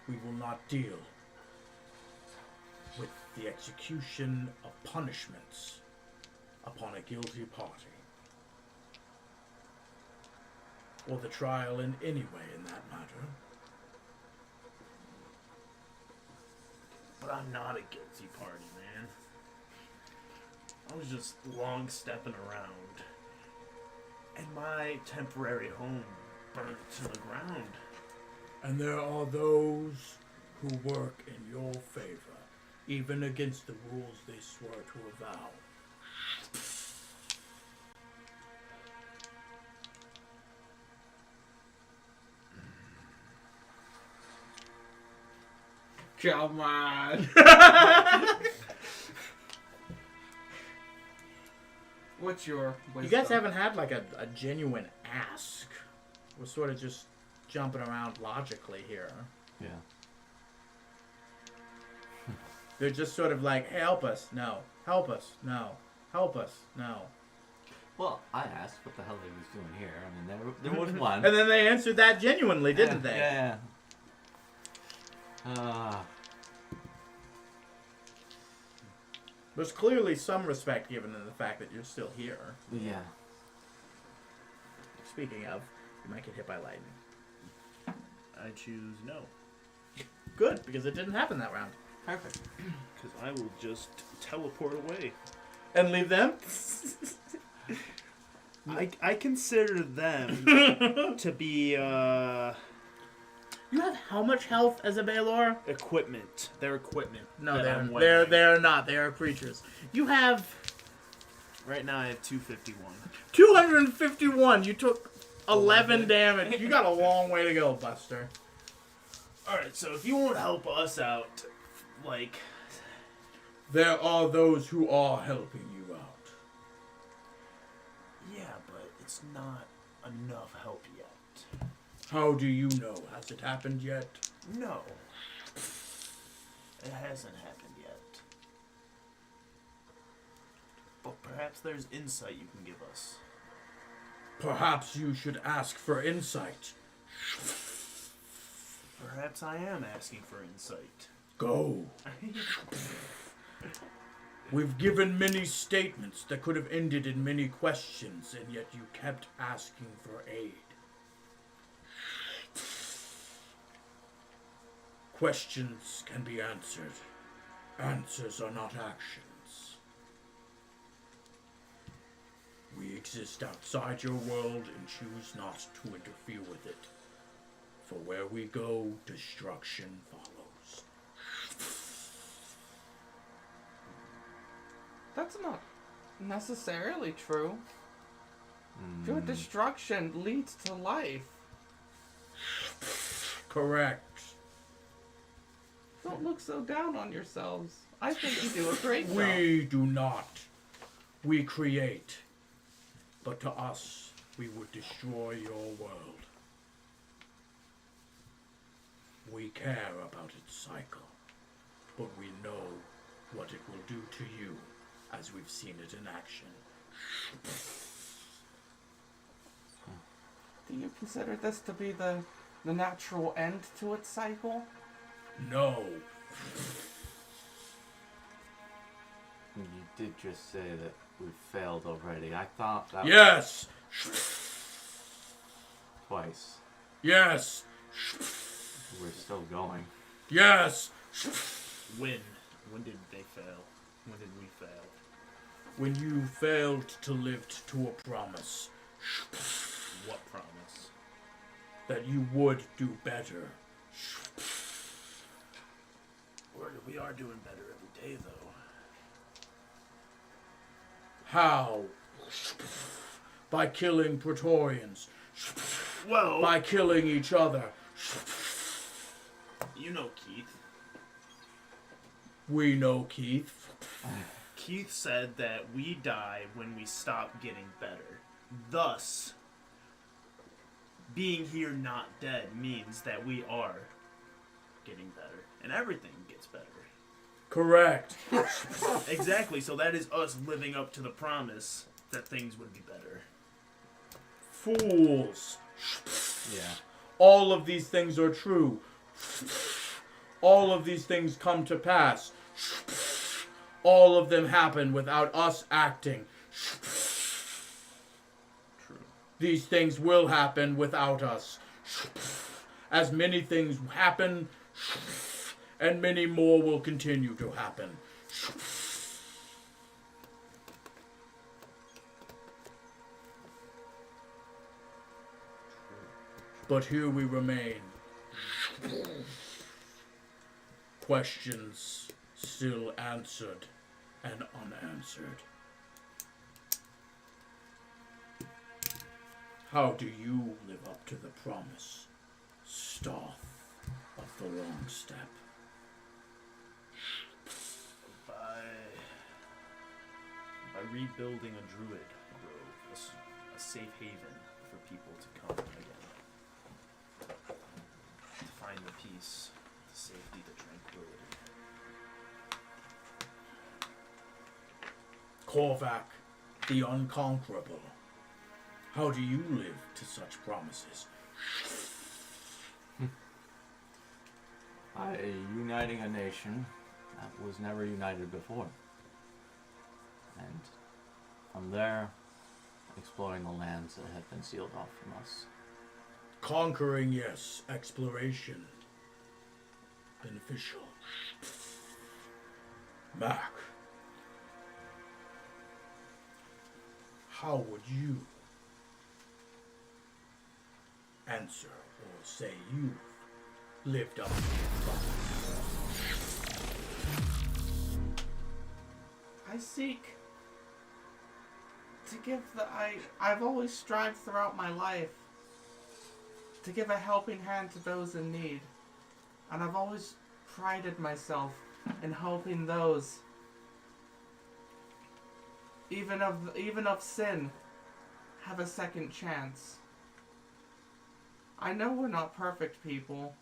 we will not deal with the execution of punishments upon a guilty party, or the trial in any way in that matter. But I'm not a guilty party, man. I was just long stepping around. And my temporary home burnt to the ground. And there are those who work in your favor, even against the rules they swore to avow. come on. What's your wisdom? You guys haven't had like a genuine ask. We're sort of just jumping around logically here. Yeah. They're just sort of like, hey, help us, no. Help us, no. Help us, no. Well, I asked what the hell he was doing here. I mean, there was one. And then they answered that genuinely, didn't they? Yeah. There's clearly some respect given in the fact that you're still here. Yeah. Speaking of, you might get hit by lightning. I choose no. Good, because it didn't happen that round. Perfect. Because I will just teleport away. And leave them? I consider them to be You have how much health as a Baylor? equipment. They're equipment. No, that I'm they're wearing. they're not. They are creatures. You have Right now I have 251. 251. You took 11 damage. You got a long way to go, Buster. Alright, so if you won't help us out, like, There are those who are helping you out. yeah, but it's not enough help yet. How do you know? Has it happened yet? No. It hasn't happened yet. But perhaps there's insight you can give us. Perhaps you should ask for insight. Perhaps I am asking for insight. Go. We've given many statements that could have ended in many questions, and yet you kept asking for aid. Questions can be answered. Answers are not actions. We exist outside your world and choose not to interfere with it. For where we go, destruction follows. That's not necessarily true. Your destruction leads to life. Correct. Don't look so down on yourselves. I think you do a great job. We do not. We create. But to us, we would destroy your world. We care about its cycle, but we know what it will do to you, as we've seen it in action. Do you consider this to be the natural end to its cycle? No. You did just say that we failed already. I thought that Yes! was twice. Yes! We're still going. Yes! When? When did they fail? When did we fail? When you failed to live to a promise What promise? that you would do better. We are doing better every day, though. How? By killing Praetorians. Well, By killing each other. you know Keith. We know Keith. Keith said that we die when we stop getting better. Thus, being here not dead means that we are getting better. And everything gets better. Correct. Exactly, so that is us living up to the promise that things would be better. Fools. Yeah. All of these things are true. All of these things come to pass. All of them happen without us acting. True. These things will happen without us. As many things happen, and many more will continue to happen. But here we remain. Questions still answered and unanswered. How do you live up to the promise, Stoth of the Long Step? By rebuilding a druid grove, a safe haven for people to come again. To find the peace, the safety, the tranquility. Korvac, the Unconquerable. How do you live to such promises? By uniting a nation that was never united before. And from there, exploring the lands that have been sealed off from us. Conquering, yes. Exploration. Beneficial. Mac. How would you answer, or say you've lived up to your promise. I seek to give I've always strived throughout my life to give a helping hand to those in need. And I've always prided myself in helping those, even of sin, have a second chance. I know we're not perfect people,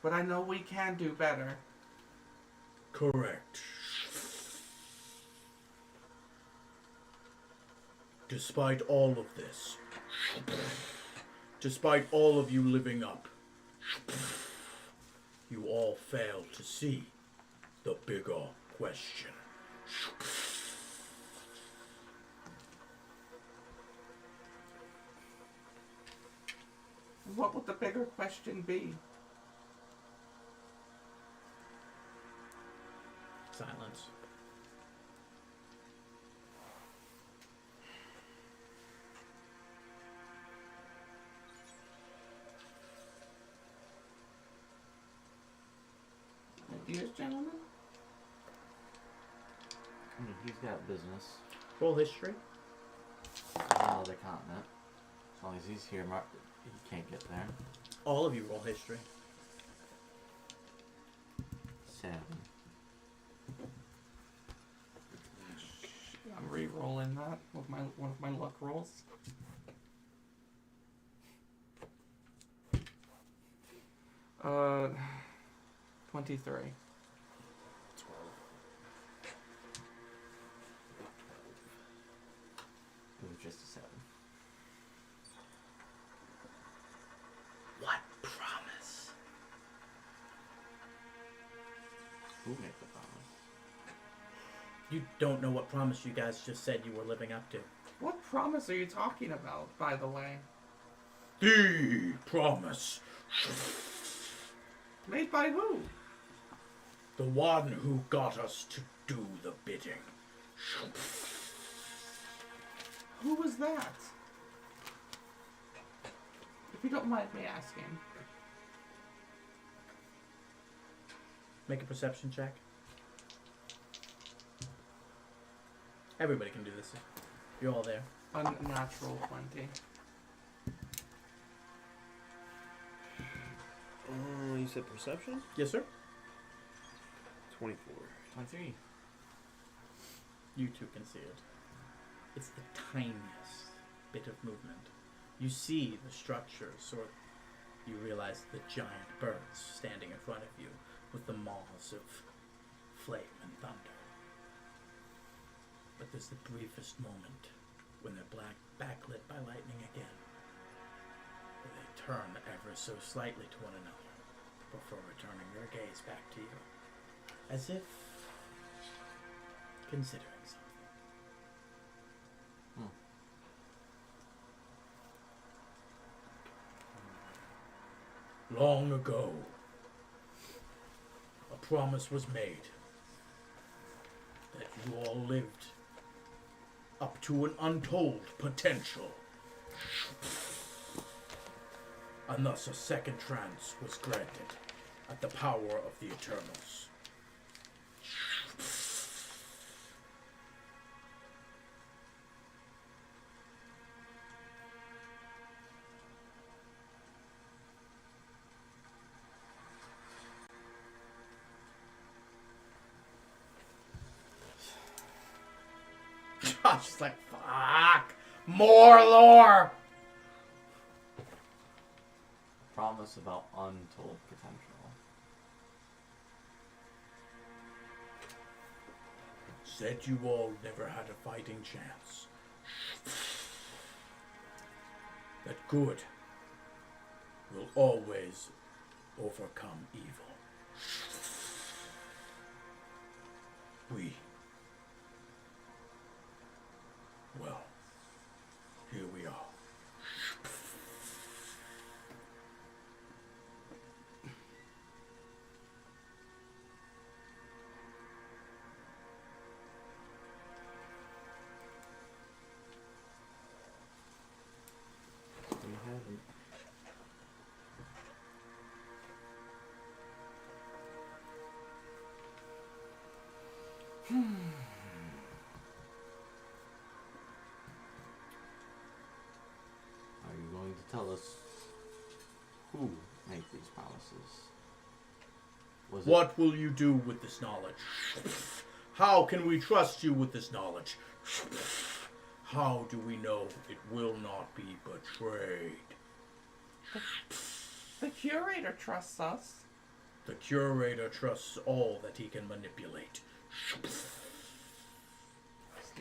but I know we can do better. Correct. Despite all of this, despite all of you living up, you all fail to see the bigger question. What would the bigger question be? Silence. Ideas, gentlemen? I mean, he's got business Roll history. on another continent. As long as he's here, he can't get there. All of you roll history. 7. I'm re-rolling that with one of my luck rolls. Uh, 23. 12. It was just a 7. What promise? Who made the promise? You don't know what promise you guys just said you were living up to. What promise are you talking about, by the way? The promise. Made by who? The one who got us to do the bidding. Who was that? If you don't mind me asking. Make a perception check. Everybody can do this. You're all there. Unnatural 20. You said perception? Yes, sir. 24. 23. You two can see it. It's the tiniest bit of movement. You see the structures, or you realize the giant birds standing in front of you with the maws of flame and thunder. But there's the briefest moment when they're backlit by lightning again, where they turn ever so slightly to one another before returning their gaze back to you, as if considering something. Long ago, a promise was made that you all lived up to an untold potential. And thus a second chance was granted at the power of the Eternals. Josh is like, fuck! More lore! Promise about untold potential. Said you all never had a fighting chance. That good will always overcome evil. Well, here we are. We haven't. Are you going to tell us who made these promises? Was What will you do with this knowledge? How can we trust you with this knowledge? How do we know it will not be betrayed? The curator trusts us. The curator trusts all that he can manipulate. Just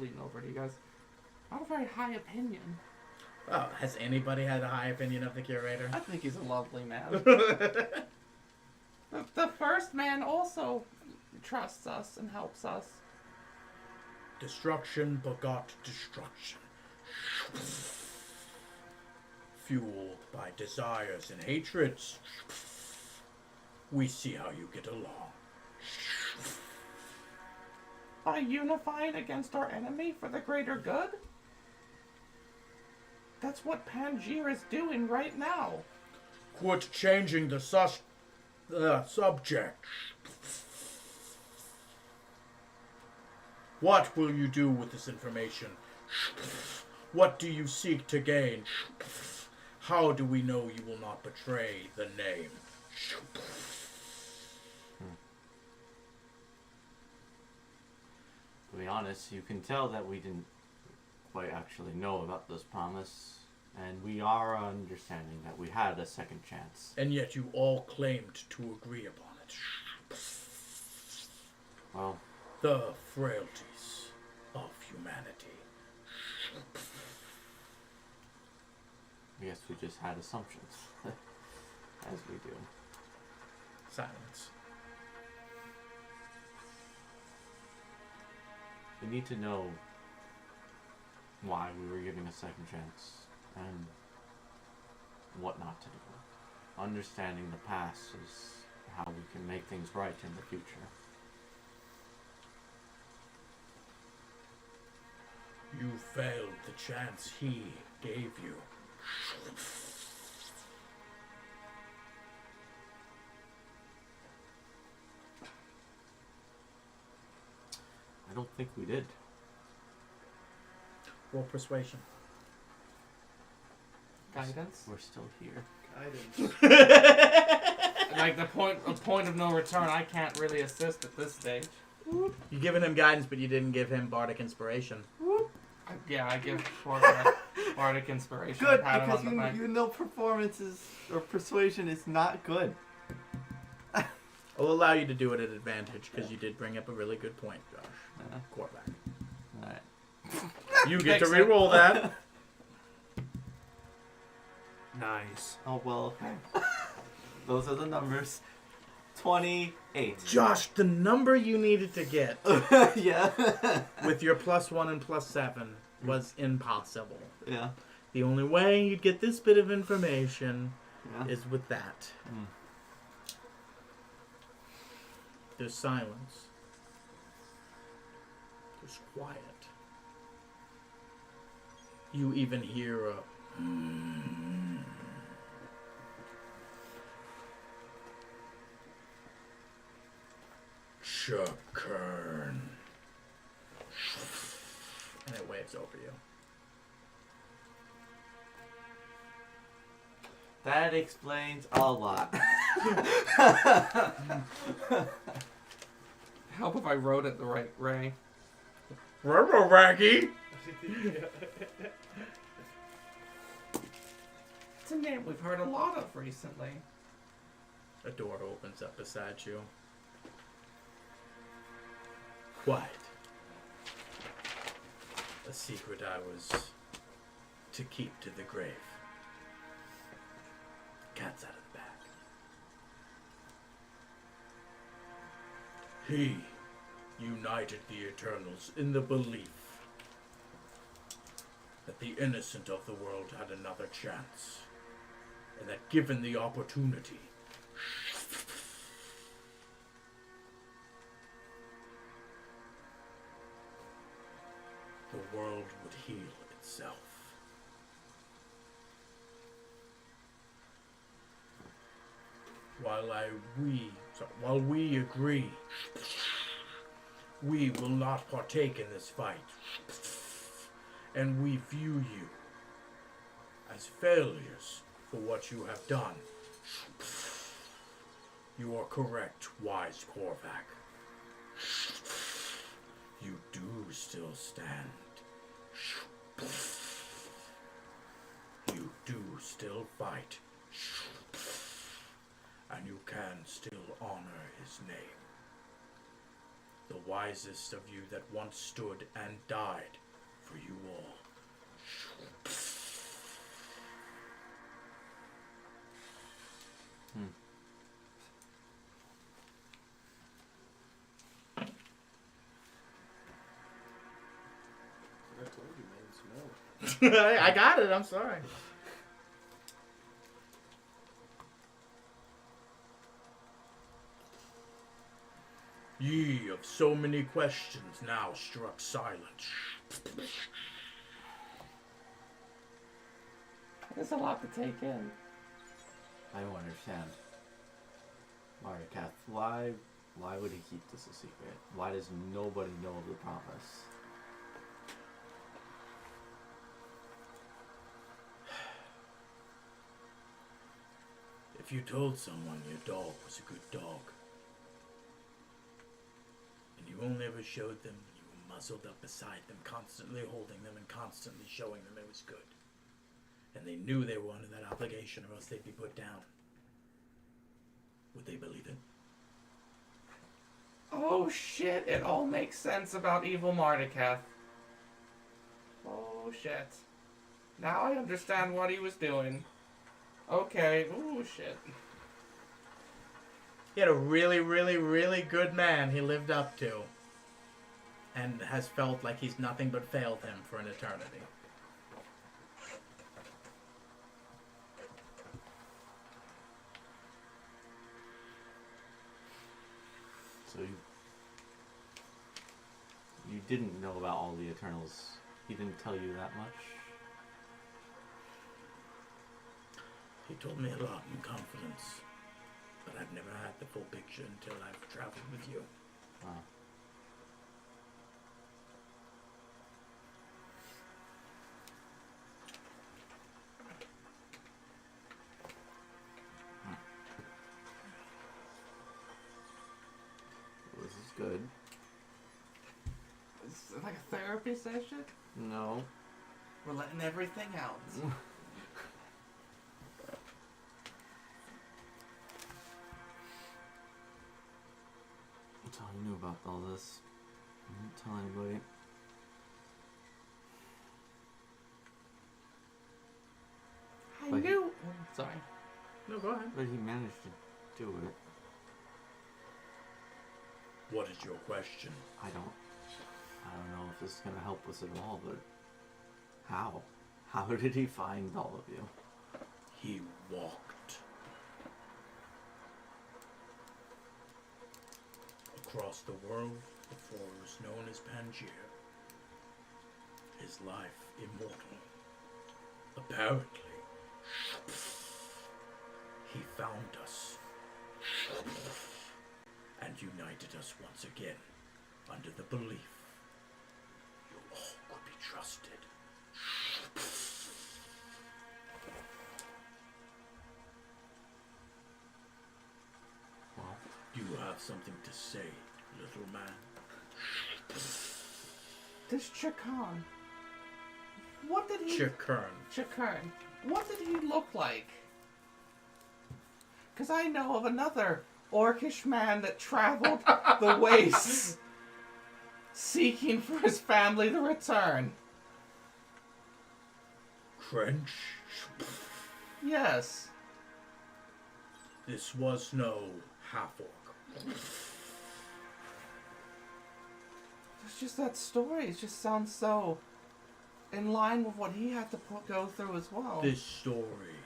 leaning over to you guys. Not a very high opinion. Oh, has anybody had a high opinion of the curator? I think he's a lovely man. The first man also trusts us and helps us. Destruction begot destruction. Fueled by desires and hatreds. We see how you get along. By unifying against our enemy for the greater good? That's what Pangier is doing right now. Quit changing the subject. What will you do with this information? What do you seek to gain? How do we know you will not betray the name? To be honest, you can tell that we didn't quite actually know about this promise, and we are understanding that we had a second chance. And yet you all claimed to agree upon it. Well, The frailties of humanity. I guess we just had assumptions, as we do. Silence. We need to know why we were given a second chance and what not to do. Understanding the past is how we can make things right in the future. You failed the chance he gave you. I don't think we did. Roll persuasion. Guidance? We're still here. Guidance. Like the point of no return, I can't really assist at this stage. You've given him guidance, but you didn't give him bardic inspiration. Yeah, I give Short Bardic Inspiration. Good, pat him because on the back. you know performance is, or persuasion is not good. I'll allow you to do it at advantage, because you did bring up a really good point, Josh. Quarterback. Alright. You get to Makes sense. re-roll that. Nice. Oh, well, okay. Those are the numbers. 28. Josh, the number you needed to get Yeah. with your +1 and +7 was impossible. Yeah. The only way you'd get this bit of information Yeah. is with that. Mm. There's silence. There's quiet. You even hear a Chukern. And it waves over you. That explains a lot. Help if I wrote it the right way. Raggy. It's a name we've heard a lot of recently. A door opens up beside you. Quiet. A secret I was to keep to the grave. Cat's out of the bag. He united the Eternals in the belief that the innocent of the world had another chance, and that given the opportunity, the world would heal itself. While we agree We will not partake in this fight. And we view you as failures for what you have done. You are correct, wise Korvac. You do still stand. You do still fight. And you can still honor his name. The wisest of you that once stood and died for you all. I told you, man, it's no. I got it, I'm sorry. Ye of so many questions now struck silence. There's a lot to take in. I don't understand. Marikath, why would he keep this a secret? Why does nobody know of the promise? If you told someone your dog was a good dog, and you only ever showed them when you were muzzled up beside them, constantly holding them and constantly showing them it was good, and they knew they were under that obligation or else they'd be put down, would they believe it? Oh shit, it all makes sense about evil Mardikath. Oh shit. Now I understand what he was doing. Okay, ooh shit. He had a really, really, really good man he lived up to, and has felt like he's nothing but failed him for an eternity. So you didn't know about all the Eternals. He didn't tell you that much? He told me a lot in confidence, but I've never had the full picture until I've traveled with you. Wow. This is good. Is it like a therapy session? No. We're letting everything out. That's all you knew about all this. You didn't tell anybody. I But he- knew. Sorry. No, go ahead. But he managed to do it. What is your question? I don't know if this is gonna help us at all, but how? How did he find all of you? He walked across the world before it was known as Pangaea. His life immortal. Apparently, he found us and united us once again under the belief you all could be trusted. Well, You have something to say, little man. This Chakern. What did he... Chakern. Chakern. What did he look like? Because I know of another orcish man that traveled the wastes seeking for his family to return. Crench. Yes. This was no half-orc. It's just that story. It just sounds so in line with what he had to go through as well. This story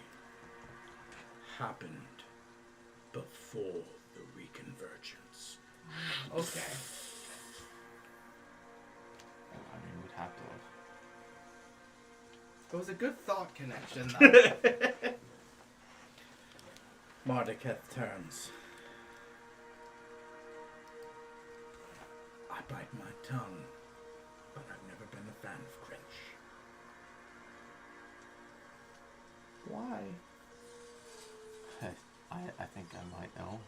happened before the reconvergence. Okay. I mean, we'd have to have. It was a good thought connection, though. Mardiketh turns. I bite my tongue, but I've never been a fan of Cringe. Why? I think I might know.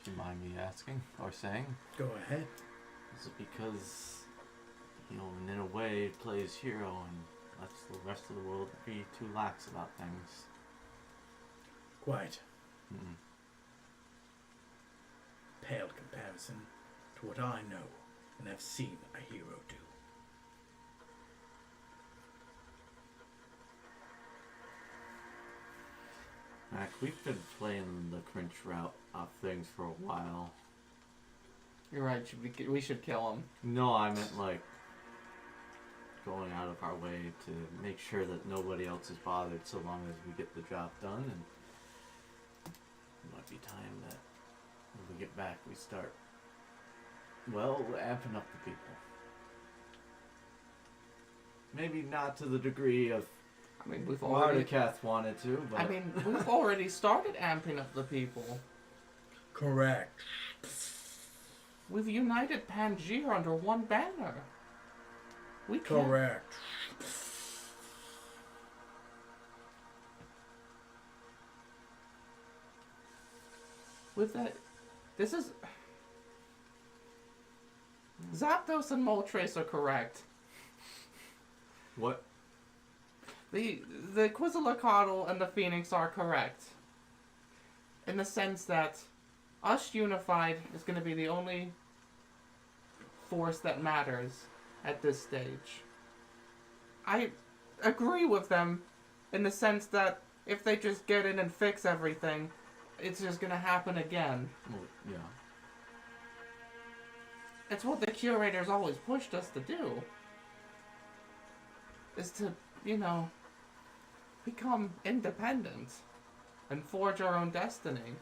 If you mind me asking or saying. Go ahead. Is it because, in a way, plays hero and lets the rest of the world be too lax about things? Quite. Mm-mm. Pale comparison to what I know and have seen a hero do. Mac, we've been playing the Cringe route of things for a while. You're right. We should kill him. No, I meant like going out of our way to make sure that nobody else is bothered so long as we get the job done, and it might be time that when we get back we start, well, amping up the people. Maybe not to the degree of I mean, we've already. Articath wanted to, but I mean, we've already started amping up the people. Correct. We've united Pangaea under one banner. We can't. Correct. With that, this is. Zapdos and Moltres are correct. what? The Quetzalcoatl and the Phoenix are correct. In the sense that us unified is going to be the only force that matters at this stage. I agree with them in the sense that if they just get in and fix everything, it's just going to happen again. Well, yeah. It's what the curators always pushed us to do. Is to, become independent and forge our own destiny.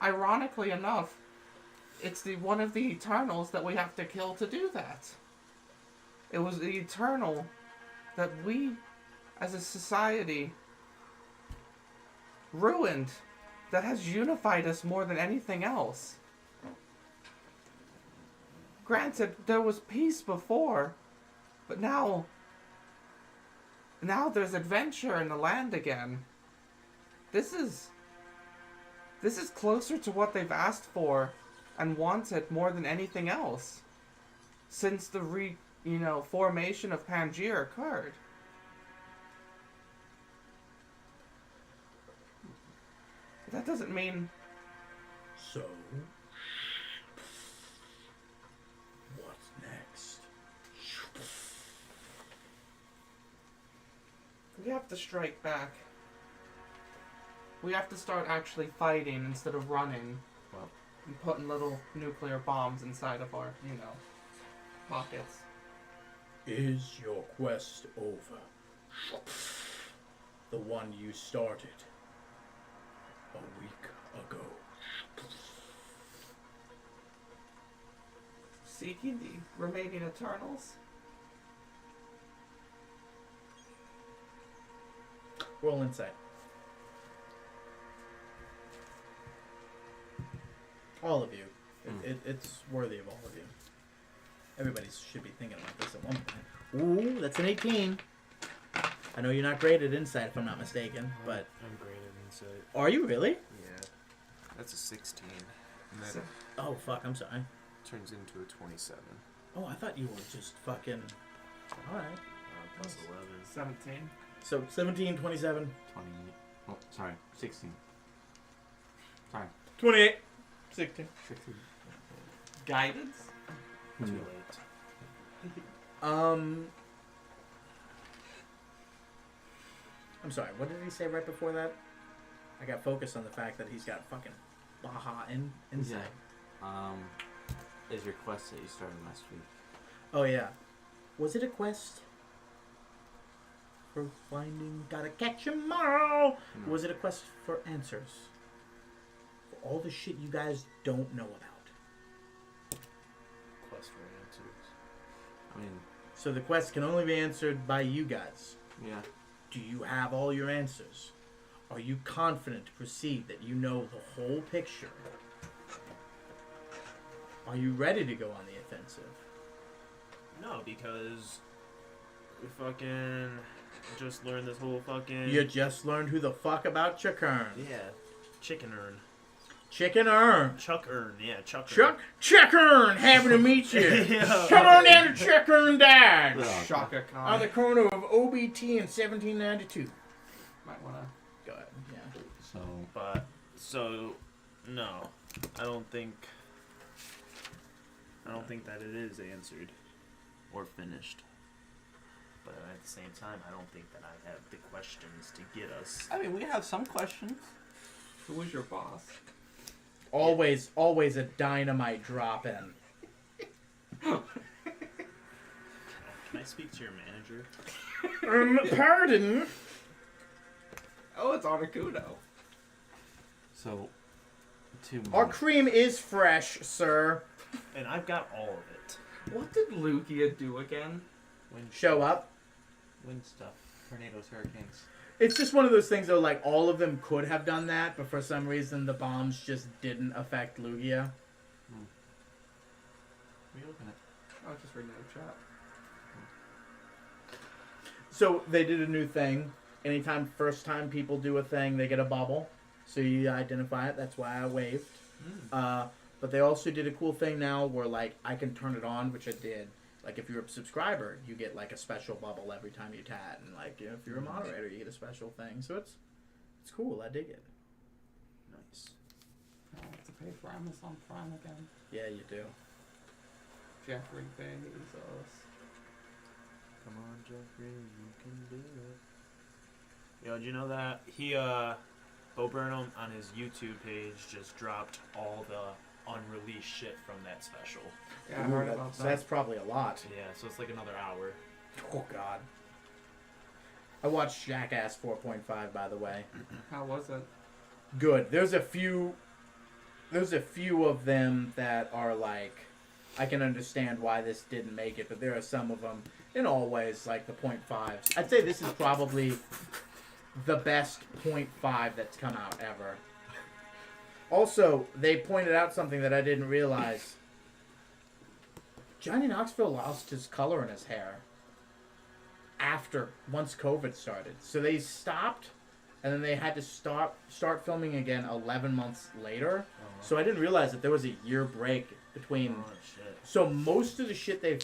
Ironically enough, it's one of the Eternals that we have to kill to do that. It was the Eternal that we, as a society, ruined, that has unified us more than anything else. Granted, there was peace before, but now there's adventure in the land again. This is closer to what they've asked for and wanted more than anything else since the formation of Pangaea occurred. But that doesn't mean So, what's next? we have to strike back. We have to start actually fighting instead of running. Well, And putting little nuclear bombs inside of our, pockets. Is your quest over? The one you started a week ago. Seeking the remaining Eternals? Roll insight. All of you. It's worthy of all of you. Everybody should be thinking about this at one point. Ooh, that's an 18. I know you're not great at insight, if I'm not mistaken, but I'm great at insight. are you really? Yeah, that's a 16, and that So- Oh, fuck, I'm sorry. turns into a 27. Oh, I thought you were just fucking... Alright. Plus 11. 17. So, 17, 27, 20. Oh, sorry, 16. Sorry, 28, 16. 16. Guidance? Too Hmm. late. I'm sorry, what did he say right before that? I got focused on the fact that he's got fucking Baja insight. Is your quest that you started last week? Oh, yeah. Was it a quest? For finding... Gotta catch 'em all! No. Was it a quest for answers? For all the shit you guys don't know about. Quest for answers. I mean, So the quest can only be answered by you guys. yeah. Do you have all your answers? Are you confident to proceed that you know the whole picture? Are you ready to go on the offensive? No, because we fucking just learned this whole fucking You just learned who the fuck about Chuckern. yeah, chicken urn, Chicken Earn. Chuck urn, yeah, Chuck Chuckern, happy to meet you. Yeah. Come on down to Chuckern Dodge. Oh, Shaka On the Khan. corner of OBT in 1792. Might wanna. Go ahead. Yeah. So But so no, I don't think that it is answered or finished. But at the same time, I don't think that I have the questions to get us. I mean, we have some questions. Who was your boss? Always a dynamite drop in. Can I speak to your manager? Pardon? Oh, it's Articuno. So, to Our cream is fresh, sir. And I've got all of it. What did Lugia do again? Show up. wind stuff, tornadoes, hurricanes. It's just one of those things though, like all of them could have done that, but for some reason the bombs just didn't affect Lugia. What are you looking at? Oh, just reading the chat. So they did a new thing. Anytime first time people do a thing, they get a bubble. So you identify it. That's why I waved. But they also did a cool thing now where like I can turn it on, which I did. Like if you're a subscriber, you get like a special bubble every time you tat, and like you know, if you're a moderator, you get a special thing. So it's cool. I dig it. Nice. Oh, it's a pay for Amazon Prime again. Yeah, you do. Jeffrey Bezos. Come on, Jeffrey, you can do it. Yo, did you know that Bo Burnham on his YouTube page just dropped all the unreleased shit from that special? Yeah, I heard about So that. that's probably a lot. Yeah, so it's like another hour. Oh God. I watched Jackass 4.5, by the way. How was it? Good. There's a few of them that are like, I can understand why this didn't make it, but there are some of them, in all ways, like the .5s. I'd say this is probably the best .5 that's come out ever. Also, they pointed out something that I didn't realize. Johnny Knoxville lost his color in his hair once COVID started. So they stopped, and then they had to start filming again 11 months later. So I didn't realize that there was a year break between. Oh shit. So most of the shit they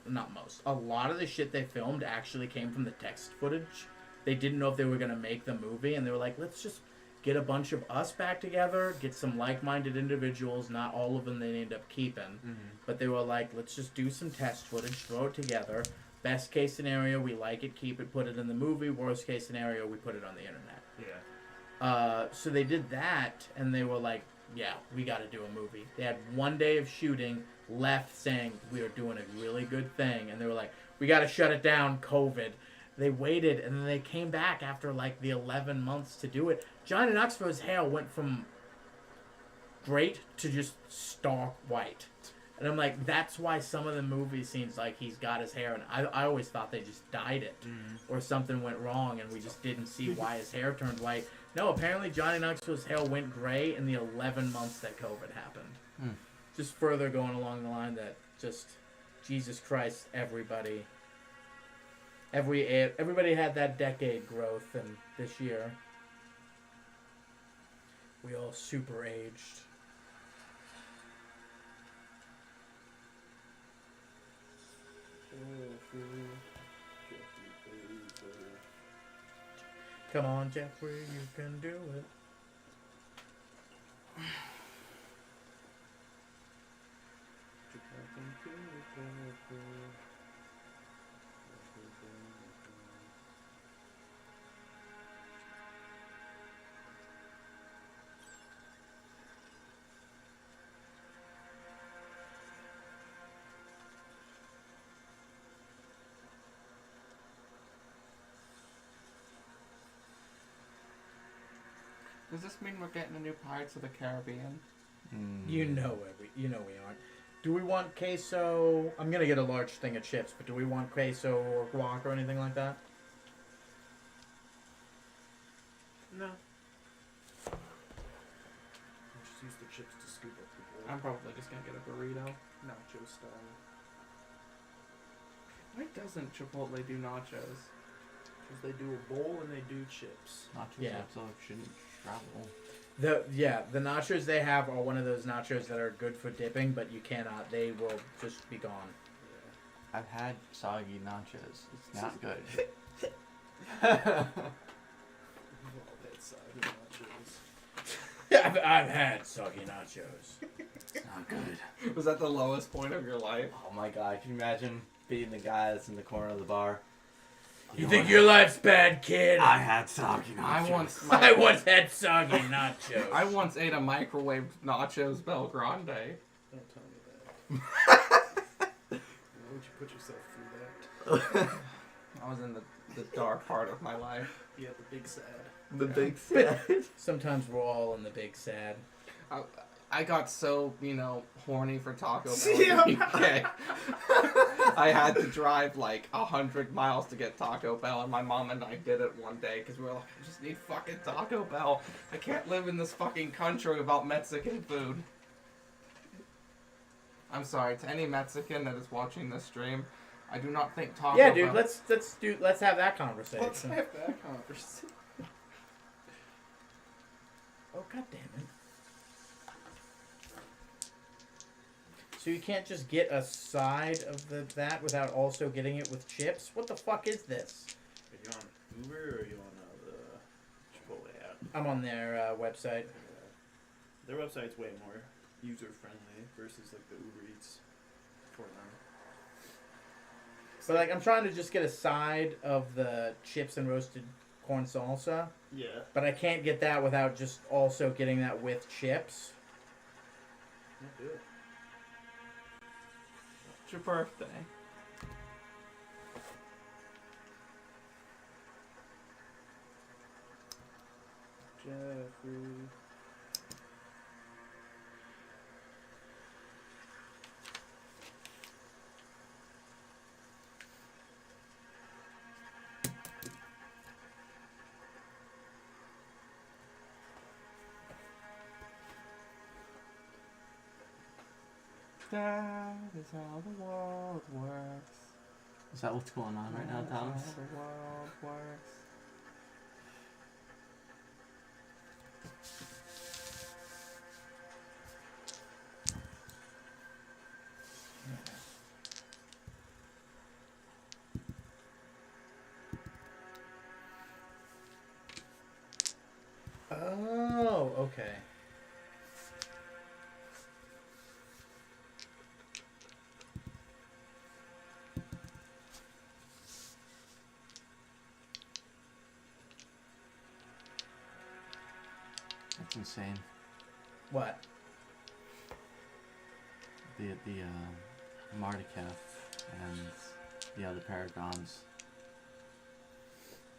not most, a lot of the shit they filmed actually came from the text footage. They didn't know if they were gonna make the movie, and they were like, let's just get a bunch of us back together, get some like-minded individuals. Not all of them they ended up keeping, but they were like, let's just do some test footage, throw it together. Best case scenario, we like it, keep it, put it in the movie. Worst case scenario, we put it on the internet. Yeah. So they did that, and they were like, yeah, we got to do a movie. They had 1 day of shooting, left saying, we are doing a really good thing. And they were like, we got to shut it down, COVID. They waited, and then they came back after, like, the 11 months to do it. Johnny Knoxville's hair went from great to just stark white. And I'm like, that's why some of the movie scenes, like, he's got his hair, and I always thought they just dyed it. Or something went wrong, and we just didn't see why his hair turned white. No, apparently Johnny Knoxville's hair went gray in the 11 months that COVID happened. Just further going along the line that just, Jesus Christ, everybody had that decade growth, and this year, we all super aged. Come on, Jeffrey, you can do it. Does this mean we're getting a new Pirates of the Caribbean? You know we aren't. Do we want queso? I'm gonna get a large thing of chips, but do we want queso or guac or anything like that? No. Just use the chips to scoop up the bowl. I'm probably just gonna get a burrito. Nacho style. Why doesn't Chipotle do nachos? Because they do a bowl and they do chips. Nachos Yeah. also shouldn't travel. The nachos they have are one of those nachos that are good for dipping, but you cannot. They will just be gone. Yeah. I've had soggy nachos. It's not good. We've all had soggy nachos. I've had soggy nachos. It's not good. Was that the lowest point of your life? Oh my god, can you imagine being the guy that's in the corner of the bar? You think your life's bad, kid? I had soggy nachos. I once had soggy nachos. I once ate a microwave nachos Bel Grande. Don't tell me that. Why would you put yourself through that? I was in the dark part of my life. Yeah, the big sad. The big sad. Sometimes we're all in the big sad. I got so, horny for Taco Bell Yeah. in the UK. I had to drive like 100 miles to get Taco Bell, and my mom and I did it one day because we were like, I just need fucking Taco Bell. I can't live in this fucking country without Mexican food. I'm sorry to any Mexican that is watching this stream. I do not think Taco Yeah, Bell. dude. Let's have that conversation. Let's have that conversation. Oh, god damn it. So you can't just get a side of that without also getting it with chips? What the fuck is this? Are you on Uber or are you on the Chipotle app? I'm on their website. Their website's way more user friendly versus like the Uber Eats for them. But like, I'm trying to just get a side of the chips and roasted corn salsa, Yeah. but I can't get that without just also getting that with chips. Yeah, do it. It's your birthday. Jeffrey. That is how the world works. Is that what's going on right now, That's Thomas? how the world works. Oh, okay. That's insane. What? The Mardikef and the other Paragons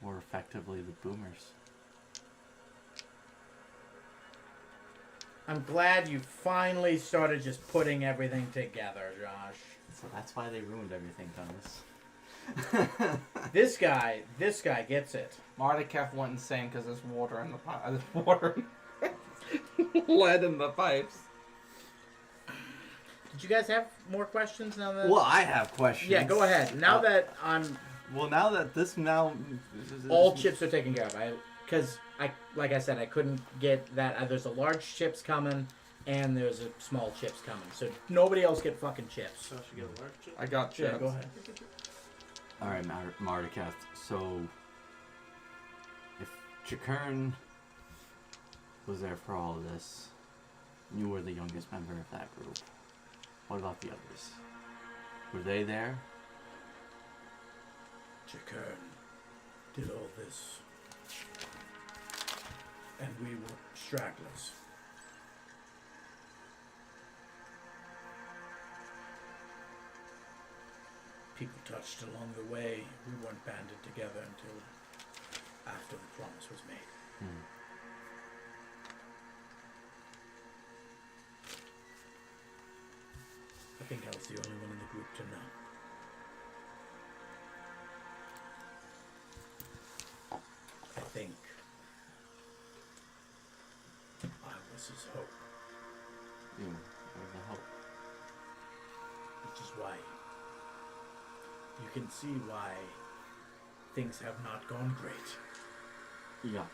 were effectively the boomers. I'm glad you finally started just putting everything together, Josh. So that's why they ruined everything, Thomas. This guy gets it. Mardikef went insane because there's water in the pipe. There's water. Lead in the pipes. Did you guys have more questions now that? Well, I have questions. Yeah, go ahead. Now that I'm Well, now that this now all chips are taken care of, because like I said, I couldn't get that. There's a large chips coming, and there's a small chips coming. So nobody else get fucking chips. So I should get a large chip? I got chips. Yeah, go ahead. All right, Mardikef. So, if Chikern was there for all of this, you were the youngest member of that group. What about the others? Were they there? Chikern did all this, and we were stragglers. People touched along the way. We weren't banded together until after the promise was made. Hmm. I think I was the only one in the group to know. I think I was his hope. You were Which is why you can see why things have not gone great. Yeah.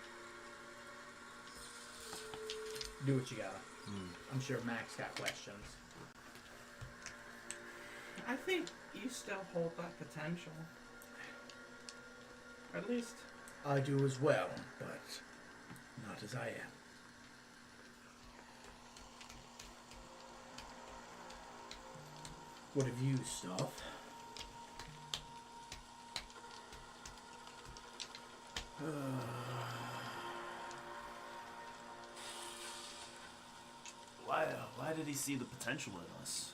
Do what you gotta. Mm. I'm sure Max got questions. I think you still hold that potential. At least, I do as well, but not as I am. What have you, Staff? Why did he see the potential in us?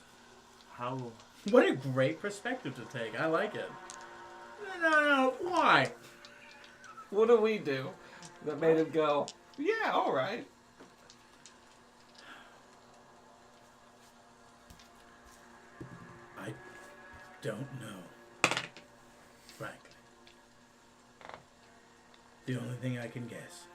How? What a great perspective to take. I like it. No, why? what do we do that made him go, yeah, alright? I don't know. Frankly. The only thing I can guess.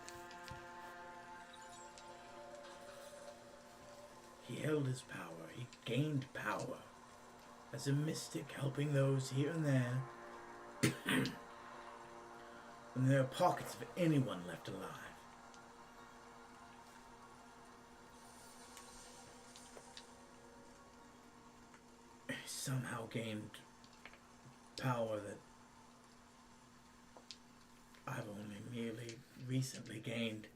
He held his power. He gained power. As a mystic helping those here and there. When there are pockets of anyone left alive. He somehow gained power that I've only merely recently gained.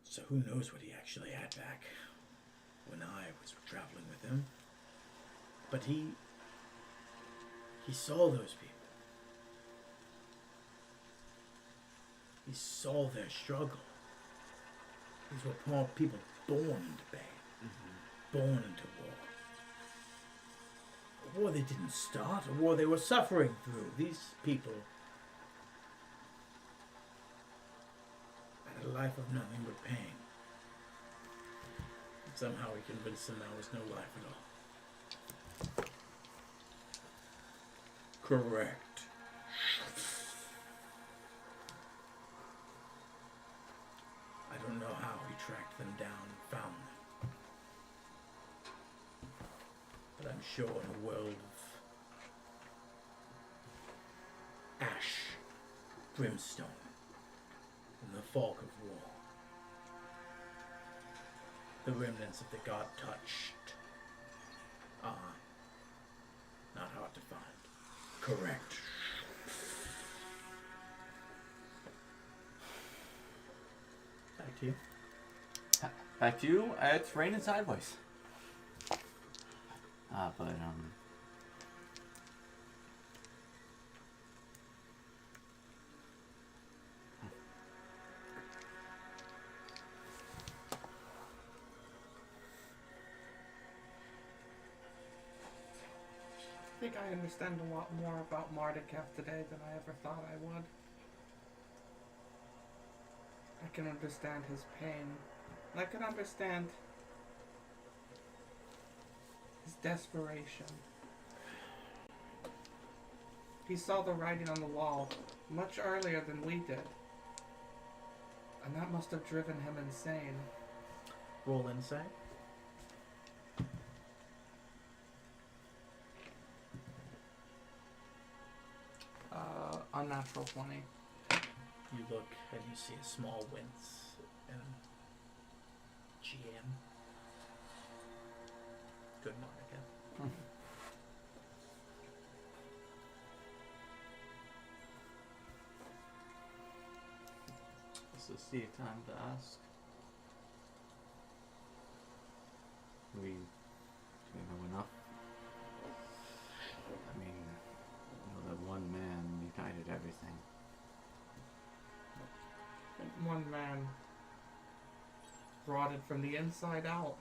So who knows what he actually had back when I was traveling with him. But he saw those people. He saw their struggle. These were people born into pain, born into war. A war they didn't start, a war they were suffering through. These people had a life of nothing but pain. And somehow he convinced them there was no life at all. Correct. I don't know how he tracked them down and found them. But I'm sure in a world of ash, brimstone, and the fog of war, the remnants of the god touched are not hard to find. Correct. Back to you. Back to you. It's raining sideways. But I think I understand a lot more about Mardikev today than I ever thought I would. I can understand his pain. I can understand his desperation. He saw the writing on the wall much earlier than we did. And that must have driven him insane. Roll insight. Unnatural 20. You look and you see a small wince and GM. Good Monica. Is this the time to ask? Do we know enough? I mean, you know, that one man united everything. One man rotted from the inside out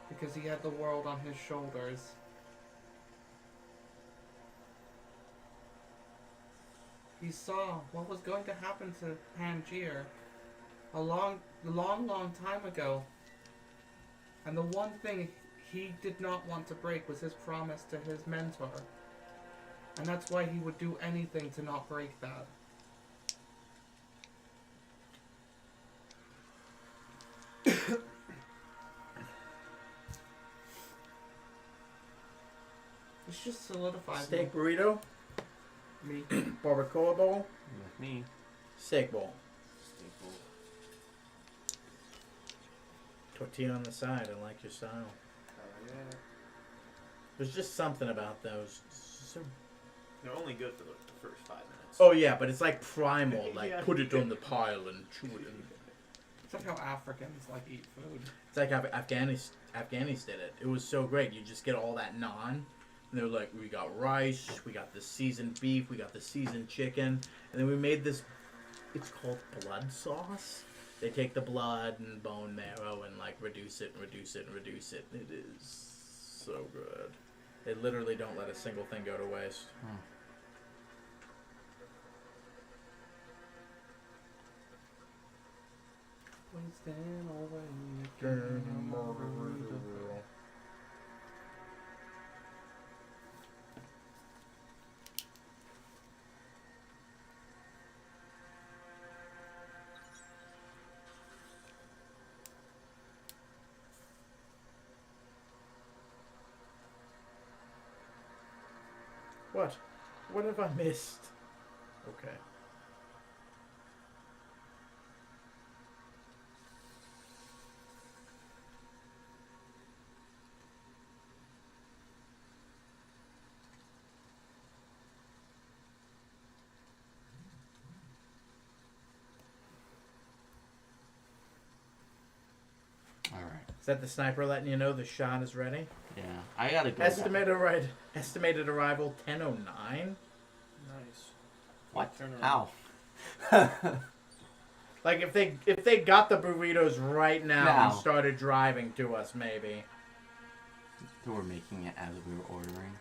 because he had the world on his shoulders. He saw what was going to happen to Pangier a long time ago. And the one thing he did not want to break was his promise to his mentor. And that's why he would do anything to not break that. just solidified Steak burrito, me. barbacoa bowl, With me. steak bowl. Staple. Tortilla on the side. I like your style. Yeah. There's just something about those. So... They're only good for the first 5 minutes. Oh yeah, but it's like primal. Like Yeah. put it on the pile and chew it. It's like how Africans like eat food. It's like how Afghanis did it. It was so great. You just get all that naan. And they're like, we got rice, we got the seasoned beef, we got the seasoned chicken. And then we made this, it's called blood sauce. They take the blood and bone marrow and like reduce it and reduce it and reduce it. It is so good. They literally don't let a single thing go to waste. Wasting away. What? What have I missed? Okay. Alright. Is that the sniper letting you know the shot is ready? Yeah. I gotta go. Estimated arrival 10:09. Nice. What? Turn around. How? Like if they got the burritos right now and Now. started driving to us, maybe. They were making it as we were ordering.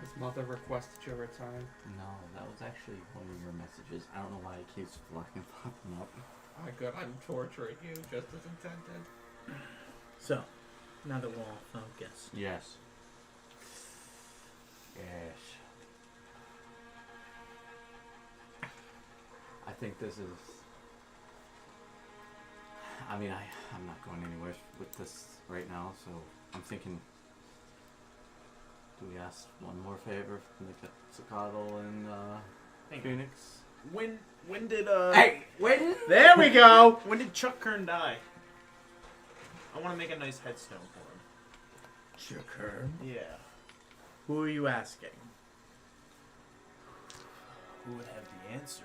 His mother requested your return. No, that was actually one of your messages. I don't know why it keeps fucking popping up. Oh, good. I'm torturing you just as intended. So, now that we're all focused. Yes. Yes. I think this is. I mean, I'm not going anywhere with this right now, so I'm thinking. Do we ask one more favor from the Quetzalcoatl and Hang on. Phoenix? When did Hey, when? There we go! when did Chuck Kern die? I want to make a nice headstone for Chucker. him. Yeah. Who are you asking? Who would have the answer?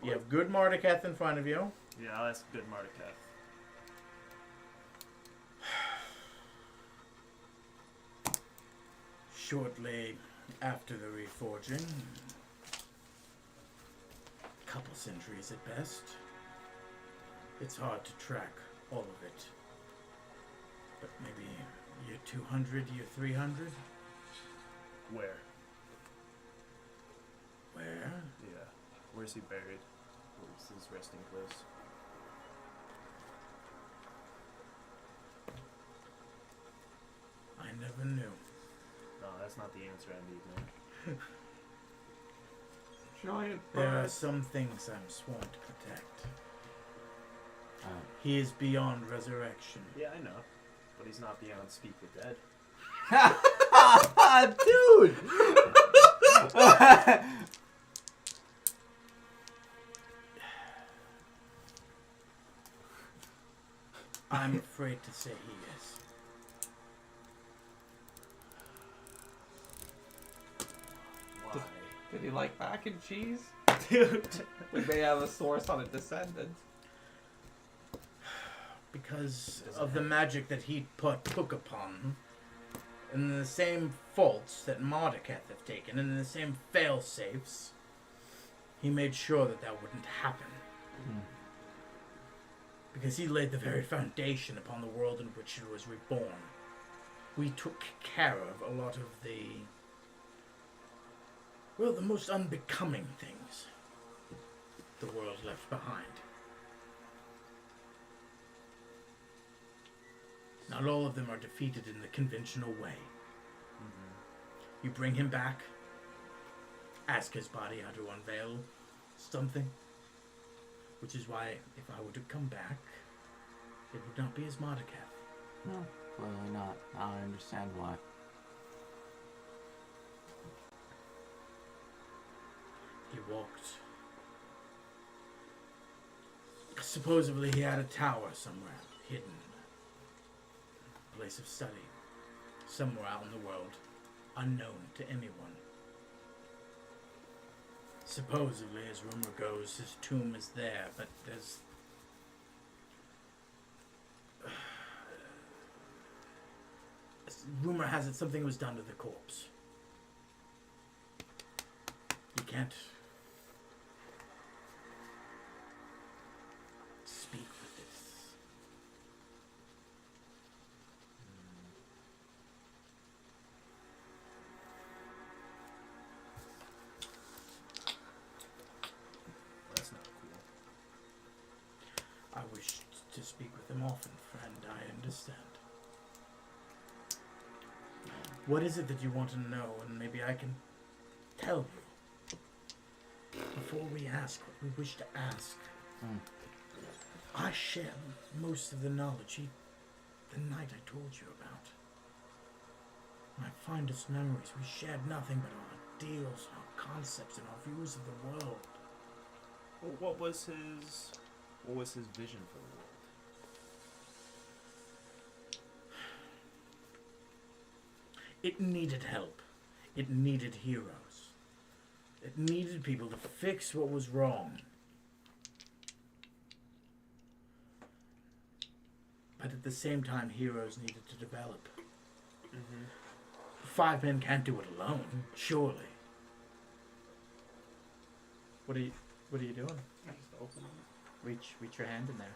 You have good Marduketh in front of you. Yeah, I'll ask good Marduketh. Shortly after the reforging. Couple centuries at best. It's hard to track all of it. But maybe year 200, year 300? Where? Where? Yeah. Where's he buried? Where's his resting place? I never knew. No, that's not the answer I need, man. Giant There are bird. some things I'm sworn to protect. Uh, He is beyond resurrection. Yeah, I know. But he's not beyond Speak the Dead. Dude! I'm afraid to say he is. Why? Did he like mac and cheese? Dude! We may have a source on a descendant. Because Doesn't of the have- magic that he took upon, and the same faults that Marduketh have taken, and the same fail-safes, he made sure that that wouldn't happen. Hmm. Because he laid the very foundation upon the world in which it was reborn. We took care of a lot of the, well, the most unbecoming things the world left behind. Not all of them are defeated in the conventional way. Mm-hmm. You bring him back, ask his body how to unveil something, which is why if I were to come back, it would not be as Marduketh. No, clearly not. Now I understand why. He walked. Supposedly he had a tower somewhere, hidden. A place of study. Somewhere out in the world, unknown to anyone. Supposedly, as rumor goes, his tomb is there, but there's... rumor has it something was done to the corpse. You can't speak with this. That's not cool. I wish to speak with him often, friend. I understand. What is it that you want to know, and maybe I can tell you before we ask what we wish to ask. I share most of the knowledge the night I told you about. My fondest memories, we shared nothing but our ideals and our concepts and our views of the world. Well, what was his vision for the world? It needed help. It needed heroes. It needed people to fix what was wrong. But at the same time, heroes needed to develop. Mm-hmm. 5 men can't do it alone, surely. What are you doing? Just open it. Reach your hand in there.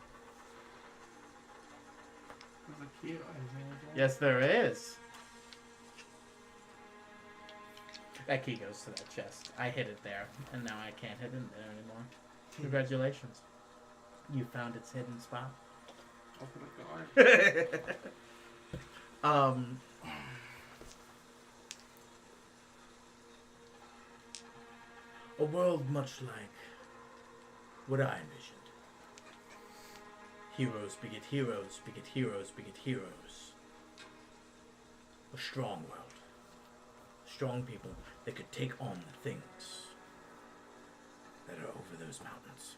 There's a key on his hand. Yes, there is. That key goes to that chest. I hid it there, and now I can't hit it there anymore. Congratulations. You found its hidden spot. Open a guard. A world much like what I envisioned. Heroes beget heroes, beget heroes, beget heroes. A strong world. Strong people that could take on the things that are over those mountains.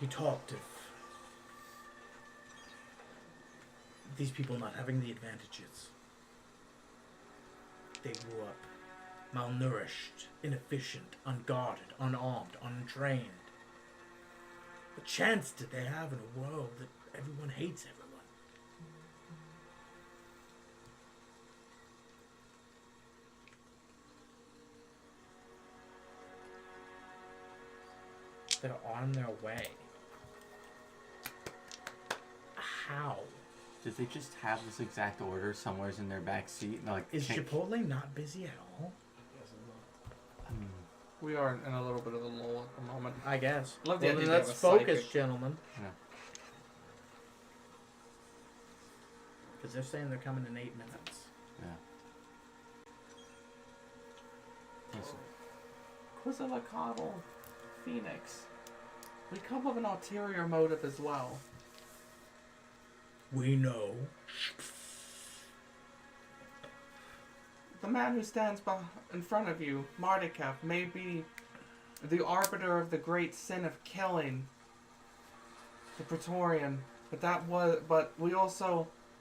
He talked of these people not having the advantages. They grew up malnourished, inefficient, unguarded, unarmed, untrained. What chance did they have in a world that everyone hates everyone? They're on their way. How? Did they just have this exact order somewhere in their back seat? And like, Is can't- Chipotle not busy at all? Yes, I'm not. I mean, We are in a little bit of a lull at the moment. I guess. Love the Well, idea then they let's have a focus, psychic. gentlemen. yeah. Because they're saying they're coming in 8 minutes. Listen, Quetzalcoatl, Phoenix. We come with an ulterior motive as well. We know. The man who stands in front of you, Mardikev, may be the arbiter of the great sin of killing the Praetorian, but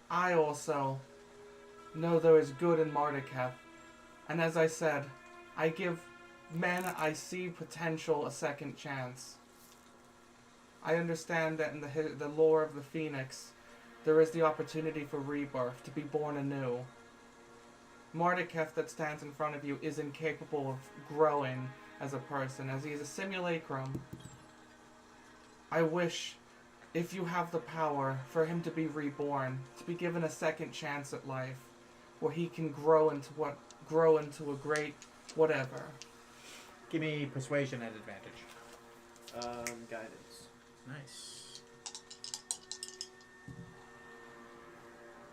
I also know there is good in Mardikev, and as I said, I give men I see potential a second chance. I understand that in the lore of the Phoenix, there is the opportunity for rebirth, to be born anew. Mardikev that stands in front of you is incapable of growing as a person, as he is a simulacrum. I wish, if you have the power, for him to be reborn, to be given a second chance at life, where he can grow into a great whatever. Give me persuasion at advantage. Guidance. Nice.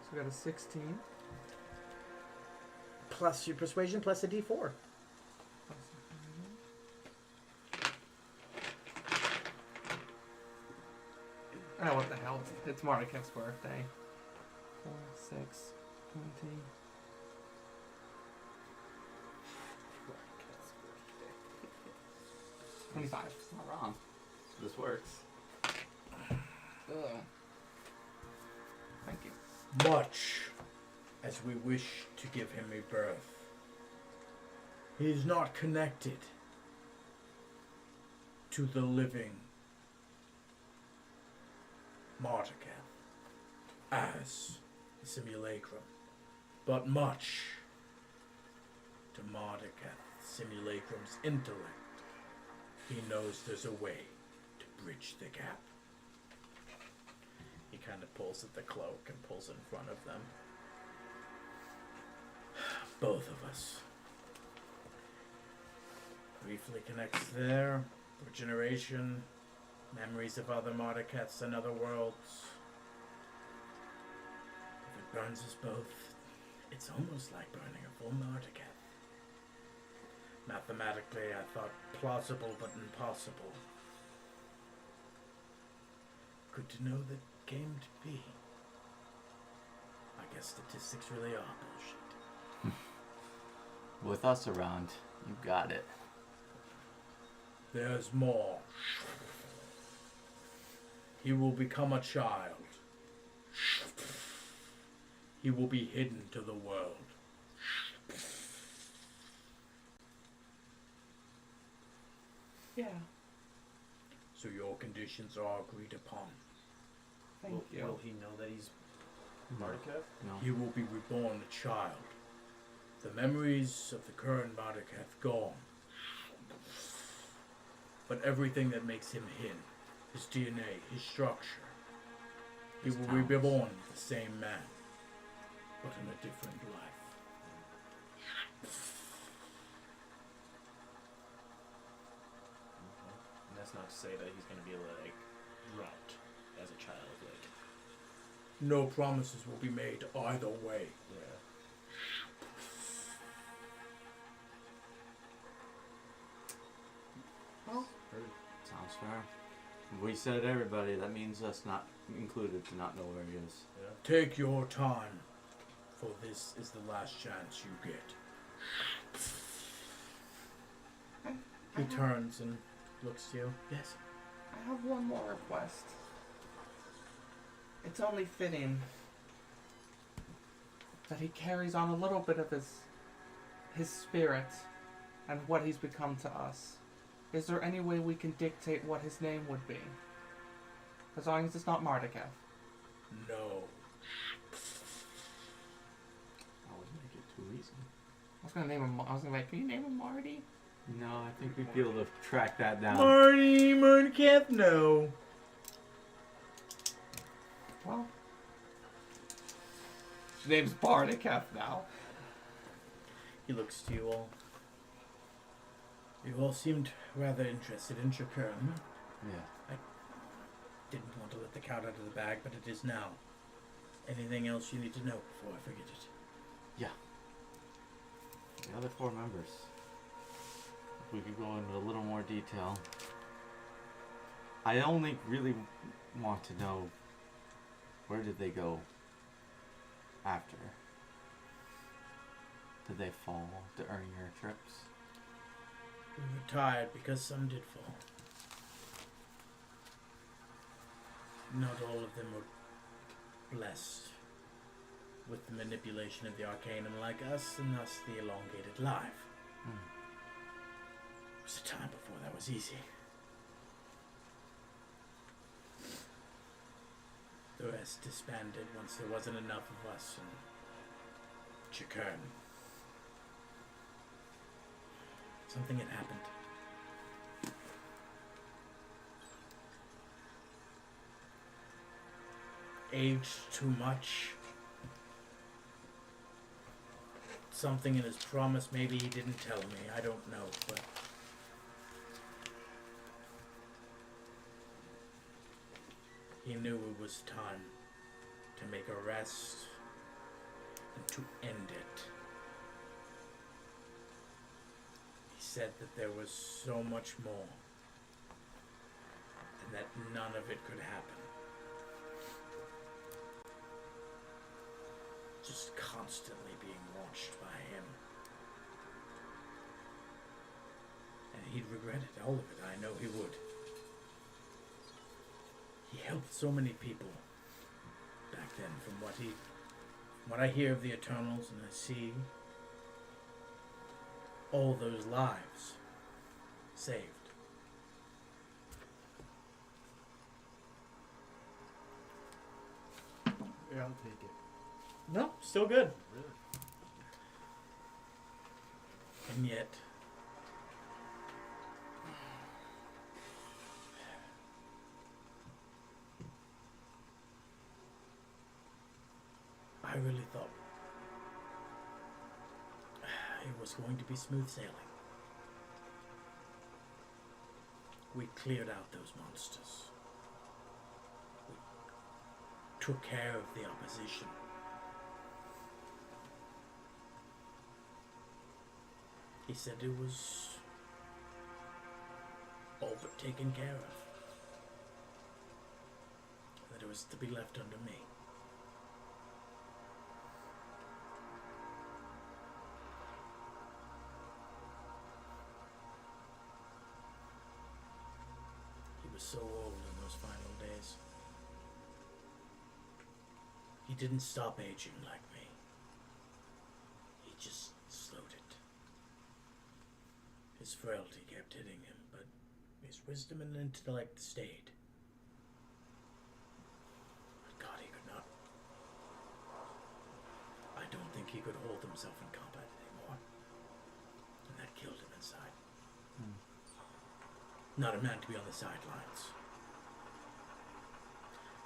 So we got a 16. Plus your persuasion plus a d4. Oh, what the hell? It's Mardikev's birthday. 4, 6, 20. 25. It's not wrong. This works. Ugh. Thank you. Much as we wish to give him a birth, he is not connected to the living Marduketh as the simulacrum, but much to Marduketh simulacrum's intellect. He knows there's a way to bridge the gap. He kind of pulls at the cloak and pulls in front of them. Both of us. Briefly connects there. Regeneration. Memories of other Mardukeths and other worlds. If it burns us both, it's almost like burning a full Marduketh. Mathematically, I thought plausible but impossible. Good to know that came to be. I guess statistics really are bullshit. With us around, you got it. There's more. He will become a child. He will be hidden to the world. Yeah. So your conditions are agreed upon. Thank you. Will he know that he's Marduketh? No. He will be reborn a child. The memories of the current Marduketh gone. But everything that makes him him, his DNA, his structure, he His will talents. be reborn the same man, but in a different life. And that's not to say that he's gonna be like dropped as a child, like No promises will be made either way. yeah. Well, Sounds fair. We said everybody, that means us not included to not know where he is. Yeah. Take your time, for this is the last chance you get. He turns and looks to you. Yes. I have one more request. It's only fitting that he carries on a little bit of his spirit and what he's become to us. Is there any way we can dictate what his name would be? As long as it's not Marduketh. No. That would make it too easy. I was gonna name him. I was gonna be like, can you name him Marty? No, I think we'd be able to track that down. Marty Marduketh, no. Well, his name's Marduketh now. He looks to you all. You all seemed rather interested in Shakurn. Yeah. Didn't want to let the cat out of the bag, but it is now. Anything else you need to know before I forget it? The other 4 members. If we could go into a little more detail. I only really want to know, where did they go after? Did they fall to earn your trips? We retired because some did fall. Not all of them were blessed with the manipulation of the Arcanum like us, and thus the elongated life. Hmm. It was a time before that was easy. The rest disbanded once there wasn't enough of us in Shakurn. Something had happened. Aged too much. Something in his promise, maybe he didn't tell me, I don't know, but he knew it was time to make a rest and to end it. He said that there was so much more and that none of it could happen. Just constantly being watched by him. And he'd regret it, all of it. I know he would. He helped so many people back then. From what I hear of the Eternals, and I see all those lives saved. Yeah, I'll take it. No, still good. Really? And yet, I really thought it was going to be smooth sailing. We cleared out those monsters. We took care of the opposition. He said it was all but taken care of. That it was to be left under me. He was so old in those final days. He didn't stop aging like me. He just slowed it. His frailty kept hitting him, but his wisdom and intellect stayed. But God, he could not. I don't think he could hold himself in combat anymore. And that killed him inside. Not a man to be on the sidelines.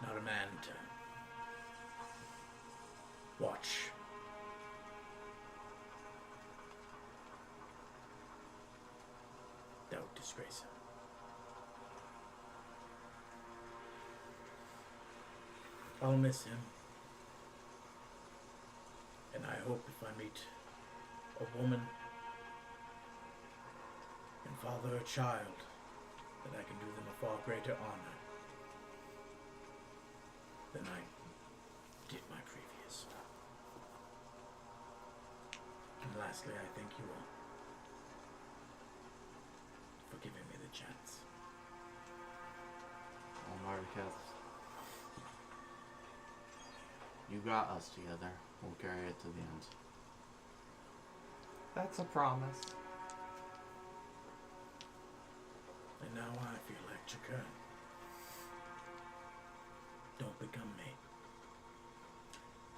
Not a man to watch. That would disgrace him. I'll miss him. And I hope if I meet a woman and father a child, that I can do them a far greater honor than I did my previous. And lastly, I thank you all for giving me the chance. Oh, Marduketh, you got us together. We'll carry it to the end. That's a promise. And now I feel like Chakern. Don't become me.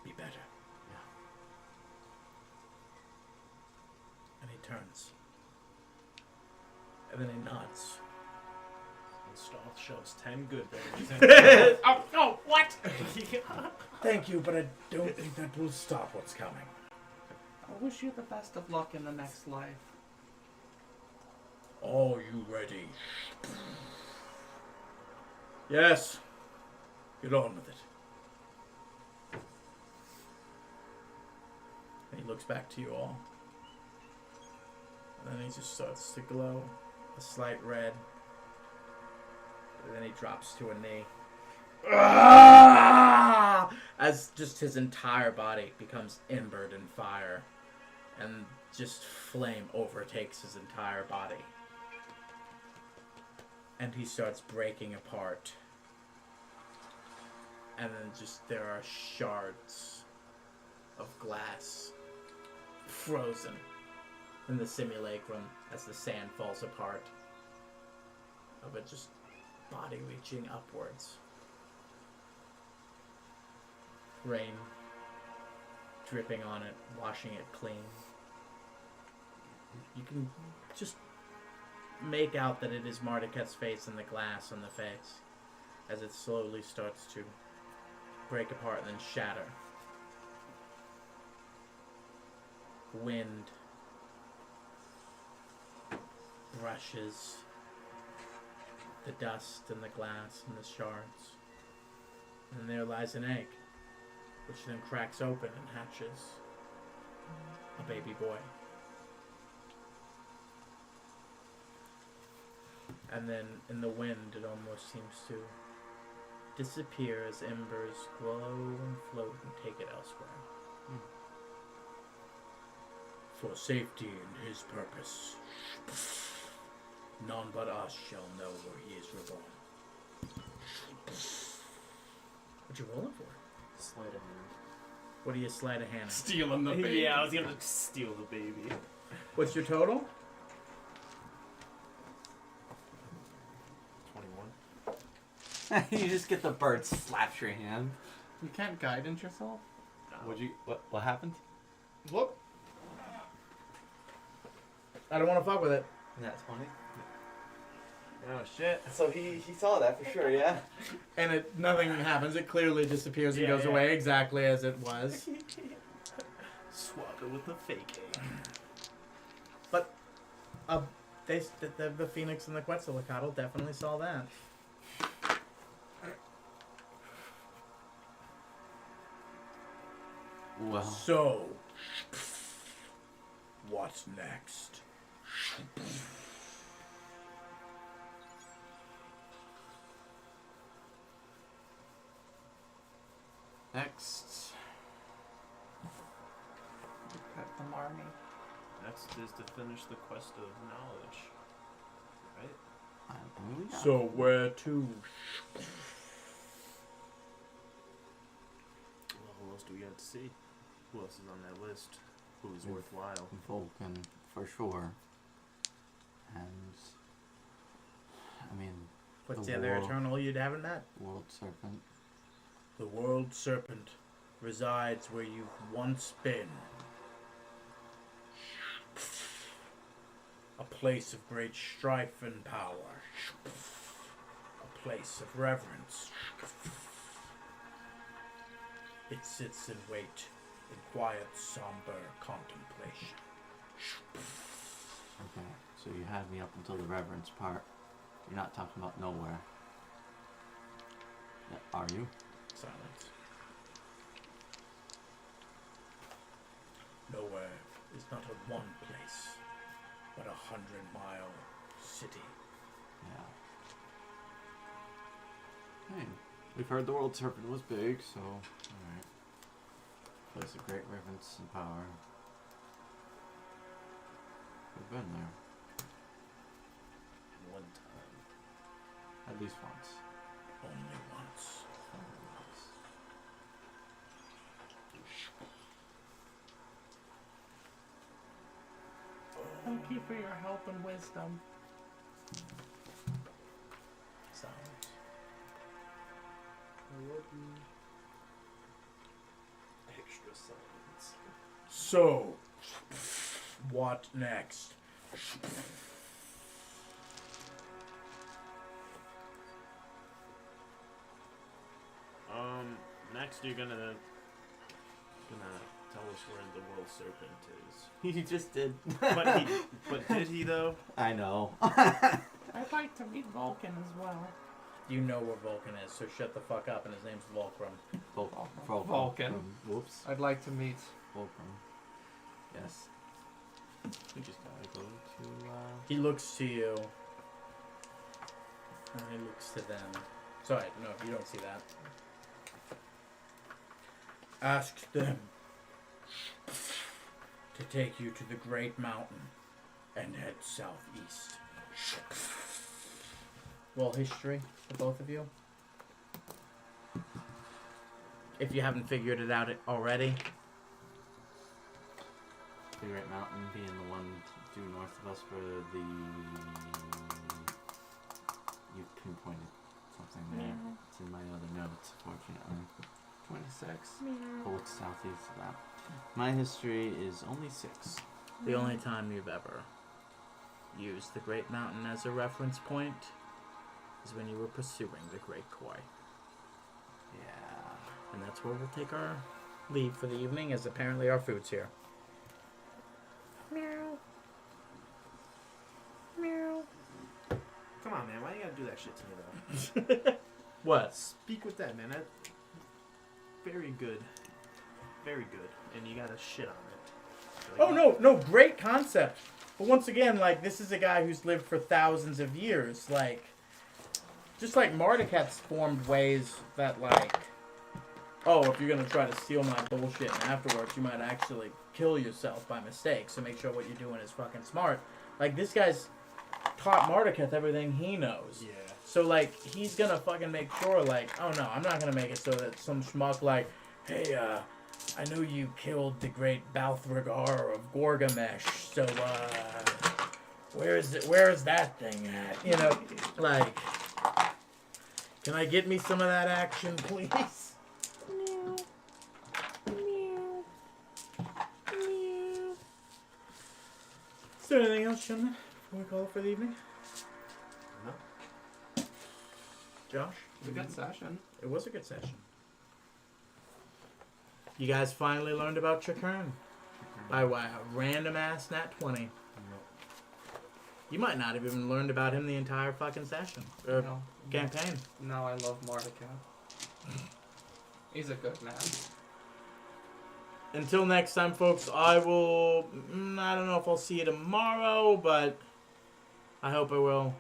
Be better. Yeah. And he turns. And then he nods. And Stoth shows 10 good there. Oh, what? Thank you, but I don't think that will stop what's coming. I wish you the best of luck in the next life. Are you ready? Yes. Get on with it. And he looks back to you all. And then he just starts to glow. A slight red. And then he drops to a knee. Ah! As just his entire body becomes embered in fire. And just flame overtakes his entire body. And he starts breaking apart. And then just there are shards of glass frozen in the simulacrum as the sand falls apart. Of it just body reaching upwards. Rain dripping on it, washing it clean. You can just make out that it is Marduketh's face in the glass on the face as it slowly starts to break apart and then shatter. Wind brushes the dust and the glass and the shards. And there lies an egg, which then cracks open and hatches a baby boy. And then in the wind, it almost seems to disappear as embers glow and float and take it elsewhere. For safety and his purpose. None but us shall know where he is reborn. What you rolling for? Sleight of hand. What are you sleight of hand? Stealing the baby. Yeah, I was gonna steal the baby. What's your total? 21. You just get the bird slaps your hand. You can't guidance yourself? What happened? Look. I don't want to fuck with it. That's funny. Oh shit. So he saw that for sure, yeah? And nothing happens. It clearly disappears and Yeah, goes yeah. away exactly as it was. Swap it with the fake egg. But the Phoenix and the Quetzalcoatl definitely saw that. Well, So, what's next? next. Pet the Marnie. Next is to finish the quest of knowledge. Right? I believe So, where to? Well, who else do we got to see? Who else is on that list? Who is worthwhile? Vulcan for sure. And I mean, What's The the other world. eternal you'd haven't met? World Serpent. The world serpent resides where you've once been. A place of great strife and power. A place of reverence. It sits in wait in quiet, somber contemplation. Okay, so you had me up until the reverence part. You're not talking about nowhere. Yeah, are you? Silence. Nowhere is not a one place, but 100-mile city. Yeah. Hey, we've heard the World Serpent was big, so alright. Place of great reverence and power. We've been there. One time. At least once. Only once. Only once. Thank you for your help and wisdom. Silence. Extra silence. So, what next? Next you're gonna tell us where the world serpent is. He just did. But did he though? I know. I'd like to meet Vulcan as well. You know where Vulcan is, so shut the fuck up, and his name's Volcrum. Vulcan. Whoops. I'd like to meet. Fulcrum. Yes. We just gotta go to, He looks to you, and he looks to them. Sorry, no, you don't see that. Ask them to take you to the Great Mountain and head southeast. Roll history for both of you. If you haven't figured it out already. the Great Mountain being the one due north of us for the... You pinpointed something there. Yeah. It's in my other notes, fortunately. 26. Oh, it's southeast of that. My history is only 6. The only time you've ever used the Great Mountain as a reference point is when you were pursuing the Great Koi. Yeah. And that's where we'll take our leave for the evening, as apparently our food's here. Meow. Meow. Come on, man. Why you gotta do that shit to me though? What? Speak with that, man. That very good, very good. And you gotta shit on it. Oh, no, great concept. But once again, like, this is a guy who's lived for thousands of years. Like, just like Mardukat's formed ways that, like, oh, if you're gonna try to steal my bullshit and afterwards you might actually kill yourself by mistake, so make sure what you're doing is fucking smart. Like, this guy's taught Marduketh everything he knows. Yeah. So, like, he's gonna fucking make sure, like, oh no, I'm not gonna make it so that some schmuck, like, hey, I know you killed the great Balthragar of Gorgamesh, so, where is that thing at? You know, like, can I get me some of that action, please? Is there anything else, gentlemen, before we call it for the evening? No. Josh? It's a good session. It was a good session. You guys finally learned about Chakern by a random ass nat 20. You might not have even learned about him the entire fucking session or No. campaign. No, I love Mordecai. He's a good man. Until next time, folks, I will. I don't know if I'll see you tomorrow, but I hope I will.